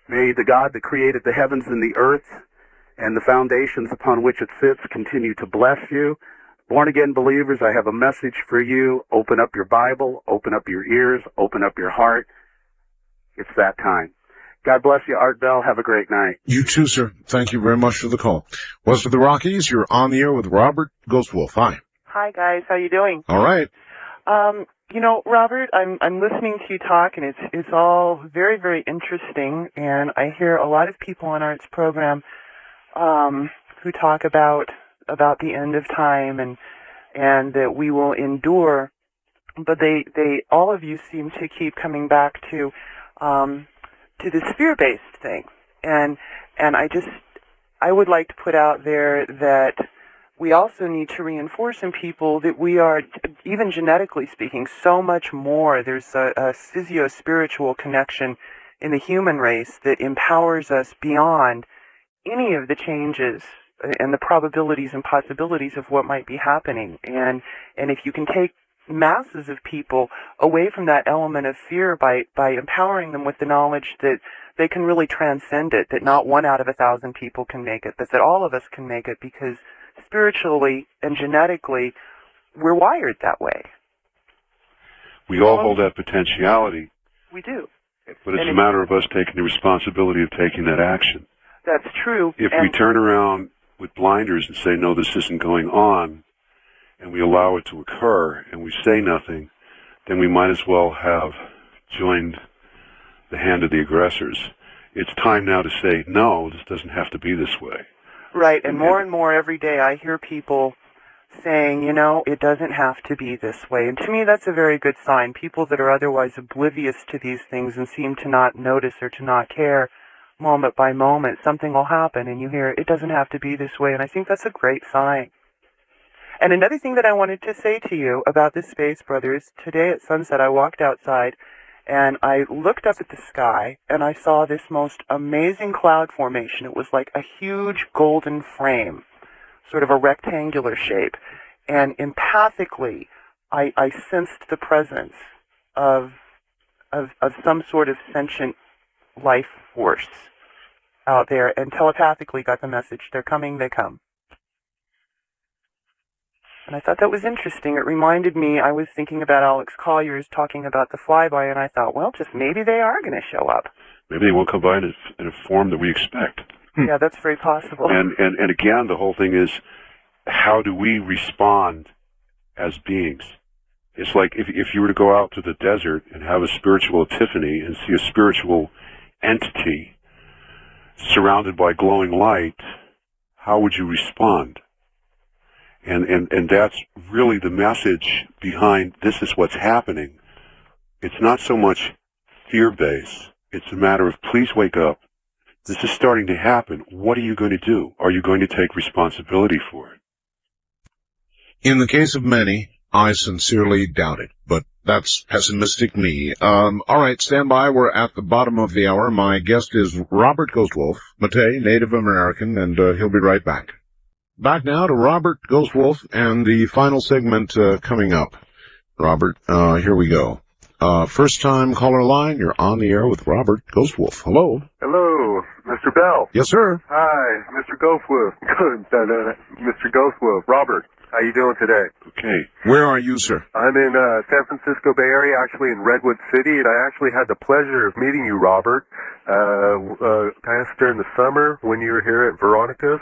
may the God that created the heavens and the earth and the foundations upon which it sits continue to bless you. Born-again believers, I have a message for you. Open up your Bible, open up your ears, open up your heart. It's that time. God bless you, Art Bell. Have a great night. You too, sir. Thank you very much for the call. West of the Rockies, you're on the air with Robert Ghostwolf. Hi. Hi, guys. How you doing? All right. You know, Robert, I'm listening to you talk, and it's all very, very interesting. And I hear a lot of people on Art's program who talk about the end of time and that we will endure. But they all of you seem to keep coming back to the sphere-based thing. And I would like to put out there that we also need to reinforce in people that we are, even genetically speaking, so much more. There's a physio-spiritual connection in the human race that empowers us beyond any of the changes and the probabilities and possibilities of what might be happening. And if you can take masses of people away from that element of fear by empowering them with the knowledge that they can really transcend it, that not 1 out of 1,000 people can make it, but that all of us can make it, because spiritually and genetically, we're wired that way. We all hold that potentiality. We do. But it's a matter of us taking the responsibility of taking that action. That's true. If we turn around with blinders and say, no, this isn't going on, and we allow it to occur, and we say nothing, then we might as well have joined the hand of the aggressors. It's time now to say, no, this doesn't have to be this way. Right, and more every day I hear people saying, you know, it doesn't have to be this way. And to me, that's a very good sign. People that are otherwise oblivious to these things and seem to not notice or to not care, moment by moment, something will happen, and you hear, it doesn't have to be this way. And I think that's a great sign. And another thing that I wanted to say to you about the Space Brothers, today at sunset I walked outside and I looked up at the sky and I saw this most amazing cloud formation. It was like a huge golden frame, sort of a rectangular shape. And empathically, I sensed the presence of some sort of sentient life force out there, and telepathically got the message, they're coming, they come. And I thought that was interesting. It reminded me, I was thinking about Alex Collier's talking about the flyby, and I thought, well, just maybe they are going to show up. Maybe they won't come by in a form that we expect. Yeah, that's very possible. And again, the whole thing is, how do we respond as beings? It's like if you were to go out to the desert and have a spiritual epiphany and see a spiritual entity surrounded by glowing light, how would you respond? And that's really the message behind this is what's happening. It's not so much fear-based. It's a matter of please wake up. This is starting to happen. What are you going to do? Are you going to take responsibility for it? In the case of many, I sincerely doubt it, but that's pessimistic me. All right, stand by. We're at the bottom of the hour. My guest is Robert Ghostwolf, Matei, Native American, and he'll be right back. Back now to Robert Ghostwolf and the final segment coming up. Robert, here we go. First-time caller line, you're on the air with Robert Ghostwolf. Hello. Hello, Mr. Bell. Yes, sir. Hi, Mr. Ghostwolf. Mr. Ghostwolf. Robert, how you doing today? Okay. Where are you, sir? I'm in San Francisco Bay Area, actually in Redwood City, and I actually had the pleasure of meeting you, Robert, past during the summer when you were here at Veronica's.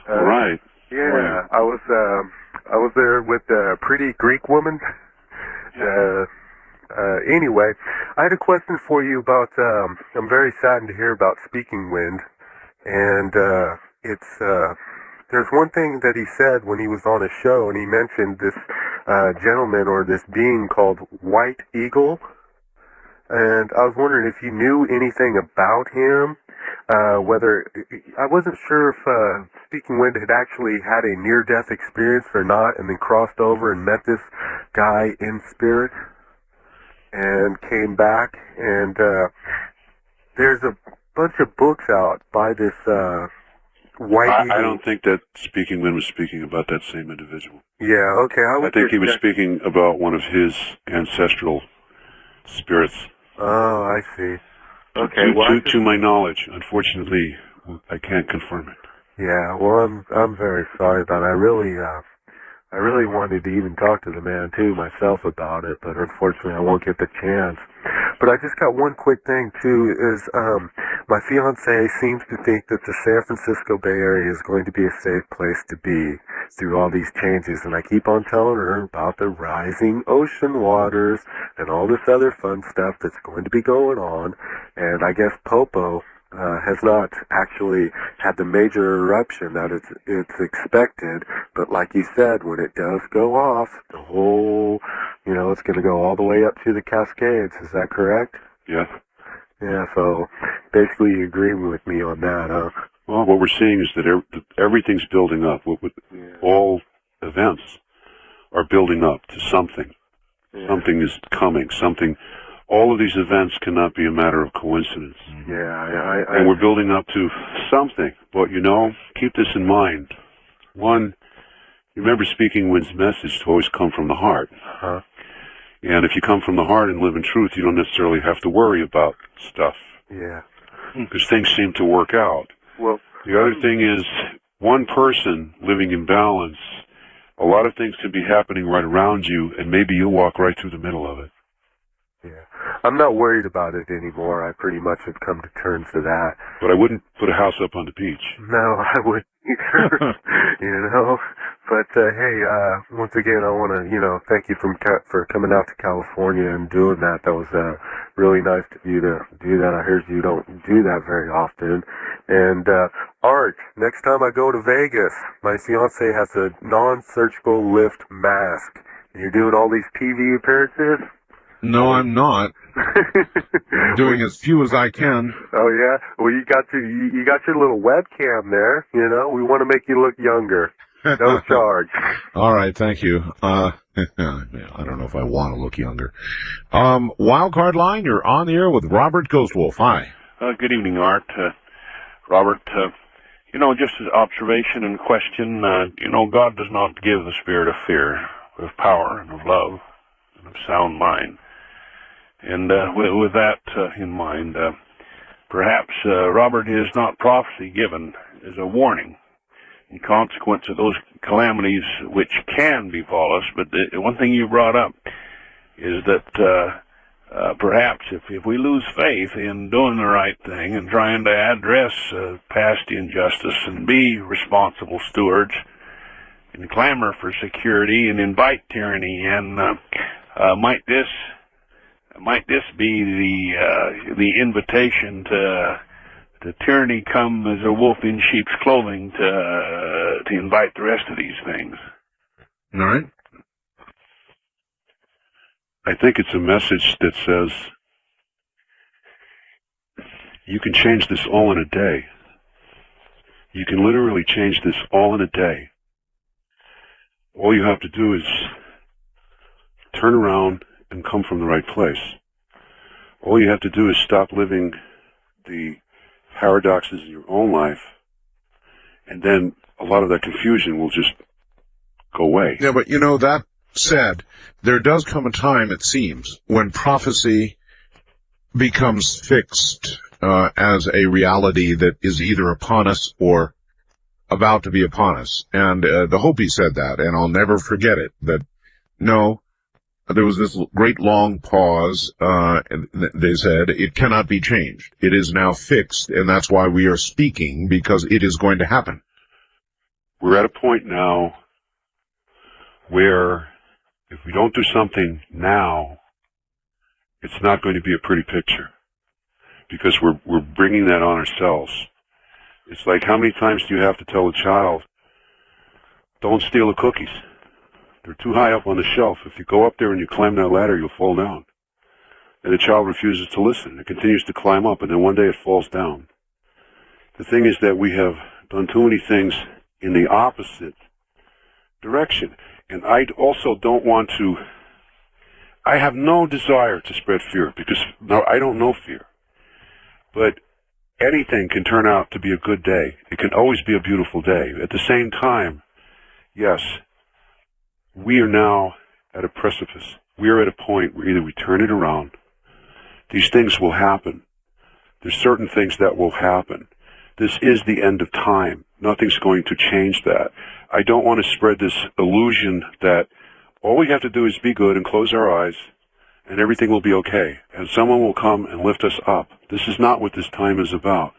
Right. Yeah, right. I was there with a pretty Greek woman. Anyway, I had a question for you about, I'm very saddened to hear about Speaking Wind, And there's one thing that he said when he was on a show, and he mentioned this gentleman or this being called White Eagle. And I was wondering if you knew anything about him, whether, I wasn't sure if Speaking Wind had actually had a near-death experience or not, and then crossed over and met this guy in spirit and came back. And there's a bunch of books out by this White Eagle. I don't think that Speaking Wind was speaking about that same individual. Yeah, okay. I think he was speaking about one of his ancestral spirits. Oh, I see. Okay. To my knowledge, unfortunately, I can't confirm it. Yeah, well, I'm very sorry about it. I really wanted to even talk to the man too myself about it, but unfortunately I won't get the chance. But I just got one quick thing too, is my fiance seems to think that the San Francisco Bay Area is going to be a safe place to be through all these changes, and I keep on telling her about the rising ocean waters and all this other fun stuff that's going to be going on. And I guess Popo has not actually had the major eruption that it's expected, but like you said, when it does go off, the whole, it's going to go all the way up to the Cascades. Is that correct? Yes. Yeah, so basically you agree with me on that, huh? Well, what we're seeing is that everything's building up. All events are building up to something. Yeah. Something is coming. All of these events cannot be a matter of coincidence. Yeah, and we're building up to something. But, keep this in mind. One, remember Speaking Wind's message to always come from the heart. Uh-huh. And if you come from the heart and live in truth, you don't necessarily have to worry about stuff. Yeah. Because things seem to work out. Well, the other thing is, one person living in balance, a lot of things can be happening right around you, and maybe you'll walk right through the middle of it. Yeah. I'm not worried about it anymore. I pretty much have come to terms with that. But I wouldn't put a house up on the beach. No, I wouldn't either. But hey, once again, I want to, thank you for coming out to California and doing that. That was really nice of you to do that. I heard you don't do that very often. And Art, next time I go to Vegas, my fiance has a non-surgical lift mask. And you're doing all these TV appearances? No, I'm not. I'm doing as few as I can. Oh yeah. Well, you got your little webcam there. We want to make you look younger. No charge. All right, thank you. I don't know if I want to look younger. Wildcard line, you're on the air with Robert Ghostwolf. Hi. Good evening, Art. Robert, just an observation and question. God does not give the spirit of fear, but of power and of love and of sound mind. And with that in mind, perhaps, Robert, is not prophecy given as a warning in consequence of those calamities which can befall us? But the one thing you brought up is that perhaps if we lose faith in doing the right thing and trying to address past injustice and be responsible stewards and clamor for security and invite tyranny, and might this be the invitation to tyranny come as a wolf in sheep's clothing to invite the rest of these things? All right. I think it's a message that says you can change this all in a day. You can literally change this all in a day. All you have to do is turn around and come from the right place. All you have to do is stop living the paradoxes in your own life, and then a lot of that confusion will just go away. Yeah, but that said, there does come a time, it seems, when prophecy becomes fixed as a reality that is either upon us or about to be upon us. And the Hopi said that, and I'll never forget it, that no, there was this great long pause, and they said, it cannot be changed. It is now fixed, and that's why we are speaking, because it is going to happen. We're at a point now where if we don't do something now, it's not going to be a pretty picture, because we're bringing that on ourselves. It's like, how many times do you have to tell a child, don't steal the cookies? They're too high up on the shelf. If you go up there and you climb that ladder, you'll fall down. And the child refuses to listen. It continues to climb up, and then one day it falls down. The thing is that we have done too many things in the opposite direction. And I also don't want to, I have no desire to spread fear, because now I don't know fear. But anything can turn out to be a good day. It can always be a beautiful day. At the same time, yes, we are now at a precipice. We are at a point where either we turn it around, these things will happen. There's certain things that will happen. This is the end of time. Nothing's going to change that. I don't want to spread this illusion that all we have to do is be good and close our eyes, and everything will be okay, and someone will come and lift us up. This is not what this time is about.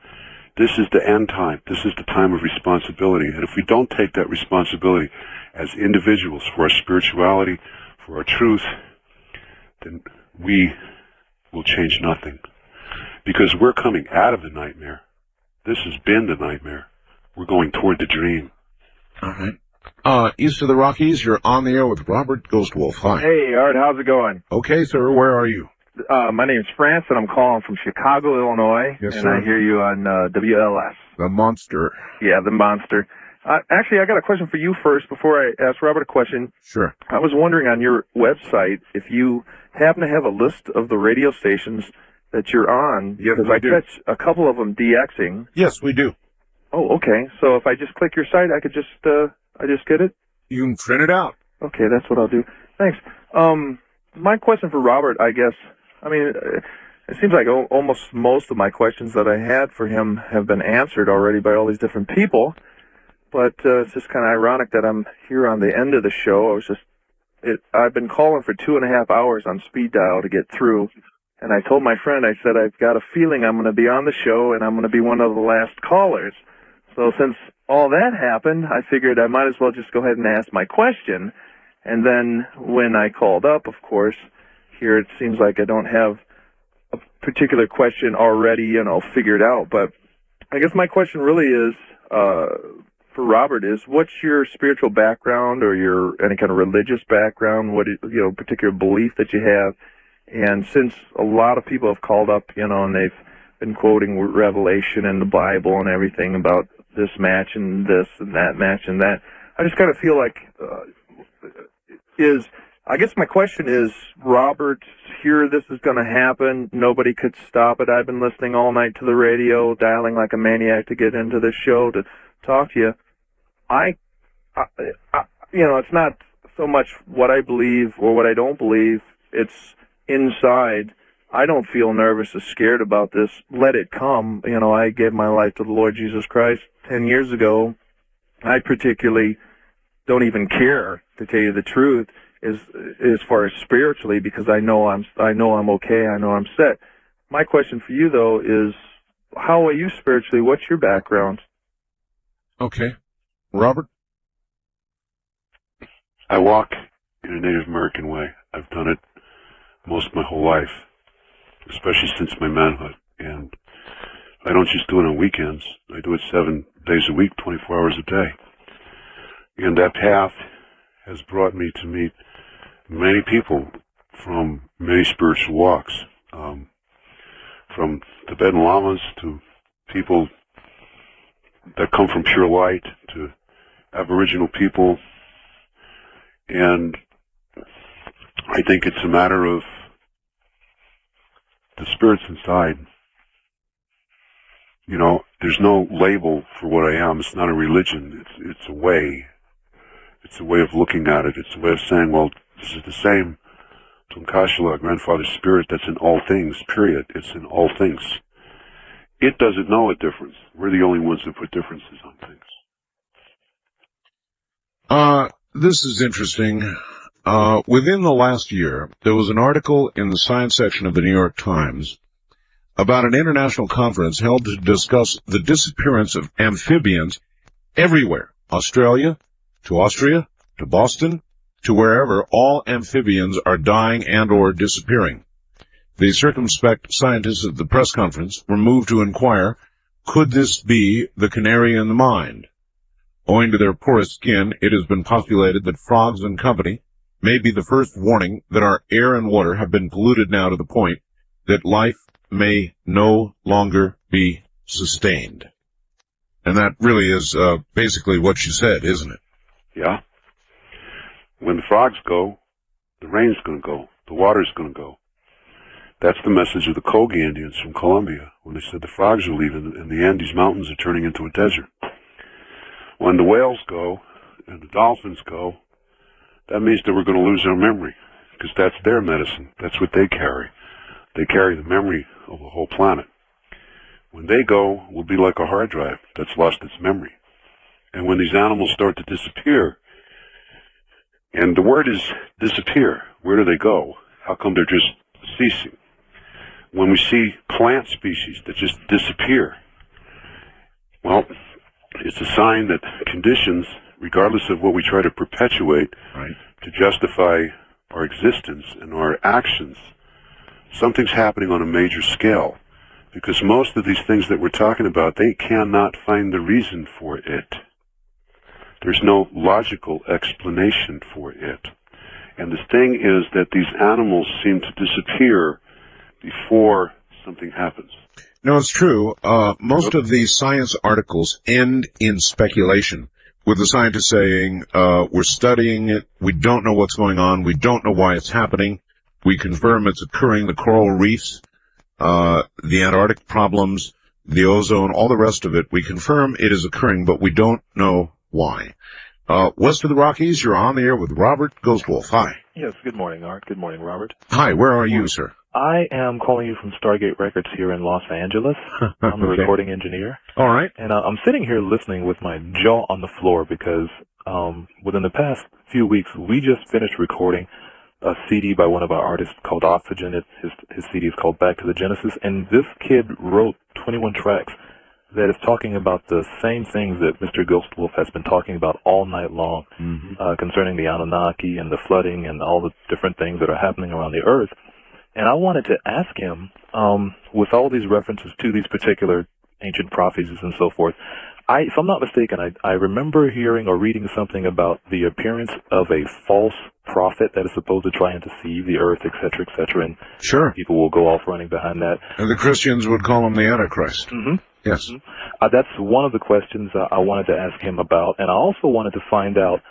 This is the end time. This is the time of responsibility. And if we don't take that responsibility as individuals for our spirituality, for our truth, then we will change nothing. Because we're coming out of the nightmare. This has been the nightmare. We're going toward the dream. All right. East of the Rockies, you're on the air with Robert Ghostwolf. Hi. Hey, Art, how's it going? Okay, sir, where are you? My name's France, and I'm calling from Chicago, Illinois. Yes, and sir. I hear you on WLS. The monster. Yeah, the monster. Actually, I got a question for you first before I ask Robert a question. Sure. I was wondering on your website if you happen to have a list of the radio stations that you're on. Yes, because we I do. catch a couple of them DXing. Yes, we do. Oh, okay. So if I just click your site, I could just get it? You can print it out. Okay, that's what I'll do. Thanks. My question for Robert, I guess, I mean, it seems like almost most of my questions that I had for him have been answered already by all these different people, but it's just kind of ironic that I'm here on the end of the show. I've been calling for 2.5 hours on speed dial to get through, and I told my friend, I said, I've got a feeling I'm going to be on the show, and I'm going to be one of the last callers. So since all that happened, I figured I might as well just go ahead and ask my question. And then when I called up, of course, here it seems like I don't have a particular question already, figured out. But I guess my question really is, for Robert, is what's your spiritual background or your any kind of religious background? What particular belief that you have? And since a lot of people have called up, and they've been quoting Revelation and the Bible and everything about this match and this and that match and that, I just kind of feel like I guess my question is, Robert, here this is going to happen. Nobody could stop it. I've been listening all night to the radio, dialing like a maniac to get into this show to talk to you. It's not so much what I believe or what I don't believe. It's inside. I don't feel nervous or scared about this. Let it come. I gave my life to the Lord Jesus Christ 10 years ago. I particularly don't even care, to tell you the truth, as far as spiritually, because I know I'm okay. I know I'm set. My question for you, though, is how are you spiritually? What's your background? Okay. Robert? I walk in a Native American way. I've done it most of my whole life, especially since my manhood. And I don't just do it on weekends. I do it 7 days a week, 24 hours a day. And that path has brought me to meet many people from many spiritual walks, from Tibetan lamas to people that come from pure light to Aboriginal people. And I think it's a matter of the spirits inside. There's no label for what I am. It's not a religion. It's a way. It's a way of looking at it. It's a way of saying, well, this is the same Tunkashila, grandfather spirit that's in all things, period. It's in all things. It doesn't know a difference. We're the only ones that put differences on things. This is interesting. Within the last year, there was an article in the science section of the New York Times about an international conference held to discuss the disappearance of amphibians everywhere. Australia, to Austria, to Boston, to wherever, all amphibians are dying and or disappearing. The circumspect scientists at the press conference were moved to inquire Could this be the canary in the mine? Owing to their porous skin, it has been postulated that frogs and company may be the first warning that our air and water have been polluted now to the point that life may no longer be sustained. And that really is basically what you said, isn't it? Yeah. When the frogs go, the rain's going to go, the water's going to go. That's the message of the Kogi Indians from Colombia, when they said the frogs are leaving and the Andes Mountains are turning into a desert. When the whales go and the dolphins go, that means that we're going to lose our memory, because that's their medicine. That's what they carry. They carry the memory of the whole planet. When they go, we'll be like a hard drive that's lost its memory. And when these animals start to disappear, and the word is disappear, where do they go? How come they're just ceasing? When we see plant species that just disappear, well, it's a sign that conditions, regardless of what we try to perpetuate to justify our existence and our actions, something's happening on a major scale. Because most of these things that we're talking about, they cannot find the reason for it. There's no logical explanation for it. And the thing is that these animals seem to disappear before something happens. No, it's true. Most of these science articles end in speculation, with the scientists saying, we're studying it, we don't know what's going on, we don't know why it's happening, we confirm it's occurring, the coral reefs, the Antarctic problems, the ozone, all the rest of it, we confirm it is occurring, but we don't know why. West of the Rockies, you're on the air with Robert Ghostwolf. Hi. Yes, good morning, Art. Good morning, Robert. Hi, where are you, sir? I am calling you from Stargate Records here in Los Angeles. I'm the recording engineer. All right. And I'm sitting here listening with my jaw on the floor because within the past few weeks, we just finished recording a CD by one of our artists called Oxygen. His CD is called Back to the Genesis. And this kid wrote 21 tracks that is talking about the same things that Mr. Ghostwolf has been talking about all night long, concerning the Anunnaki and the flooding and all the different things that are happening around the earth. And I wanted to ask him, with all these references to these particular ancient prophecies and so forth, if I'm not mistaken, I remember hearing or reading something about the appearance of a false prophet that is supposed to try and deceive the earth, etc., etc., and sure, people will go off running behind that. And the Christians would call him the Antichrist. Yes. That's one of the questions I wanted to ask him about, and I also wanted to find out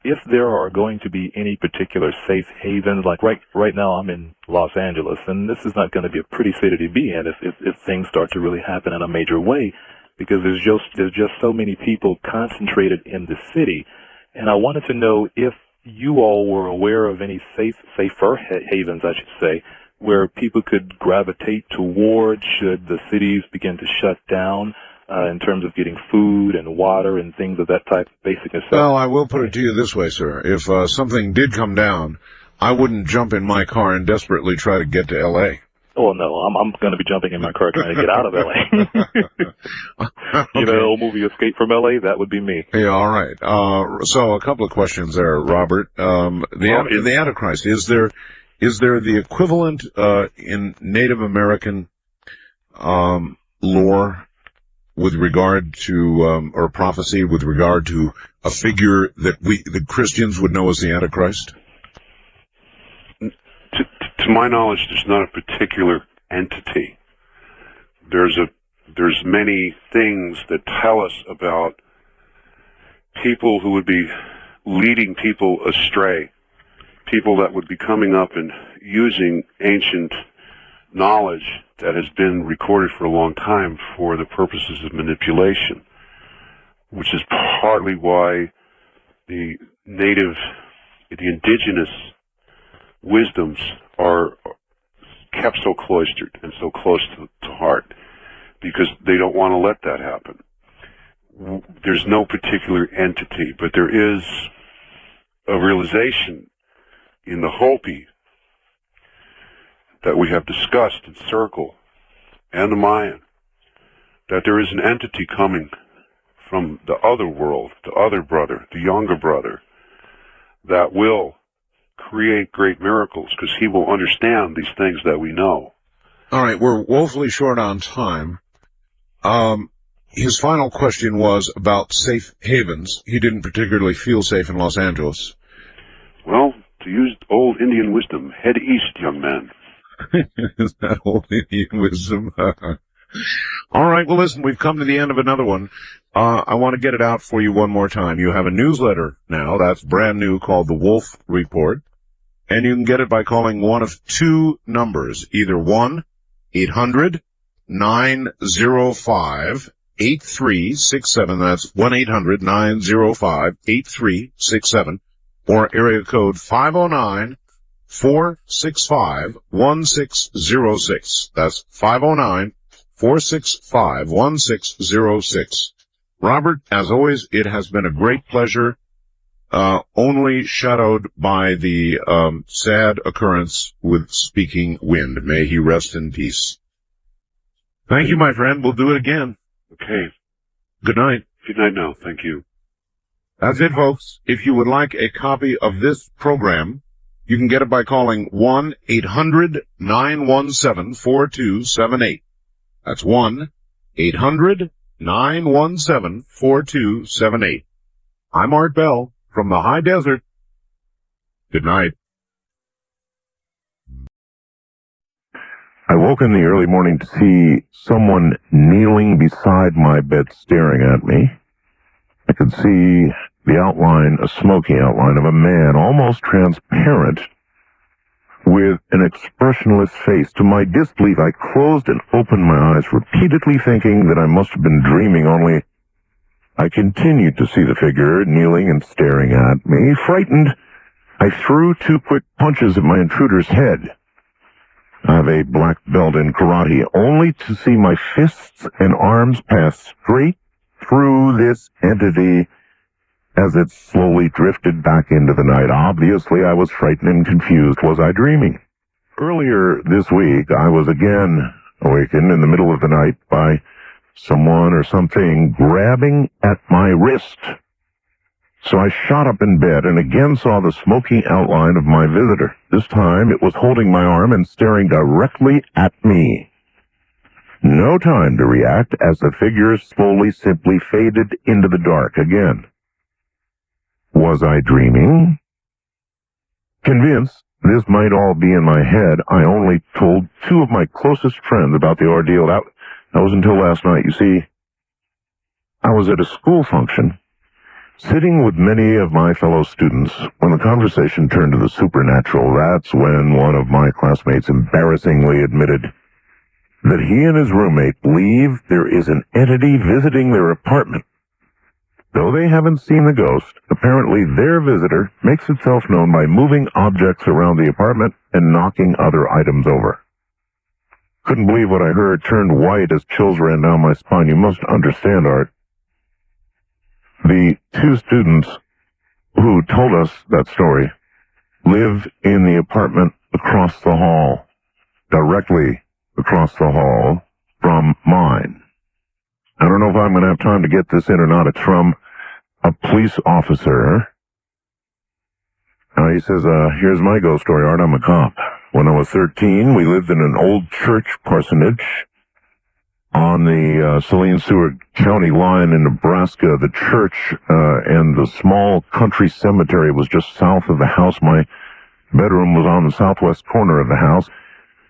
if there are going to be any particular safe havens. Like right now I'm in Los Angeles, and this is not going to be a pretty city to be in if things start to really happen in a major way, because there's just so many people concentrated in the city. And I wanted to know if you all were aware of any safer havens, I should say, where people could gravitate towards should the cities begin to shut down, in terms of getting food and water and things of that type, basic necessities. Well, I will put it to you this way, sir. If something did come down, I wouldn't jump in my car and desperately try to get to L.A. Oh, no, I'm going to be jumping in my car trying to get out of L.A. You know, the old movie Escape from L.A., that would be me. Yeah, all right. So a couple of questions there, Robert. The Antichrist, is there the equivalent in Native American lore with regard to, or prophecy with regard to a figure that the Christians would know as the Antichrist? To my knowledge, there's not a particular entity. There's many things that tell us about people who would be leading people astray, people that would be coming up and using ancient knowledge that has been recorded for a long time for the purposes of manipulation, which is partly why the indigenous wisdoms are kept so cloistered and so close to heart, because they don't want to let that happen. There's no particular entity, but there is a realization in the Hopi that we have discussed in Circle and the Mayan, that there is an entity coming from the other world, the other brother, the younger brother, that will create great miracles, because he will understand these things that we know. All right, we're woefully short on time. His final question was about safe havens. He didn't particularly feel safe in Los Angeles. Well, to use old Indian wisdom, head east, young man. Is that old Indian wisdom? All right, well, listen, we've come to the end of another one. I want to get it out for you one more time. You have a newsletter now that's brand new called The Wolf Report, and you can get it by calling one of two numbers, either 1-800-905-8367, that's 1-800-905-8367, or area code 509-465-1606. That's 509-465-1606. Robert, as always, it has been a great pleasure, only shadowed by the sad occurrence with Speaking Wind. May he rest in peace. Thank you, my friend. We'll do it again. Okay. Good night. Good night now. Thank you. That's it, folks. If you would like a copy of this program, you can get it by calling 1-800-917-4278. That's 1-800-917-4278. I'm Art Bell from the High Desert. Good night. I woke in the early morning to see someone kneeling beside my bed staring at me. I could see the outline, a smoky outline of a man, almost transparent, with an expressionless face. To my disbelief, I closed and opened my eyes, repeatedly thinking that I must have been dreaming, only I continued to see the figure kneeling and staring at me. Frightened, I threw two quick punches at my intruder's head. I have a black belt in karate, only to see my fists and arms pass straight through this entity as it slowly drifted back into the night. Obviously, I was frightened and confused. Was I dreaming? Earlier this week, I was again awakened in the middle of the night by someone or something grabbing at my wrist. So I shot up in bed and again saw the smoky outline of my visitor. This time it was holding my arm and staring directly at me. No time to react as the figure slowly simply faded into the dark again. Was I dreaming? Convinced this might all be in my head, I only told two of my closest friends about the ordeal. That was until last night. You see, I was at a school function, sitting with many of my fellow students, when the conversation turned to the supernatural. That's when one of my classmates embarrassingly admitted that he and his roommate believe there is an entity visiting their apartment. Though they haven't seen the ghost, apparently their visitor makes itself known by moving objects around the apartment and knocking other items over. Couldn't believe what I heard, turned white as chills ran down my spine. You must understand, Art. The two students who told us that story live in the apartment across the hall, directly across the hall from mine. I don't know if I'm going to have time to get this in or not. It's from a police officer. He says, here's my ghost story, Art. I'm a cop. When I was 13, we lived in an old church parsonage on the Saline-Seward County line in Nebraska. The church and the small country cemetery was just south of the house. My bedroom was on the southwest corner of the house.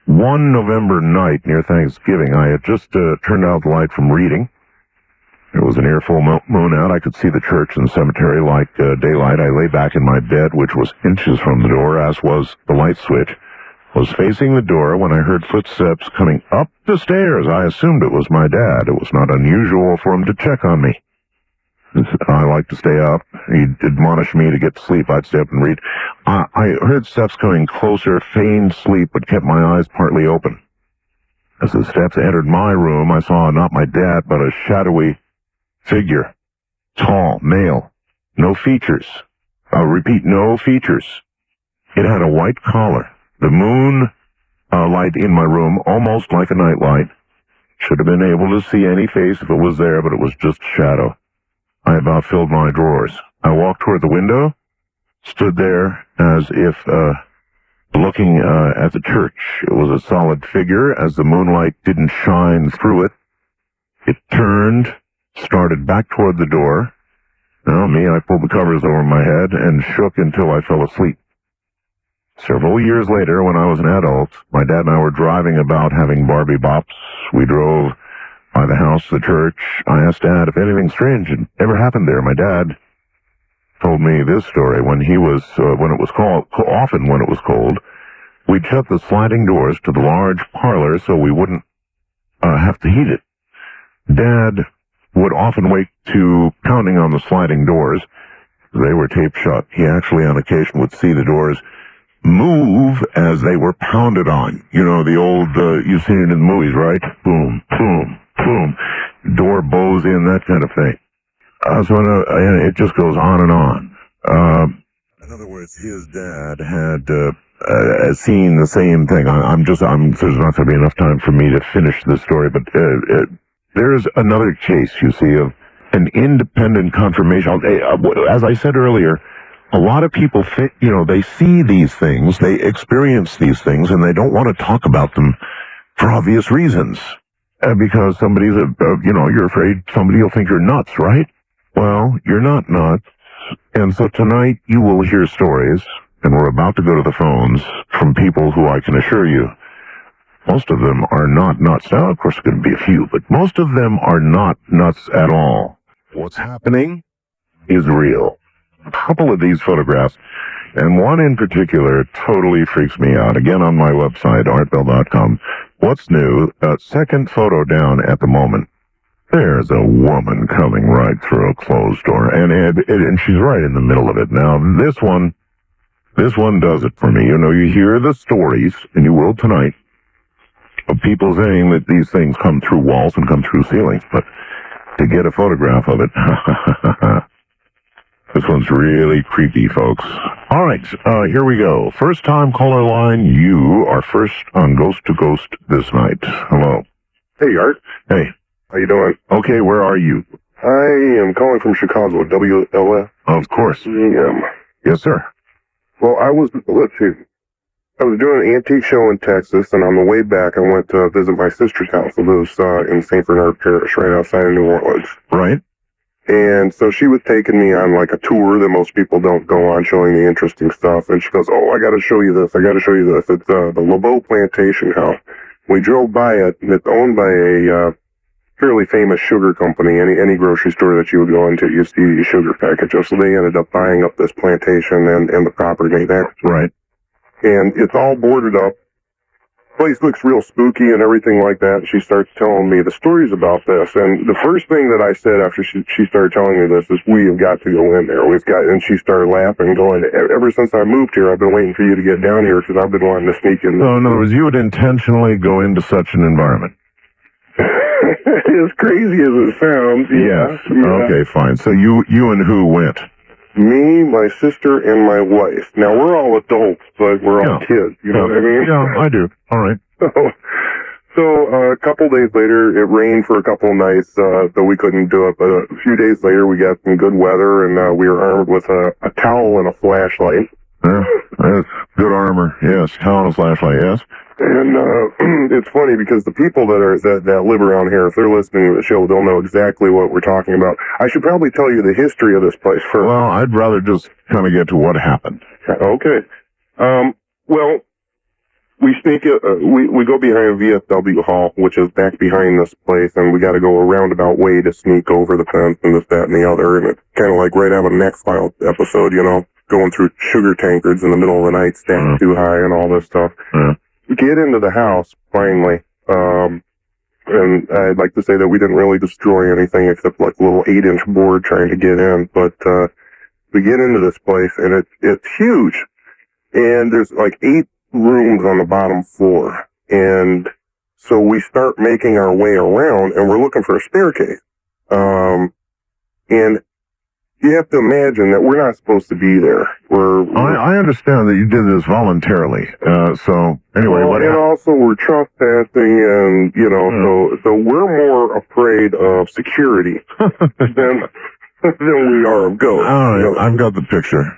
One November night near Thanksgiving, I had just turned out the light from reading. There was an earful moon out. I could see the church and the cemetery like daylight. I lay back in my bed, which was inches from the door, as was the light switch. Was facing the door when I heard footsteps coming up the stairs. I assumed it was my dad. It was not unusual for him to check on me. I like to stay up. He'd admonish me to get to sleep. I'd stay up and read. I heard steps coming closer, feigned sleep, but kept my eyes partly open. As the steps entered my room, I saw not my dad, but a shadowy figure. Tall, male. No features. I'll repeat, no features. It had a white collar. The moon light in my room, almost like a night light. Should have been able to see any face if it was there, but it was just shadow. I about filled my drawers. I walked toward the window, stood there as if looking at the church. It was a solid figure, as the moonlight didn't shine through it. It turned, started back toward the door. Now, me, I pulled the covers over my head and shook until I fell asleep. Several years later, when I was an adult, my dad and I were driving about having Barbie bops. We drove by the house, the church. I asked Dad if anything strange had ever happened there. My dad told me this story. When it was cold, we'd shut the sliding doors to the large parlor so we wouldn't have to heat it. Dad would often wake to pounding on the sliding doors. They were taped shut. He actually on occasion would see the doors move as they were pounded on. You know, the old, you've seen it in the movies, right? Boom, boom, boom. Door bows in, that kind of thing. It just goes on and on. In other words, his dad had seen the same thing. There's not going to be enough time for me to finish this story, but there's another case, you see, of an independent confirmation. As I said earlier, a lot of people think, they see these things, they experience these things, and they don't want to talk about them for obvious reasons. Because somebody's, you're afraid somebody will think you're nuts, right? Well, you're not nuts. And so tonight you will hear stories, and we're about to go to the phones, from people who I can assure you, most of them are not nuts. Now, of course, there are going to be a few, but most of them are not nuts at all. What's happening is real. A couple of these photographs, and one in particular totally freaks me out. Again, on my website, artbell.com. What's new? Second photo down at the moment. There's a woman coming right through a closed door, and she's right in the middle of it. Now, this one does it for me. You hear the stories, and you will tonight, of people saying that these things come through walls and come through ceilings, but to get a photograph of it, this one's really creepy, folks. All right, here we go. First time caller line, you are first on Ghost to Ghost this night. Hello. Hey, Art. Hey. How you doing? Okay, where are you? I am calling from Chicago, WLF. Of course. EM. Yes, sir. Well, I was doing an antique show in Texas, and on the way back, I went to visit my sister's house, who lives in St. Bernard Parish, right outside of New Orleans. Right. And so she was taking me on like a tour that most people don't go on, showing me interesting stuff. And she goes, "Oh, I got to show you this. I got to show you this. It's the LeBeau Plantation House." We drove by it, and it's owned by a fairly famous sugar company. Any grocery store that you would go into, you see sugar packages. So they ended up buying up this plantation and the property there. Right. And it's all boarded up. Place looks real spooky and everything like that. She starts telling me the stories about this. And the first thing that I said after she started telling me this is, "We have got to go in there. And she started laughing, going, "Ever since I moved here, I've been waiting for you to get down here because I've been wanting to sneak in." So, in other words, you would intentionally go into such an environment? As crazy as it sounds. Yes. Yeah. Okay, fine. So you and who went? Me, my sister, and my wife. Now, we're all adults, but we're all kids. You know what I mean? Yeah, I do. All right. So a couple days later, it rained for a couple of nights, so we couldn't do it. But a few days later, we got some good weather, and we were armed with a towel and a flashlight. That's good armor. Yes, towel and a flashlight, yes. And it's funny because the people that live around here, if they're listening to the show, they'll know exactly what we're talking about. I should probably tell you the history of this place first. Well, I'd rather just kind of get to what happened. Okay. Well, we sneak it. We go behind VFW Hall, which is back behind this place, and we got to go a roundabout way to sneak over the fence and this, that, and the other. And it's kind of like right out of an X-Files episode, going through sugar tankards in the middle of the night, stacked too high, and all this stuff. We get into the house, finally, and I'd like to say that we didn't really destroy anything except like a little 8-inch board trying to get in, but we get into this place, and it's huge, and there's like 8 rooms on the bottom floor, and so we start making our way around, and we're looking for a staircase, and you have to imagine that we're not supposed to be there. I understand that you did this voluntarily. So anyway, and also we're trespassing, and so we're more afraid of security than we are of ghosts. All right, I've got the picture.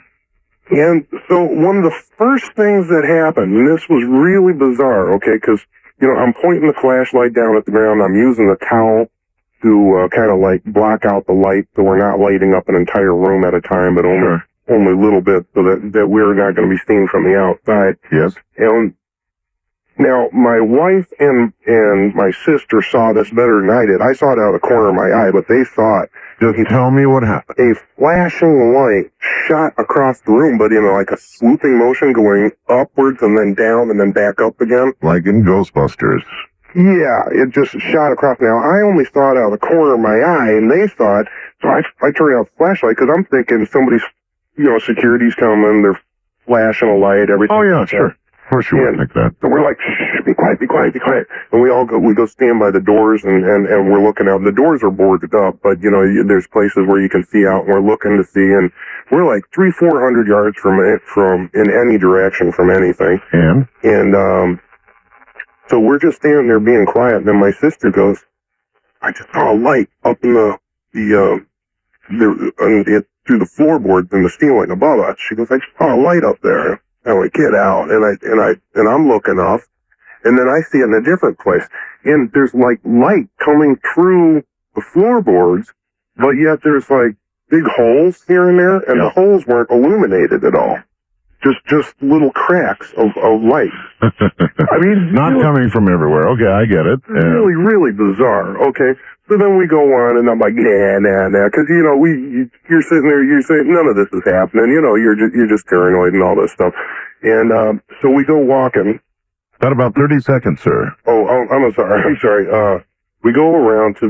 And so one of the first things that happened, and this was really bizarre, okay, because I'm pointing the flashlight down at the ground, I'm using the towel, kind of like block out the light, so we're not lighting up an entire room at a time, but only a little bit, so that we're not going to be seen from the outside. Yes. And now my wife and my sister saw this better than I did. I saw it out of the corner of my eye, but they saw it. Just tell me what happened. A flashing light shot across the room, but in like a swooping motion, going upwards and then down and then back up again. Like in Ghostbusters. Yeah, it just shot across. Now, I only saw it out of the corner of my eye, and they saw it, so I turned out the flashlight, because I'm thinking somebody's, security's coming, they're flashing a light, everything. Oh, yeah, sure. Of course you would like that. So we're like, shh, be quiet, be quiet, be quiet. And we go stand by the doors, and we're looking out. The doors are boarded up, but, there's places where you can see out, and we're looking to see, and we're like 300-400 yards from in any direction from anything. And, so we're just standing there being quiet, and then my sister goes, I just saw a light up in through the floorboards in the ceiling above us. She goes, I just saw a light up there. And we get out, and I'm looking up, and then I see it in a different place. And there's like light coming through the floorboards, but yet there's like big holes here and there, and the holes weren't illuminated at all. Just little cracks of light. I mean, not coming from everywhere. Okay, I get it. Really, really bizarre. Okay, so then we go on, and I'm like, nah, because you're sitting there, you're saying none of this is happening. You're just paranoid and all this stuff. And so we go walking. Got about 30 seconds, sir. Oh, I'm sorry. We go around to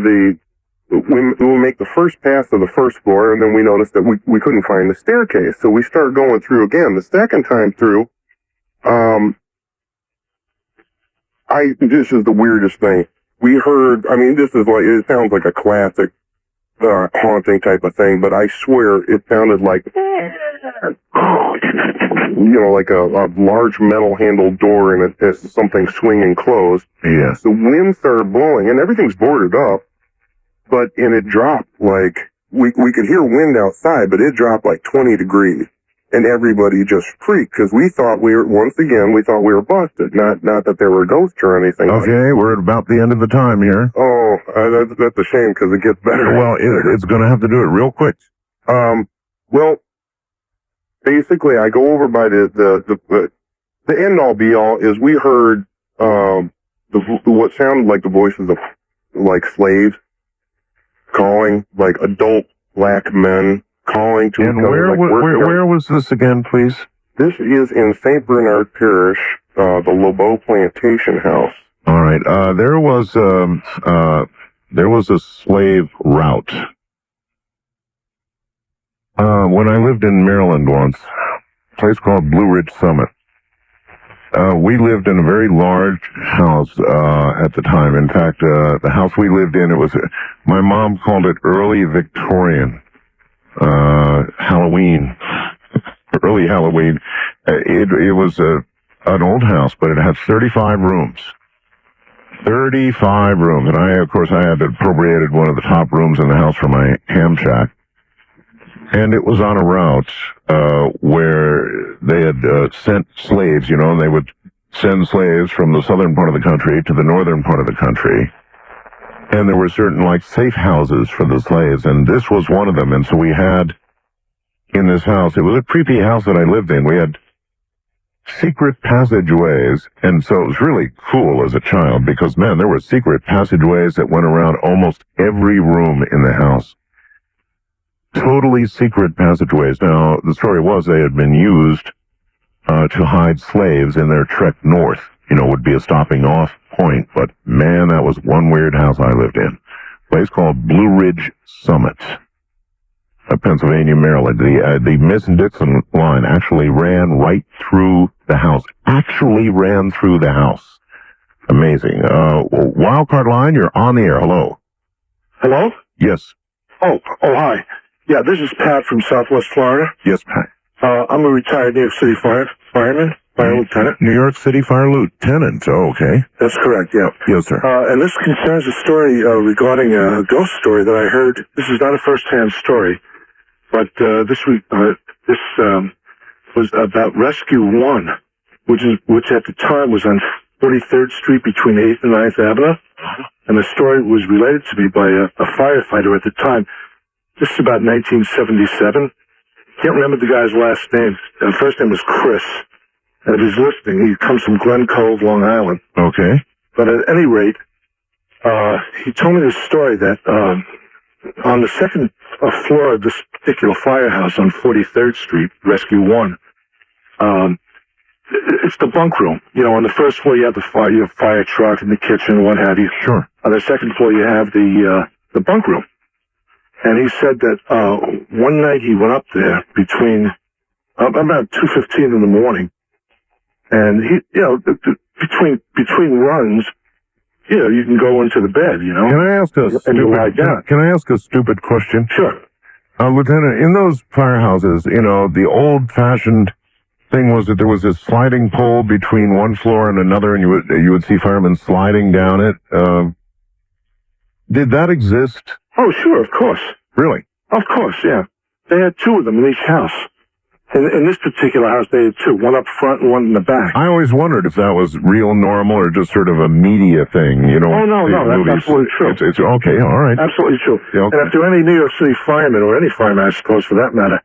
we make the first pass to the first floor, and then we noticed that we couldn't find the staircase. So we start going through again. The second time through, this is the weirdest thing. We heard, this is like, it sounds like a classic, haunting type of thing, but I swear it sounded like, like a large metal handled door and it's something swinging closed. Yes. The wind started blowing and everything's boarded up. And it dropped like, we could hear wind outside, but it dropped like 20 degrees. And everybody just freaked, because we thought we were busted. Not that there were ghosts or anything. Okay, we're at about the end of the time here. Oh, that's a shame, because it gets better. Well, it's going to have to do it real quick. Well, basically, I go over by the end all be all is we heard, what sounded like the voices of, like, slaves. Calling, like adult black men calling to each other. And where was this again, please? This is in St. Bernard Parish, the Lobeau Plantation House. All right. There was a slave route. When I lived in Maryland once, a place called Blue Ridge Summit. We lived in a very large house at the time. In fact, the house we lived in, my mom called it early Victorian Halloween, early Halloween. It was an old house, but it had 35 rooms. 35 rooms, and I had appropriated one of the top rooms in the house for my ham shack. And it was on a route where they had sent slaves, and they would send slaves from the southern part of the country to the northern part of the country. And there were certain, like, safe houses for the slaves, and this was one of them. And so we had, in this house, it was a creepy house that I lived in. We had secret passageways, and so it was really cool as a child, because, man, there were secret passageways that went around almost every room in the house. Totally secret passageways. Now, the story was they had been used to hide slaves in their trek north. Would be a stopping off point. But, man, that was one weird house I lived in. A place called Blue Ridge Summit, Pennsylvania, Maryland. The Miss-Dixon line actually ran right through the house. Actually ran through the house. Amazing. Wildcard line, you're on the air. Hello. Hello? Yes. Oh, hi. Yeah, this is Pat from Southwest Florida. Yes, Pat. I'm a retired New York City fireman, fire lieutenant. New York City fire lieutenant. Oh, okay. That's correct, yeah. Yes, sir. And this concerns a story regarding a ghost story that I heard. This is not a first-hand story, but this was about Rescue 1, which at the time was on 43rd Street between 8th and 9th Avenue. And the story was related to me by a firefighter at the time. This is about 1977. Can't remember the guy's last name. First name was Chris. And if he's listening, he comes from Glen Cove, Long Island. Okay. But at any rate, he told me this story that on the second floor of this particular firehouse on 43rd Street, Rescue 1, it's the bunk room. You know, on the first floor you have the fire truck and the kitchen and what have you. Sure. On the second floor you have the bunk room. And he said that one night he went up there between about 2:15 in the morning, and he, you know, between runs, you know, you can go into the bed, you know. Can I ask a stupid question? Sure. Lieutenant, in those firehouses, you know, the old-fashioned thing was that there was this sliding pole between one floor and another, and you would see firemen sliding down it. Did that exist? Oh, sure, of course. Really? Of course, yeah. They had two of them in each house. In this particular house, they had two, one up front and one in the back. I always wondered if that was real normal or just sort of a media thing, you know. Oh, no, that's absolutely true. It's okay, all right. Absolutely true. Yeah, okay. And if there were any New York City firemen, or any fireman, I suppose, for that matter,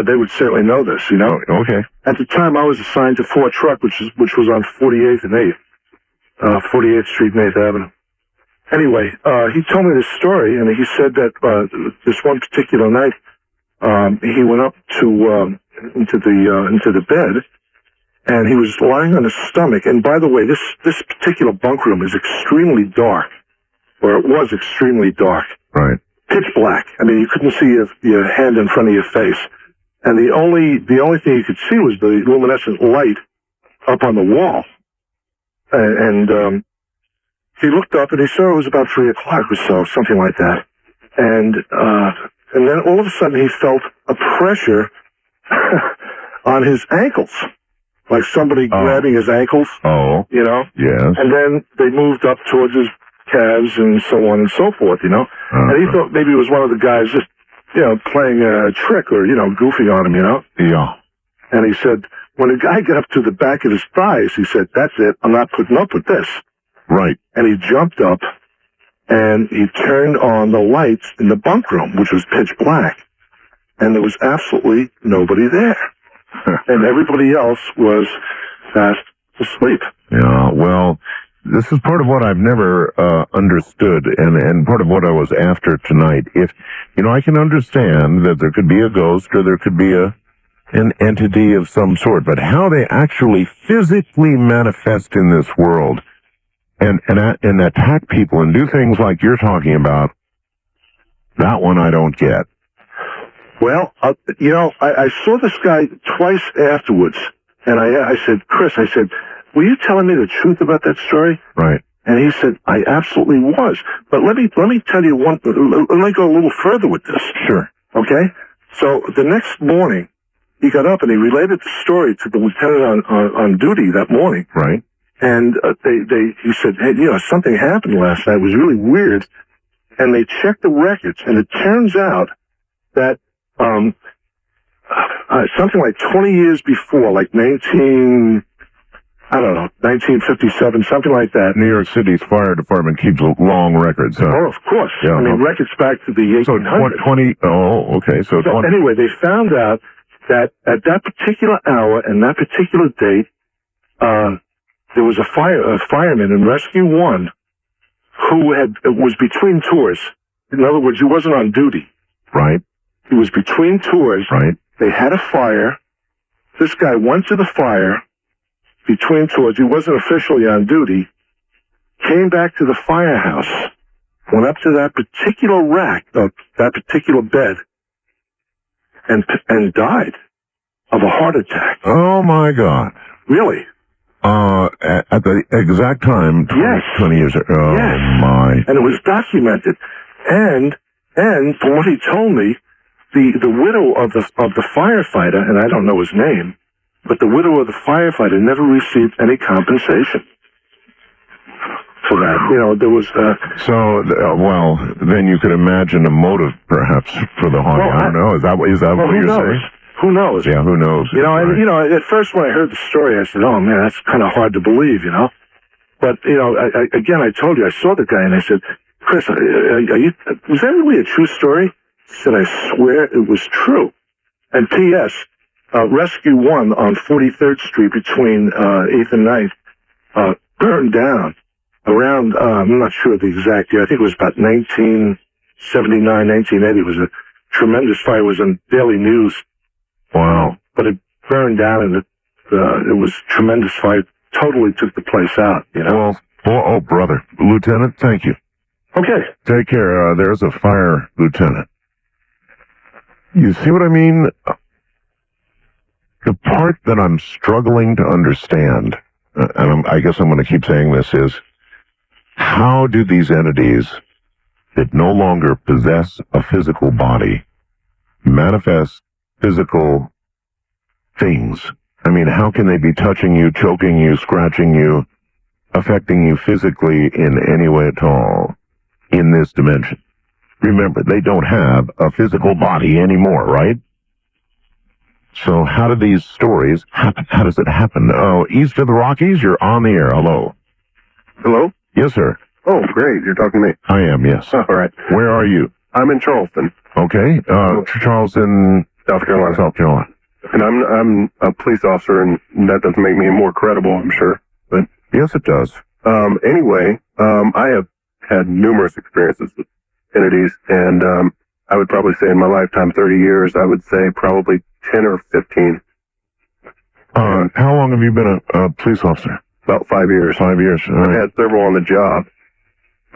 they would certainly know this, you know. Okay. At the time, I was assigned to 4 Truck, which was on 48th and 8th, 48th Street and 8th Avenue. Anyway, he told me this story, and he said that this one particular night, he went up to into the bed, and he was lying on his stomach. And by the way, this particular bunk room is extremely dark, or it was extremely dark. Right. Pitch black. I mean, you couldn't see your hand in front of your face, and the only thing you could see was the luminescent light up on the wall. And he looked up and he saw it was about 3 o'clock or so, something like that. And then all of a sudden he felt a pressure on his ankles, like somebody grabbing his ankles. Oh. You know? Yes. And then they moved up towards his calves and so on and so forth, you know? And he thought maybe it was one of the guys just, you know, playing a trick or, you know, goofing on him, you know? Yeah. And he said, when the guy got up to the back of his thighs, he said, "That's it, I'm not putting up with this." Right. And he jumped up and he turned on the lights in the bunk room, which was pitch black. And there was absolutely nobody there. And everybody else was fast asleep. Yeah, well, this is part of what I've never understood, and part of what I was after tonight. If, you know, I can understand that there could be a ghost or there could be an entity of some sort, but how they actually physically manifest in this world and attack people and do things like you're talking about, that one I don't get. Well, you know, I saw this guy twice afterwards, and I said, "Chris," I said, "were you telling me the truth about that story?" Right. And he said, "I absolutely was." But let me tell you let me go a little further with this. Sure. Okay? So the next morning, he got up and he related the story to the lieutenant on duty that morning. Right. And he said, "Hey, you know, something happened last night. It was really weird." And they checked the records, and it turns out that something like 20 years before, like 1957, something like that. New York City's fire department keeps long records, huh? Oh, of course. Yeah, I mean, records back to the 1800s. So 20, oh, okay, so 20. Anyway, they found out that at that particular hour and that particular date, there was a fireman in Rescue 1 who was between tours. In other words, he wasn't on duty. Right. He was between tours. Right. They had a fire. This guy went to the fire between tours. He wasn't officially on duty. Came back to the firehouse. Went up to that particular rack, that particular bed, and died of a heart attack. Oh my God. Really? At the exact time, 20 years ago. Oh yes. My. And it was documented. And from what he told me, the widow of the firefighter, and I don't know his name, but the widow of the firefighter never received any compensation for that. You know, there was well, then you could imagine a motive, perhaps, for the haunting. I don't know. Is that what you're saying? Who knows? Yeah, who knows? You know, at first when I heard the story, I said, "Oh man, that's kind of hard to believe," you know. But, again, I told you, I saw the guy and I said, Chris, was that really a true story? He said, I swear it was true. And P.S., Rescue 1 on 43rd Street between 8th and 9th burned down around, I'm not sure the exact year, I think it was about 1979, 1980. It was a tremendous fire. It was on Daily News. Wow. But it burned down and it was tremendous fire. Totally took the place out, Well, oh, brother. Lieutenant, thank you. Okay. Take care. There's a fire, Lieutenant. You see what I mean? The part that I'm struggling to understand, and I guess I'm going to keep saying this, is how do these entities that no longer possess a physical body manifest physical things? I mean, how can they be touching you, choking you, scratching you, affecting you physically in any way at all in this dimension? Remember, they don't have a physical body anymore, right? So how do these stories happen? How does it happen? Oh, east of the Rockies, you're on the air. Hello. Hello? Yes, sir. Oh, great. You're talking to me. I am, yes. All right. Where are you? I'm in Charleston. Okay. Charleston, South Carolina. South Carolina. And I'm a police officer, and that doesn't make me more credible, I'm sure. But yes, it does. Anyway, I have had numerous experiences with entities, and I would probably say in my lifetime, 30 years, I would say probably 10 or 15. How long have you been a police officer? About 5 years. 5 years. All right. I had several on the job.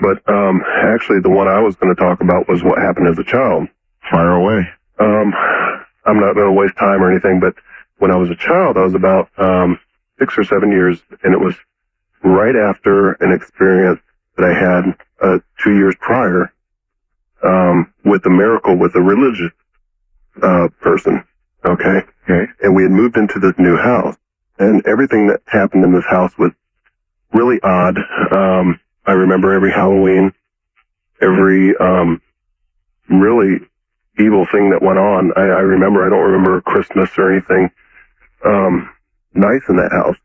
But actually, the one I was going to talk about was what happened as a child. Fire away. I'm not going to waste time or anything, but when I was a child, I was about 6 or 7 years, and it was right after an experience that I had 2 years prior with a miracle with a religious person. Okay? And we had moved into this new house, and everything that happened in this house was really odd. I remember every Halloween, every really evil thing that went on. I remember. I don't remember Christmas or anything nice in that house.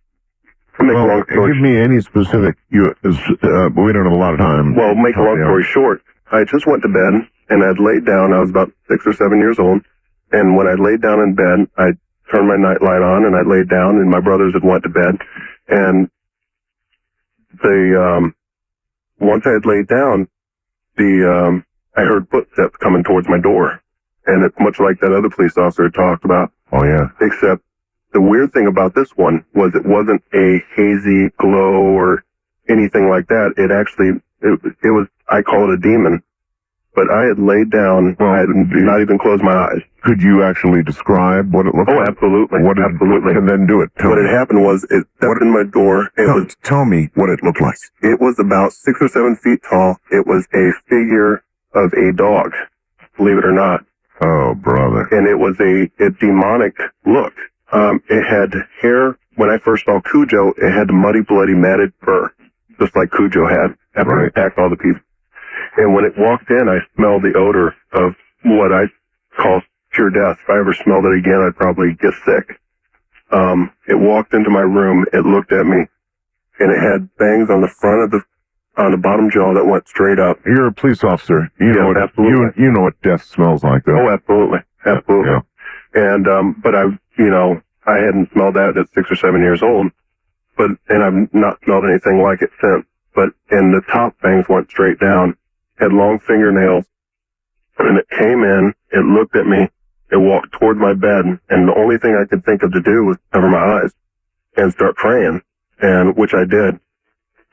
Well, give me any specific. We don't have a lot of time. Well, make a long story short, I just went to bed and I'd laid down. I was about 6 or 7 years old, and when I laid down in bed, I turned my night light on and I laid down, and my brothers had went to bed, and once I had laid down, I heard footsteps coming towards my door, and it's much like that other police officer had talked about. Oh yeah. Except the weird thing about this one was it wasn't a hazy glow or anything like that. It actually, it was, I call it a demon. But I had laid down, I had not even closed my eyes. Could you actually describe what it looked like? Oh, absolutely. Absolutely. And then do it. What had happened was it stepped in my door. Tell me what it looked like. It was about 6 or 7 feet tall. It was a figure of a dog, believe it or not. Oh, brother. And it was a demonic look. It had hair. When I first saw Cujo, it had the muddy, bloody, matted fur, just like Cujo had after he attacked all the people. And when it walked in, I smelled the odor of what I call pure death. If I ever smelled it again, I'd probably get sick. It walked into my room, it looked at me, and it had bangs on the front of on the bottom jaw that went straight up. You're a police officer. You know what death smells like, though. Oh, absolutely. Absolutely. Yeah. And, but I hadn't smelled that at 6 or 7 years old, and I've not smelled anything like it since. And the top bangs went straight down, had long fingernails, and it came in, it looked at me, it walked toward my bed, and the only thing I could think of to do was cover my eyes and start praying, and which I did.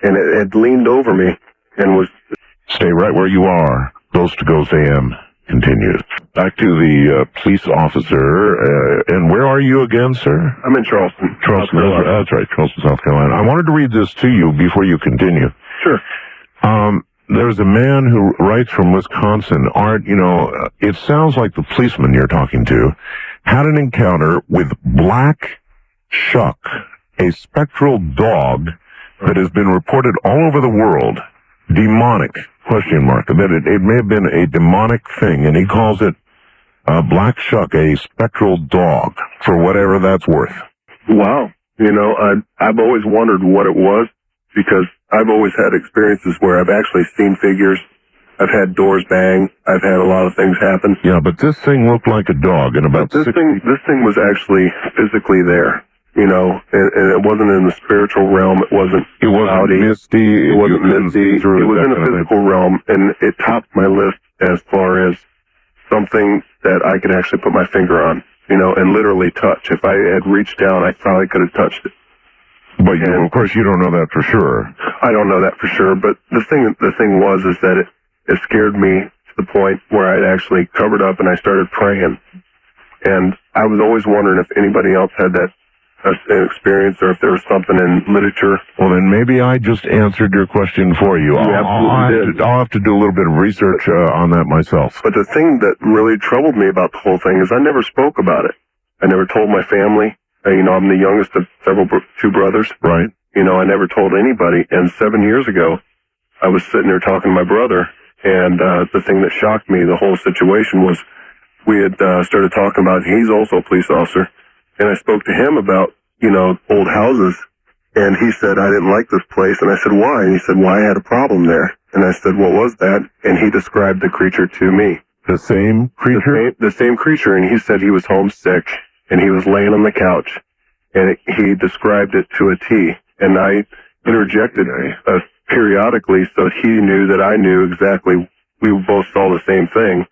And it had leaned over me and was... Stay right where you are. Coast to Coast AM continues. Back to the police officer. And where are you again, sir? I'm in Charleston. Charleston, that's right, Charleston, South Carolina. I wanted to read this to you before you continue. Sure. There's a man who writes from Wisconsin. Art, it sounds like the policeman you're talking to had an encounter with Black Shuck, a spectral dog that has been reported all over the world. Demonic, question mark. That it may have been a demonic thing, and he calls it Black Shuck, a spectral dog, for whatever that's worth. Wow. I've always wondered what it was, because I've always had experiences where I've actually seen figures. I've had doors bang. I've had a lot of things happen. Yeah, but this thing looked like a dog, and about this thing was actually physically there. You know, and it wasn't in the spiritual realm. It wasn't cloudy. Misty. It wasn't misty. It was in a physical realm, and it topped my list as far as something that I could actually put my finger on, you know, and literally touch. If I had reached down, I probably could have touched it. But of course, you don't know that for sure. I don't know that for sure. But the thing was that it scared me to the point where I'd actually covered up and I started praying. And I was always wondering if anybody else had that experience, or if there was something in literature. Well, then maybe I just answered your question for you. I'll have to do a little bit of research on that myself. But the thing that really troubled me about the whole thing is I never spoke about it. I never told my family. You know, I'm the youngest of two brothers. Right. You know, I never told anybody. And 7 years ago, I was sitting there talking to my brother, and the thing that shocked me, the whole situation, was we had started talking about, he's also a police officer, and I spoke to him about, you know, old houses, and he said, I didn't like this place, and I said, why? And he said, well, I had a problem there. And I said, what was that? And he described the creature to me. The same creature? The same creature, and he said he was homesick, and he was laying on the couch, and he described it to a T, and I interjected periodically so he knew that I knew exactly. We both saw the same thing.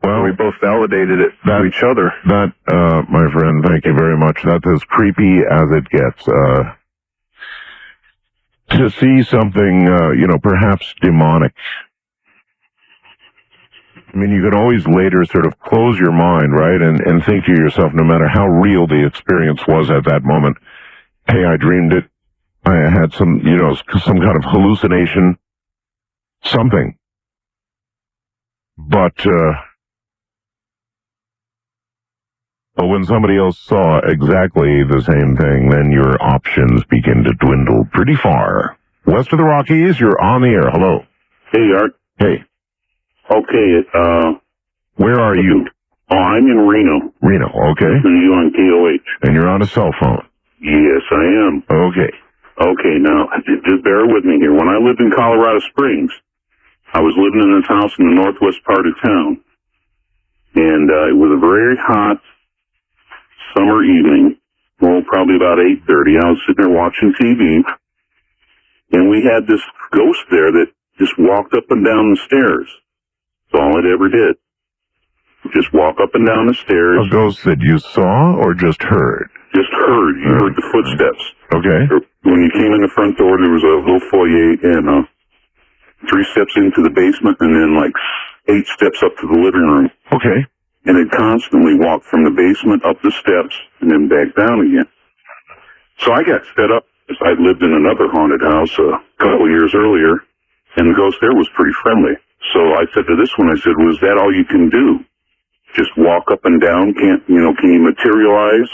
Well, we both validated it to each other. That, my friend, thank you very much. That's as creepy as it gets. To see something, you know, perhaps demonic. I mean, you can always later sort of close your mind, right, and think to yourself, no matter how real the experience was at that moment, hey, I dreamed it. I had some, you know, some kind of hallucination, something. But when somebody else saw exactly the same thing, then your options begin to dwindle pretty far. West of the Rockies, you're on the air. Hello. Hey, Art. Hey. Okay, where are you? Oh, I'm in Reno. Reno, okay. Listening to you on KOH. And you're on a cell phone? Yes, I am. Okay. Okay, now, just bear with me here. When I lived in Colorado Springs, I was living in this house in the northwest part of town, and it was a very hot summer evening, well, probably about 8:30. I was sitting there watching TV, and we had this ghost there that just walked up and down the stairs. That's all it ever did. Just walk up and down the stairs. A ghost that you saw or just heard? Just heard. You heard the footsteps. Okay. When you came in the front door, there was a little foyer and 3 steps into the basement and then like 8 steps up to the living room. Okay. And it constantly walked from the basement up the steps and then back down again. So I got set up because I'd lived in another haunted house a couple of years earlier, and the ghost there was pretty friendly. So I said to this one, I said, was that all you can do? Just walk up and down? Can you materialize?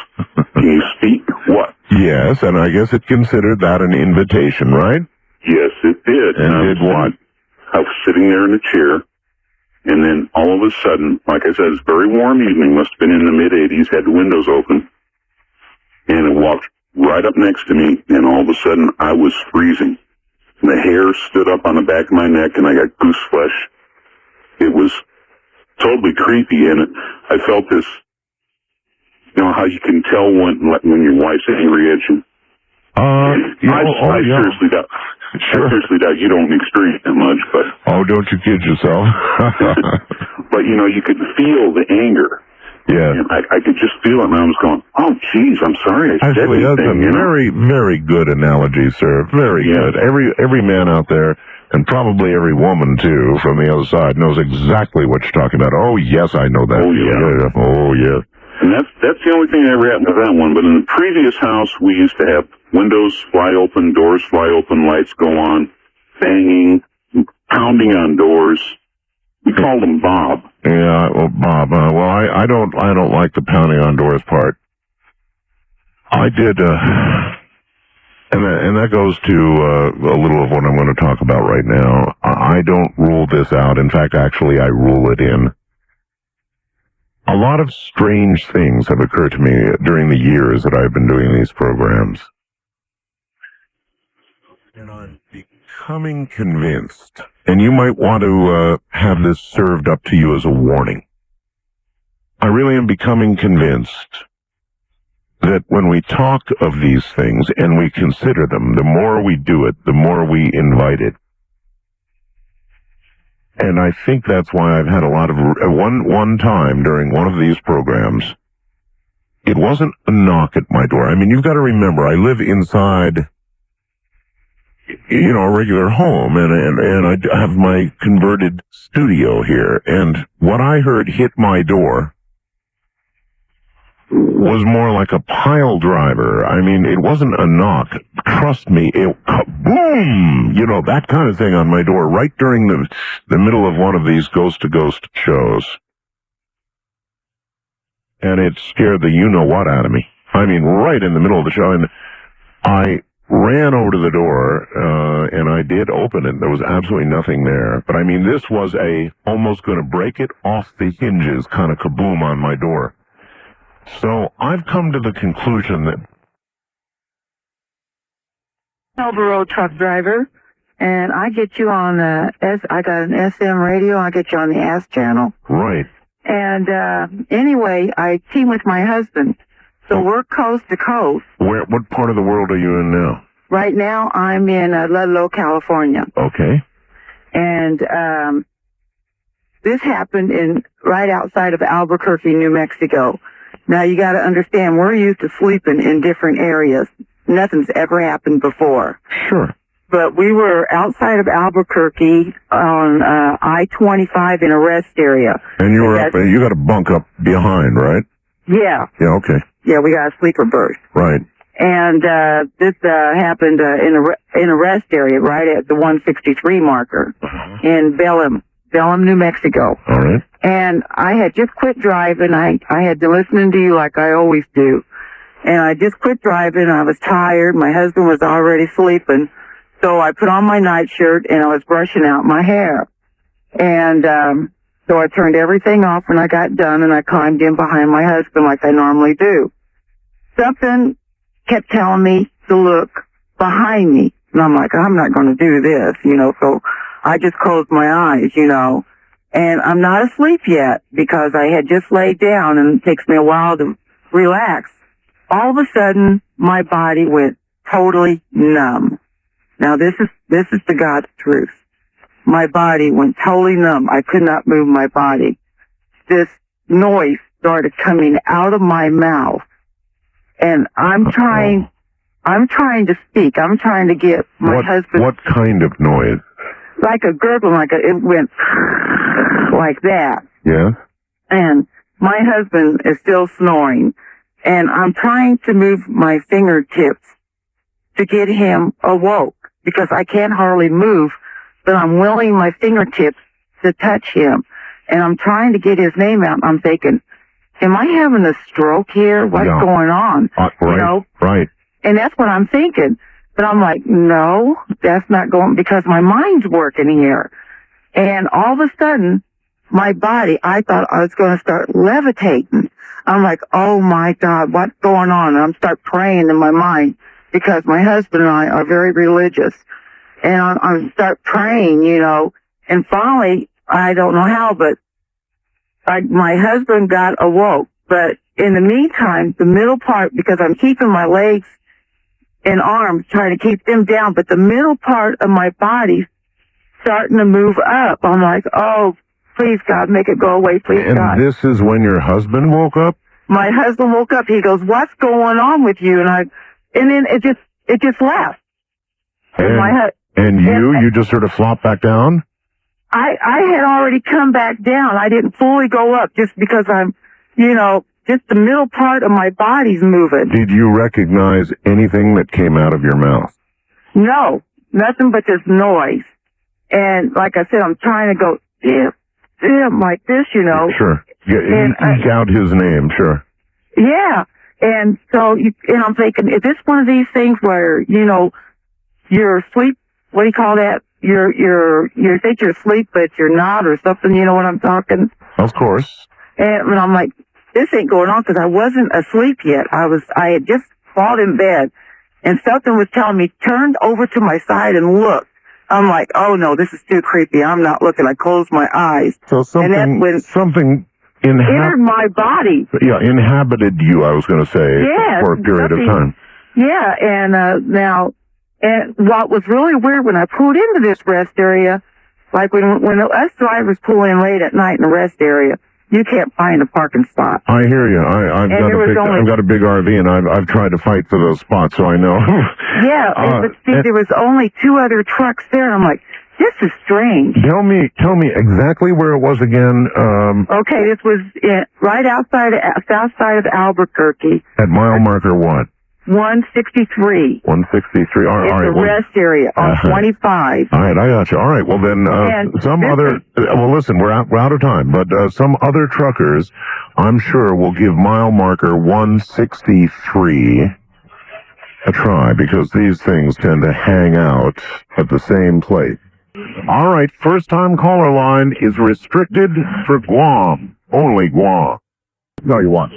Can you speak? What? Yes, and I guess it considered that an invitation, right? Yes, it did. And did what? I was sitting there in a chair, and then all of a sudden, like I said, it's a very warm evening, must have been in the mid-80s, had the windows open, and it walked right up next to me, and all of a sudden, I was freezing. And the hair stood up on the back of my neck, and I got goose flesh. It was totally creepy, and I felt this, you know, how you can tell when your wife's angry at you. I seriously doubt. Sure. I seriously doubt you don't experience that much, but. Oh, don't you kid yourself. But, you know, you could feel the anger. Yeah. And I could just feel it, and I was going, oh, geez, I'm sorry I said Actually, that's a anything. very, very good analogy, sir. Very good. Every man out there, and probably every woman, too, from the other side, knows exactly what you're talking about. Oh, yes, I know that. Oh, yeah. Oh, yeah. And that's the only thing that ever happened to that one. But in the previous house, we used to have windows fly open, doors fly open, lights go on, banging, pounding on doors. We called him Bob. Yeah, well, Bob. Well, I don't like the pounding on doors part. I did, and that goes to a little of what I'm going to talk about right now. I don't rule this out. In fact, actually, I rule it in. A lot of strange things have occurred to me during the years that I've been doing these programs. becoming convinced, and you might want to have this served up to you as a warning. I really am becoming convinced that when we talk of these things and we consider them, the more we do it, the more we invite it. And I think that's why I've had a lot of, one time during one of these programs, it wasn't a knock at my door. I mean, you've got to remember, I live inside, a regular home, and I have my converted studio here, and what I heard hit my door was more like a pile driver. I mean, it wasn't a knock. Trust me, it boom, that kind of thing on my door right during the middle of one of these ghost-to-ghost shows. And it scared the you-know-what out of me. I mean, right in the middle of the show, and I ran over to the door, and I did open it. There was absolutely nothing there. But I mean, this was almost going to break it off the hinges kind of kaboom on my door. So I've come to the conclusion that over-road truck driver, and I get you on I got an SM radio. I get you on the Ask channel. Right. And anyway, I team with my husband, so we're coast to coast. What part of the world are you in now? Right now, I'm in Ludlow, California. Okay. And this happened right outside of Albuquerque, New Mexico. Now, you got to understand, we're used to sleeping in different areas. Nothing's ever happened before. Sure. But we were outside of Albuquerque on I-25 in a rest area. And you got a bunk up behind, right? Yeah. Yeah, okay. Yeah, we got a sleeper berth. Right. And this happened in a rest area right at the 163 marker in Belém, New Mexico. All right. And I had just quit driving. I had been listening to you like I always do. And I just quit driving. I was tired. My husband was already sleeping. So I put on my nightshirt and I was brushing out my hair. And so I turned everything off when I got done, and I climbed in behind my husband like I normally do. Something kept telling me to look behind me. And I'm like, I'm not going to do this, so I just closed my eyes, and I'm not asleep yet because I had just laid down, and it takes me a while to relax. All of a sudden, my body went totally numb. Now, this is the God's truth. My body went totally numb. I could not move my body. This noise started coming out of my mouth, and I'm trying to speak. I'm trying to get my husband. What kind of noise? Like a gurgling, it went like that. Yeah. And my husband is still snoring, and I'm trying to move my fingertips to get him awoke because I can't hardly move, but I'm willing my fingertips to touch him, and I'm trying to get his name out. I'm thinking, am I having a stroke here? What's going on? Right. Right. And that's what I'm thinking. But I'm like, no, that's not going, because my mind's working here. And all of a sudden, my body, I thought I was going to start levitating. I'm like, oh my God, what's going on? And I'm start praying in my mind because my husband and I are very religious. And I start praying, and finally, I don't know how, but my husband got awoke. But in the meantime, the middle part, because I'm keeping my legs and arms, trying to keep them down, but the middle part of my body starting to move up. I'm like, oh, please, God, make it go away, please, God. And this is when your husband woke up? My husband woke up. He goes, what's going on with you? And then it just left. And you just sort of flopped back down? I had already come back down. I didn't fully go up just because I'm, just the middle part of my body's moving. Did you recognize anything that came out of your mouth? No, nothing but this noise. And like I said, I'm trying to go, like this, Sure. Eke out his name, sure. Yeah. And so, and I'm thinking, is this one of these things where, you're asleep? What do you call that? You think you're asleep, but you're not, or something, you know what I'm talking? Of course. And I'm like, this ain't going on, because I wasn't asleep yet. I had just fallen in bed, and something was telling me, turn over to my side and look. I'm like, oh no, this is too creepy. I'm not looking. I closed my eyes. So and that's when something entered my body. Yeah, inhabited you, I was going to say, Yes, for a period of time. Yeah, and now, and what was really weird when I pulled into this rest area, like when us drivers pull in late at night in the rest area, you can't find a parking spot. I hear you. I've got a big RV, and I've tried to fight for those spots, so I know. Yeah, but see, there was only 2 other trucks there, and I'm like, this is strange. Tell me exactly where it was again. Okay, this was right outside south side of Albuquerque. At mile marker what? 163. 163. All it's right. a rest area on 25. All right, I got you. All right. Well, then listen, we're out of time, but some other truckers, I'm sure, will give mile marker 163 a try because these things tend to hang out at the same place. All right, first-time caller line is restricted for Guam. Only Guam. No, you want.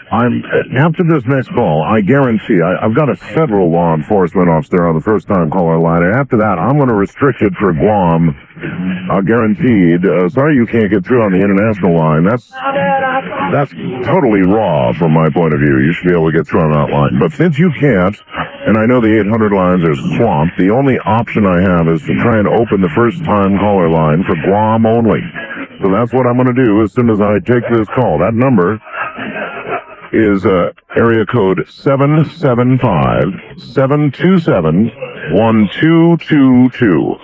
After this next call, I guarantee, I've got a federal law enforcement officer on the first-time caller line, and after that, I'm going to restrict it for Guam, guaranteed. Sorry you can't get through on the international line. That's totally raw from my point of view. You should be able to get through on that line. But since you can't, and I know the 800 lines are swamped, the only option I have is to try and open the first-time caller line for Guam only. So that's what I'm going to do as soon as I take this call. That number is area code 775-727-1222.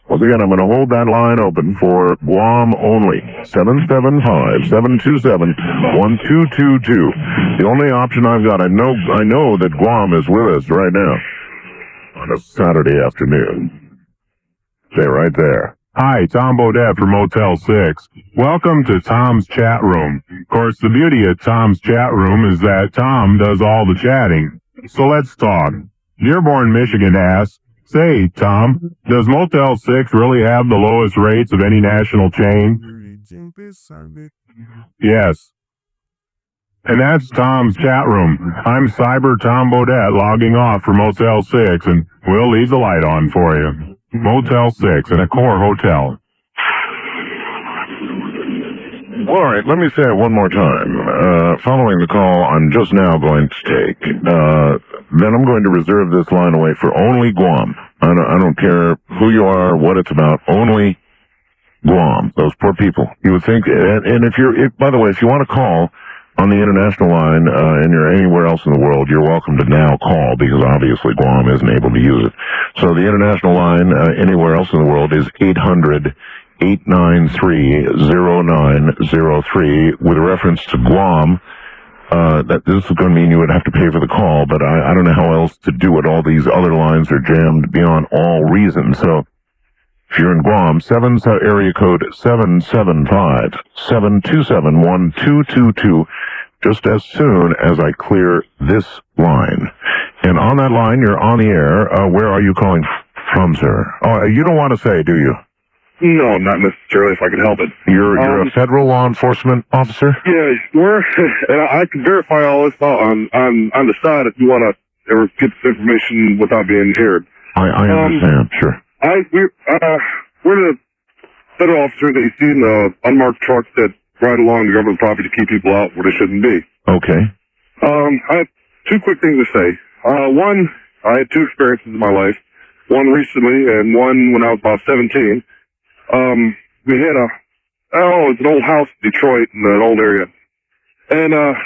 Once again, I'm going to hold that line open for Guam only. 775-727-1222. The only option I've got, I know that Guam is with us right now on a Saturday afternoon. Stay right there. Hi, Tom Bodette from Motel 6. Welcome to Tom's chat room. Of course, the beauty of Tom's chat room is that Tom does all the chatting. So let's talk. Dearborn, Michigan asks, say, Tom, does Motel 6 really have the lowest rates of any national chain? Yes. And that's Tom's chat room. I'm Cyber Tom Bodette logging off for Motel 6, and we'll leave the light on for you. Motel 6 in a core hotel. All right, let me say it one more time. Following the call I'm just now going to take, then I'm going to reserve this line away for only Guam. I don't care who you are, what it's about, only Guam. Those poor people. You would think, and by the way, if you want to call on the international line, and you're anywhere else in the world, you're welcome to now call because obviously Guam isn't able to use it. So the international line, anywhere else in the world is 800-893-0903 with reference to Guam. That this is going to mean you would have to pay for the call, but I don't know how else to do it. All these other lines are jammed beyond all reason. So if you're in Guam, area code 775-727-1222, just as soon as I clear this line. And on that line, you're on the air. Where are you calling from, sir? Oh, you don't want to say, do you? No, not necessarily if I could help it. You're a federal law enforcement officer? Yeah, and I can verify all this on the side if you want to ever get this information without being heard. I understand, sure. We're the federal officers that you see in the unmarked trucks that ride along the government property to keep people out where they shouldn't be. Okay. I have 2 quick things to say. One, I had 2 experiences in my life. One recently and one when I was about 17. We had it's an old house in Detroit in an old area. And, I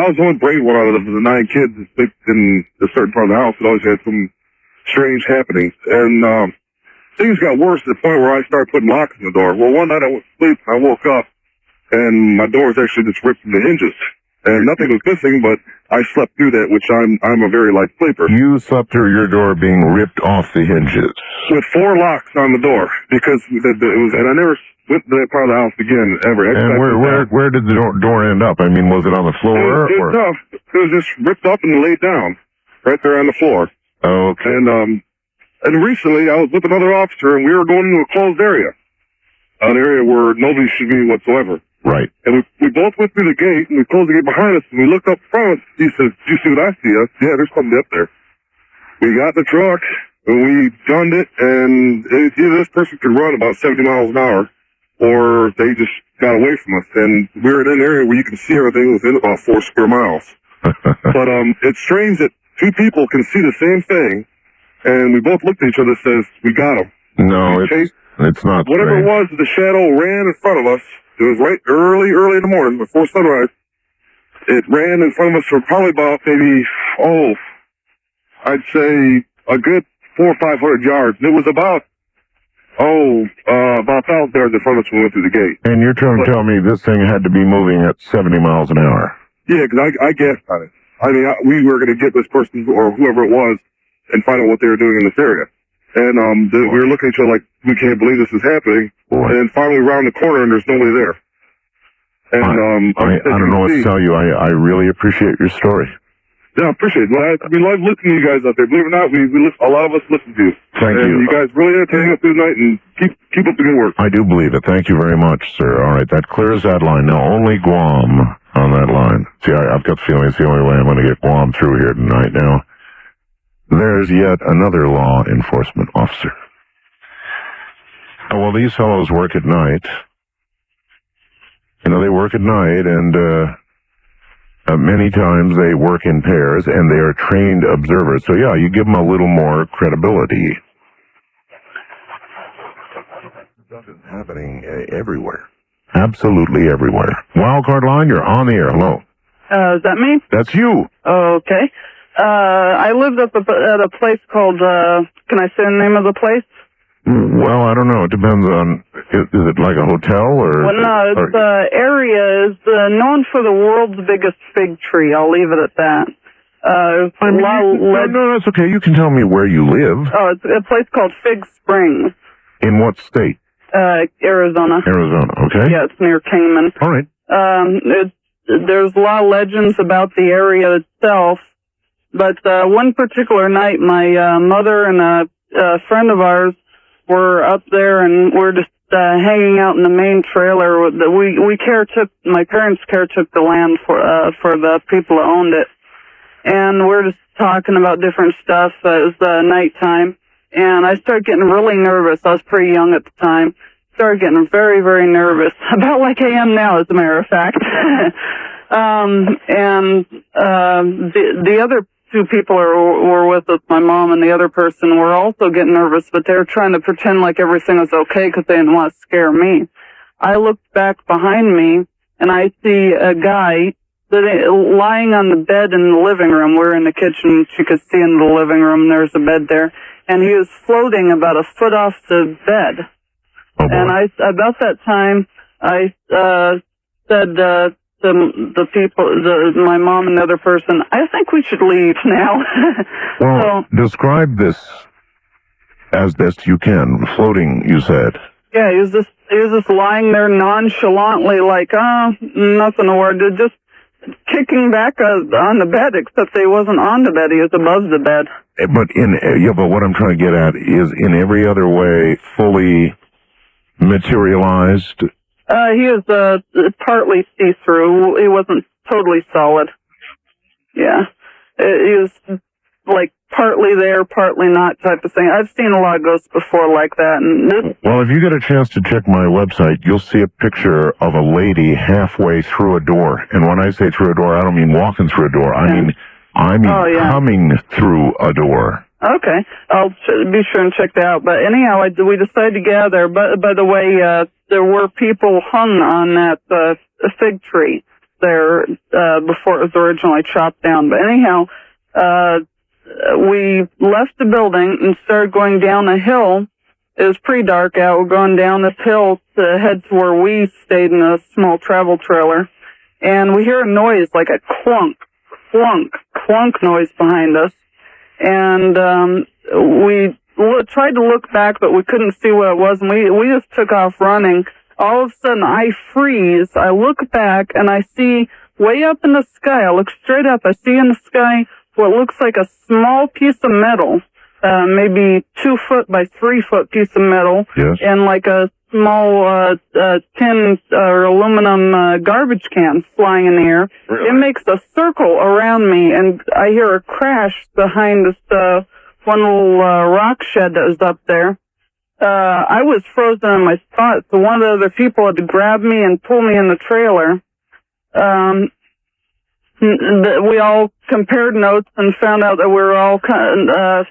was the only brave one out of the 9 kids in a certain part of the house that always had some strange happenings. And, things got worse to the point where I started putting locks in the door. Well, one night I went to sleep and I woke up and my door was actually just ripped from the hinges. And nothing was missing, but I slept through that, which I'm a very light sleeper. You slept through your door being ripped off the hinges. With 4 locks on the door, because it was, and I never went to that part of the house again, ever. And where did the door end up? I mean, was it on the floor? No, it was just ripped up and laid down, right there on the floor. Okay. And recently I was with another officer and we were going into a closed area. An area where nobody should be whatsoever. Right. And we both went through the gate and we closed the gate behind us and we looked up front. He says, "Do you see what I see?" Yeah, there's somebody up there. We got in the truck, And we gunned it, and either this person could run about 70 miles an hour, or they just got away from us. And we were in an area where you can see everything within about 4 square miles. But it's strange that two people can see the same thing, and we both looked at each other and says, we got him. No, it's not Whatever strange. it was, the shadow ran in front of us. It was right early in the morning, before sunrise. It ran in front of us for probably about maybe, I'd say a good 400 or 500 yards. And it was about 1,000 yards in front of us when we went through the gate. And you're trying to tell me this thing had to be moving at 70 miles an hour? Yeah, because I guessed on it. I mean, we were going to get this person or whoever it was and find out what they were doing in this area. And we were looking at each other like, we can't believe this is happening. And then finally around the corner and there's nobody there. And I don't know what to tell you. I really appreciate your story. Yeah, I appreciate it. Well, we love listening to you guys out there. Believe it or not, a lot of us listen to you. Thank you. You guys really entertain us through the night, and keep up the good work. I do believe it. Thank you very much, sir. All right, that clears that line. Now, only Guam on that line. See, I've got the feeling it's the only way I'm going to get Guam through here tonight. Now, there's yet another law enforcement officer. Well, these fellows work at night. You know, they work at night, and many times they work in pairs, and they are trained observers. So, yeah, you give them a little more credibility. Stuff is happening everywhere. Absolutely everywhere. Wildcard line, you're on the air. Hello. Is that me? That's you. Okay. I lived up at a place called, can I say the name of the place? Well, I don't know. It depends on, is it like a hotel or? Well, no, the area is known for the world's biggest fig tree. I'll leave it at that. No, that's okay. You can tell me where you live. Oh, it's a place called Fig Springs. In what state? Arizona. Arizona, okay. Yeah, it's near Kingman. All right. There's a lot of legends about the area itself, but one particular night, my mother and a friend of ours were up there, and we're just hanging out in the main trailer. My parents caretook the land for the people who owned it, and we're just talking about different stuff. It was nighttime, and I started getting really nervous. I was pretty young at the time. Started getting very, very nervous, about like I am now, as a matter of fact. The other two people were with us, my mom and the other person, were also getting nervous, but they were trying to pretend like everything was okay because they didn't want to scare me. I looked back behind me, and I see a guy lying on the bed in the living room. We're in the kitchen. You could see in the living room there's a bed there, and he was floating about a foot off the bed. And about that time, I said to the people, my mom and the other person, I think we should leave now. Well, describe this as best you can. Floating, you said. Yeah, he was just lying there nonchalantly, like, nothing to worry, just kicking back on the bed, except he wasn't on the bed, he was above the bed. But what I'm trying to get at is, in every other way, fully materialized. He was partly see-through. He wasn't totally solid. Yeah, he was like partly there, partly not type of thing. I've seen a lot of ghosts before like that. And well, if you get a chance to check my website, you'll see a picture of a lady halfway through a door. And when I say through a door, I don't mean walking through a door. I mean coming through a door. Okay, I'll be sure and check that out. But anyhow, we decided to gather. But by the way, there were people hung on that fig tree there before it was originally chopped down. But anyhow, we left the building and started going down a hill. It was pretty dark out. We're going down this hill to head to where we stayed in a small travel trailer, and we hear a noise like a clunk, clunk, clunk noise behind us. And we tried to look back, but we couldn't see what it was, and we just took off running. All of a sudden, I freeze. I look back, and I see way up in the sky. I look straight up. I see in the sky what looks like a small piece of metal, maybe 2 foot by 3 foot piece of metal, and like a small tin or aluminum garbage can flying in the air. Really? It makes a circle around me, and I hear a crash behind this one little rock shed that was up there. I was frozen in my spot, so one of the other people had to grab me and pull me in the trailer. We all compared notes and found out that we were all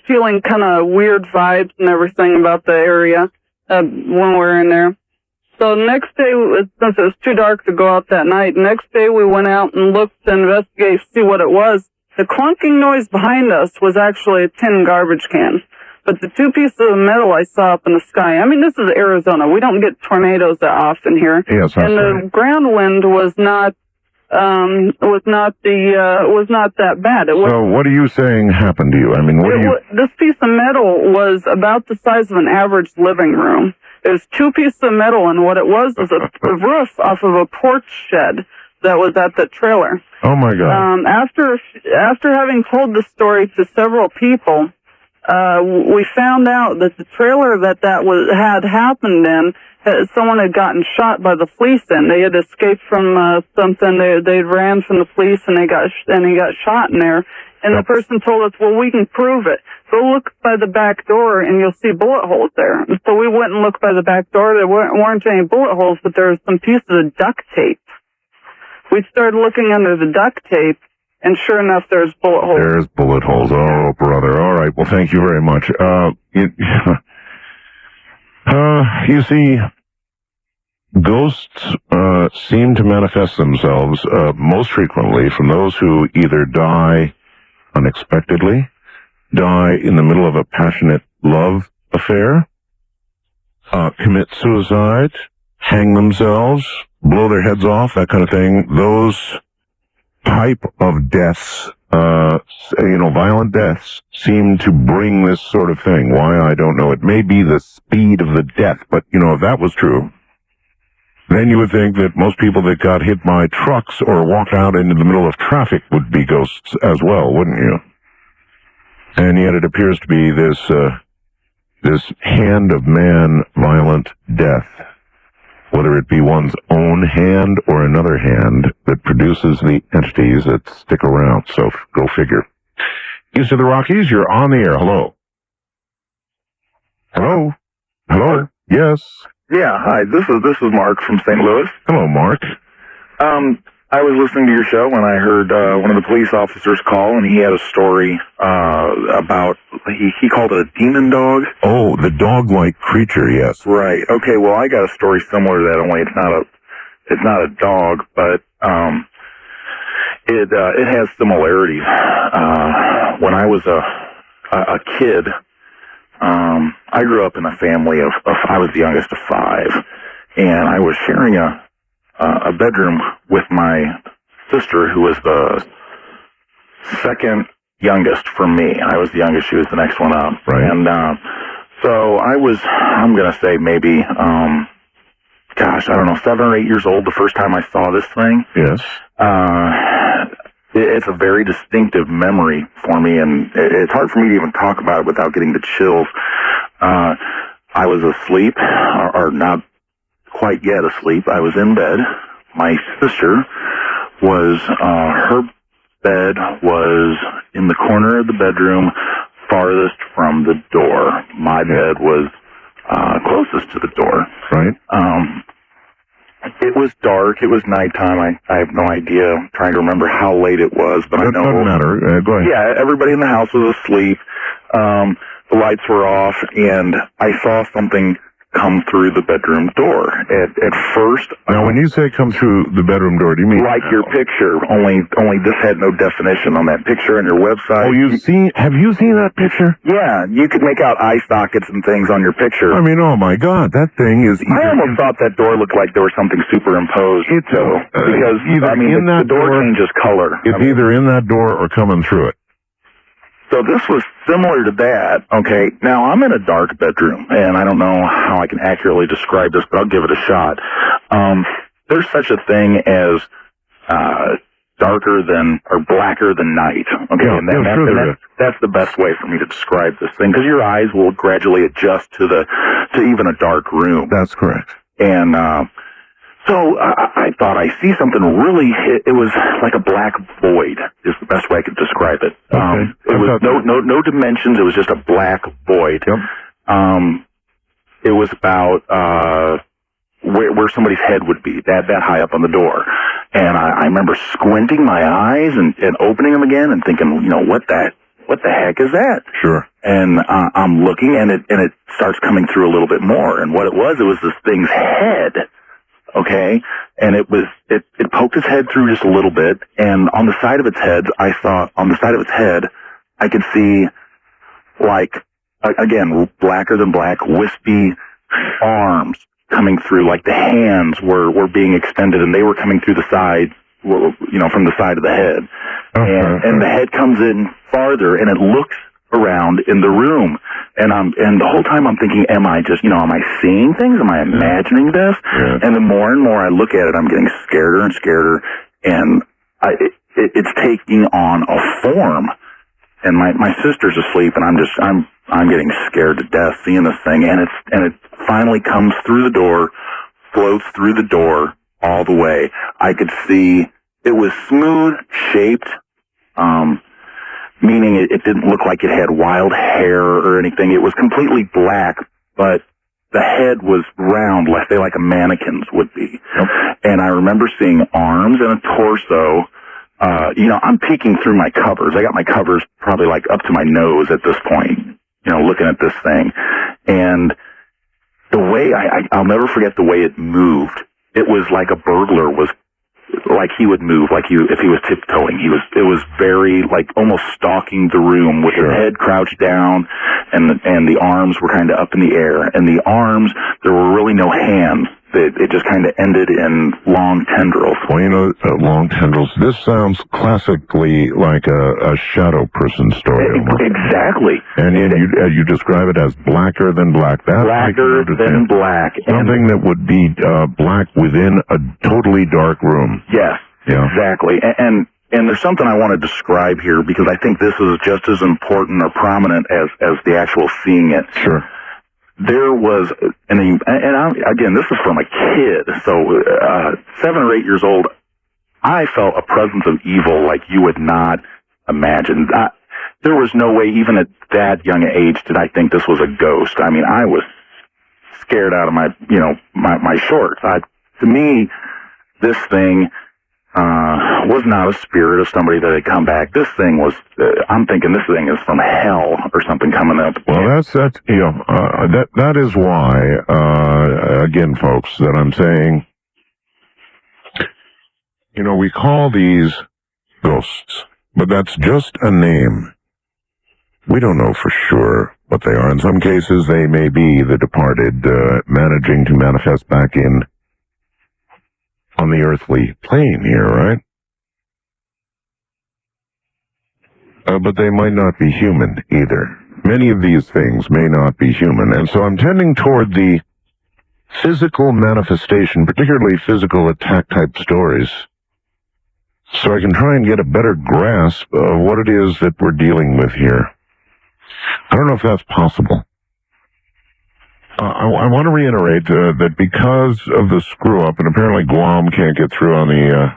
feeling kind of weird vibes and everything about the area when we were in there. So next day, since it was too dark to go out that night, next day we went out and looked to investigate to see what it was. The clunking noise behind us was actually a tin garbage can. But the two pieces of metal I saw up in the sky, I mean, this is Arizona. We don't get tornadoes that often here. Yes, and the ground wind was not that bad. So what are you saying happened to you? I mean, this piece of metal was about the size of an average living room. It was two pieces of metal, and what it was a roof off of a porch shed that was at the trailer. Oh my God! After having told the story to several people, we found out that the trailer that had happened in, someone had gotten shot by the police in. They had escaped from something. They ran from the police and he got shot in there. And the person told us, well, we can prove it. Go look by the back door and you'll see bullet holes there. And so we went and looked by the back door. There weren't any bullet holes, but there were some pieces of duct tape. We started looking under the duct tape, and sure enough, there's bullet holes. There's bullet holes. Oh, brother. All right. Well, thank you very much. You see, ghosts seem to manifest themselves most frequently from those who either die unexpectedly, die in the middle of a passionate love affair, commit suicide, hang themselves, blow their heads off, that kind of thing. Those type of deaths, violent deaths, seem to bring this sort of thing. Why, I don't know. It may be the speed of the death, but, if that was true, then you would think that most people that got hit by trucks or walked out into the middle of traffic would be ghosts as well, wouldn't you? And yet it appears to be this hand of man violent death, whether it be one's own hand or another hand, that produces the entities that stick around. So go figure. East of the Rockies, you're on the air. Hello. Hello. Hello. Yes. Yeah, hi. This is Mark from St. Louis. Hello, Mark. I was listening to your show when I heard one of the police officers call, and he had a story about he called it a demon dog. Oh, the dog-like creature, yes. Right. Okay. Well, I got a story similar to that. Only it's not a dog, but it has similarities. When I was a kid. I grew up in a family of I was the youngest of 5, and I was sharing a bedroom with my sister, who was the second youngest from me. I was the youngest, she was the next one up. Right. And so I'm going to say maybe, I don't know, 7 or 8 years old the first time I saw this thing. Yes. It's a very distinctive memory for me, and it's hard for me to even talk about it without getting the chills. I was asleep, or not quite yet asleep. I was in bed. My sister was, her bed was in the corner of the bedroom farthest from the door. My bed was closest to the door. Right. It was dark. It was nighttime. I have no idea. I'm trying to remember how late it was, but I know. Doesn't matter. Go ahead. Yeah, everybody in the house was asleep. The lights were off, and I saw something come through the bedroom door. At first. Now, when you say come through the bedroom door, do you mean like your picture? Only this had no definition on that picture on your website. Oh, have you seen that picture? Yeah, you could make out eye sockets and things on your picture. I mean, oh my God, that thing is. I almost thought that door looked like there was something superimposed. Because the door changes color. It's either in that door or coming through it. So this was similar to that. Okay, now I'm in a dark bedroom, and I don't know how I can accurately describe this, but I'll give it a shot. There's such a thing as darker than or blacker than night. Okay, and that's the best way for me to describe this thing, because your eyes will gradually adjust to even a dark room. That's correct. And So I thought I see something really. It was like a black void. Is the best way I could describe it. Okay. It was no dimensions. It was just a black void. Yep. It was about where somebody's head would be, that high up on the door. And I remember squinting my eyes and opening them again and thinking, you know, what the heck is that? Sure. And I'm looking, and it starts coming through a little bit more. And what it was this thing's head. Okay, and it poked its head through just a little bit, and on the side of its head, I could see, like, again, blacker than black, wispy arms coming through, like the hands were being extended, and they were coming through the side, you know, from the side of the head. And the head comes in farther, and it looks around in the room, and the whole time I'm thinking, am I seeing things? Am I imagining this? Yeah. And the more and more I look at it, I'm getting scareder and scareder, and it's taking on a form. And my sister's asleep, and I'm getting scared to death seeing this thing, and it finally comes through the door, floats through the door all the way. I could see it was smooth shaped, meaning it didn't look like it had wild hair or anything. It was completely black, but the head was round, like a mannequin's would be. Yep. And I remember seeing arms and a torso. You know, I'm peeking through my covers. I got my covers probably like up to my nose at this point, you know, looking at this thing. And the way I'll never forget the way it moved. It was like a burglar was, like he would move, like if he was tiptoeing. It was very, like, almost stalking the room with his head crouched down, and the arms were kind of up in the air. And the arms, there were really no hands. It just kind of ended in long tendrils. Well, you know, long tendrils. This sounds classically like a shadow person story. Exactly. And you describe it as blacker than black. Blacker than black. Something that would be black within a totally dark room. Yes, yeah. Exactly. And there's something I want to describe here, because I think this is just as important or prominent as the actual seeing it. Sure. There was, again, this is from a kid, so 7 or 8 years old. I felt a presence of evil like you would not imagine. There was no way, even at that young age, did I think this was a ghost. I mean, I was scared out of my shorts. To me, this thing was not a spirit of somebody that had come back. This thing was, I'm thinking this thing is from hell or something coming up. Well, that is why, again, folks, that I'm saying, you know, we call these ghosts, but that's just a name. We don't know for sure what they are. In some cases, they may be the departed, managing to manifest back on the earthly plane here, right? But they might not be human either. Many of these things may not be human, and so I'm tending toward the physical manifestation, particularly physical attack type stories, so I can try and get a better grasp of what it is that we're dealing with here. I don't know if that's possible. I want to reiterate that because of the screw-up, and apparently Guam can't get through on the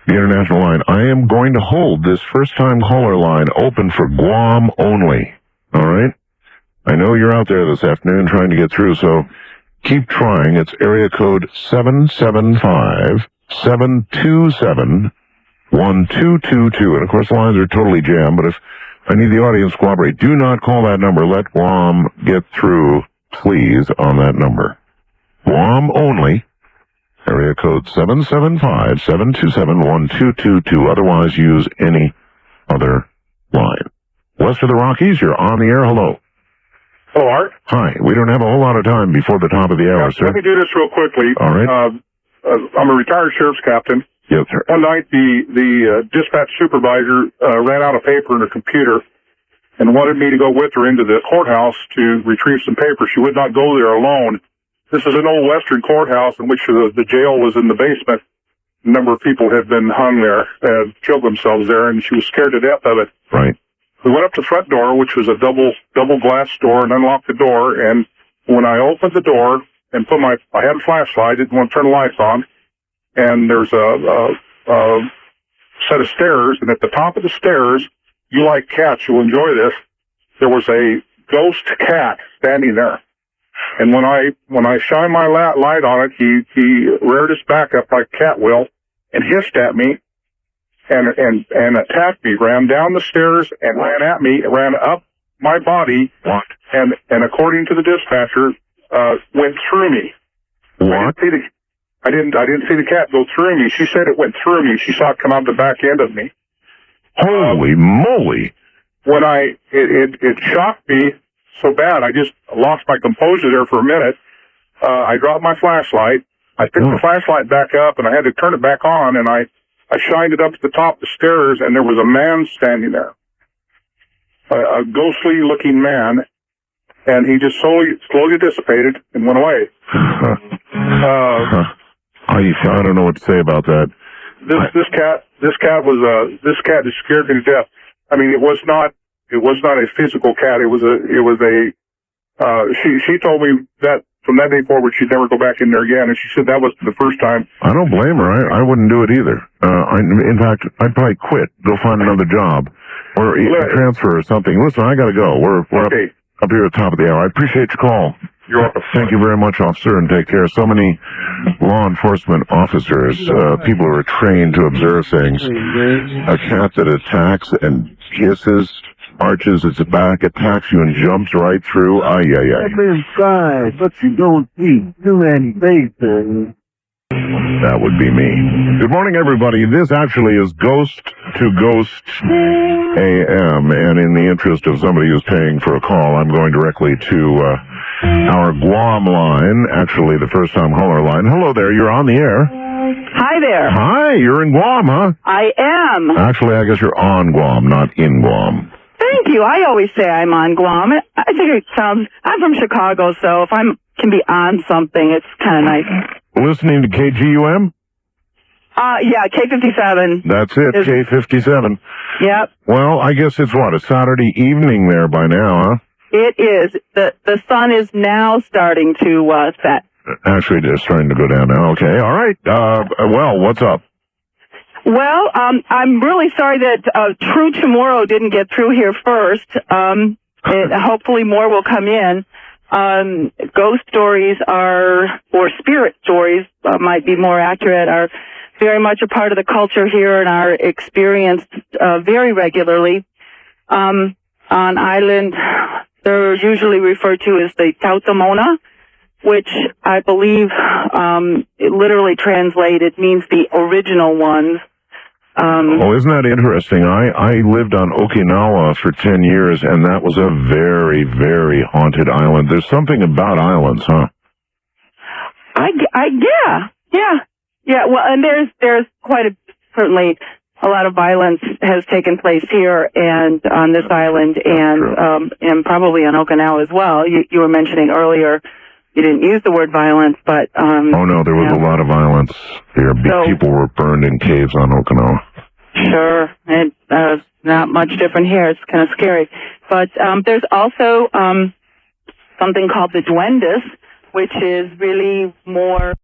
international line, I am going to hold this first-time caller line open for Guam only. All right? I know you're out there this afternoon trying to get through, so keep trying. It's area code 775-727-1222. And, of course, the lines are totally jammed, but if I need the audience to cooperate, do not call that number. Let Guam get through, please, on that number. Guam only, area code 775-727-1222. Otherwise, use any other line. West of the Rockies, you're on the air. Hello. Hello, Art. Hi. We don't have a whole lot of time before the top of the hour, sir. Let me do this real quickly. All right. I'm a retired sheriff's captain. Yes, sir. One night, the dispatch supervisor ran out of paper and a computer and wanted me to go with her into the courthouse to retrieve some papers. She would not go there alone. This is an old western courthouse in which the jail was in the basement. A number of people had been hung there and killed themselves there, and she was scared to death of it. Right. We went up to the front door, which was a double glass door, and unlocked the door. And when I opened the door and I had a flashlight, didn't want to turn the lights on, and there's a set of stairs, and at the top of the stairs, you like cats, you'll enjoy this, there was a ghost cat standing there. And when I shine my light on it, he reared his back up like a cat will, and hissed at me, and attacked me, ran down the stairs and ran at me, ran up my body, and according to the dispatcher, went through me. What? I didn't see the cat go through me. She said it went through me. She saw it come out the back end of me. Holy moly! When it shocked me so bad, I just lost my composure there for a minute. I dropped my flashlight. I picked the flashlight back up, and I had to turn it back on, and I shined it up to the top of the stairs, and there was a man standing there. A ghostly-looking man, and he just slowly dissipated and went away. I don't know what to say about that. This cat just scared me to death. I mean, it was not a physical cat. She told me that from that day forward she'd never go back in there again, and she said that was the first time. I don't blame her. I wouldn't do it either. In fact, I'd probably quit, go find another job, or transfer or something. Listen, I gotta go. We're okay. up here at the top of the hour. I appreciate your call. You're welcome. Thank you very much, officer, and take care. So many law enforcement officers, people who are trained to observe things. A cat that attacks and hisses, arches its back, attacks you, and jumps right through. Ay, ay, ay. Step inside, but you don't see too many faces. That would be me. Good morning, everybody. This actually is Ghost to Ghost AM, and in the interest of somebody who's paying for a call, I'm going directly to our Guam line, actually the first-time caller line. Hello there, you're on the air. Hi there. Hi, you're in Guam, huh? I am. Actually, I guess you're on Guam, not in Guam. Thank you. I always say I'm on Guam. I think it sounds, I'm from Chicago, so if can be on something, it's kind of nice. Listening to KGUM? Yeah, K57. That's it, K57. Yep. Well, I guess it's what, a Saturday evening there by now, huh? It is. The sun is now starting to set. Actually, it's starting to go down now. Okay, all right. Well, what's up? Well, I'm really sorry that True Tomorrow didn't get through here first. Hopefully more will come in. Ghost stories or spirit stories, might be more accurate, are very much a part of the culture here and are experienced very regularly. On island, they're usually referred to as the Tautamona, which I believe, it literally translated means the original ones. Oh, isn't that interesting? I lived on Okinawa for 10 years, and that was a very, very haunted island. There's something about islands, huh? Yeah. Well, and there's certainly a lot of violence has taken place here and on this island and probably on Okinawa as well. You were mentioning earlier, you didn't use the word violence, but oh no, there was a lot of violence here. People were burned in caves on Okinawa. Sure, and not much different here. It's kind of scary, but there's also something called the duendes, which is really more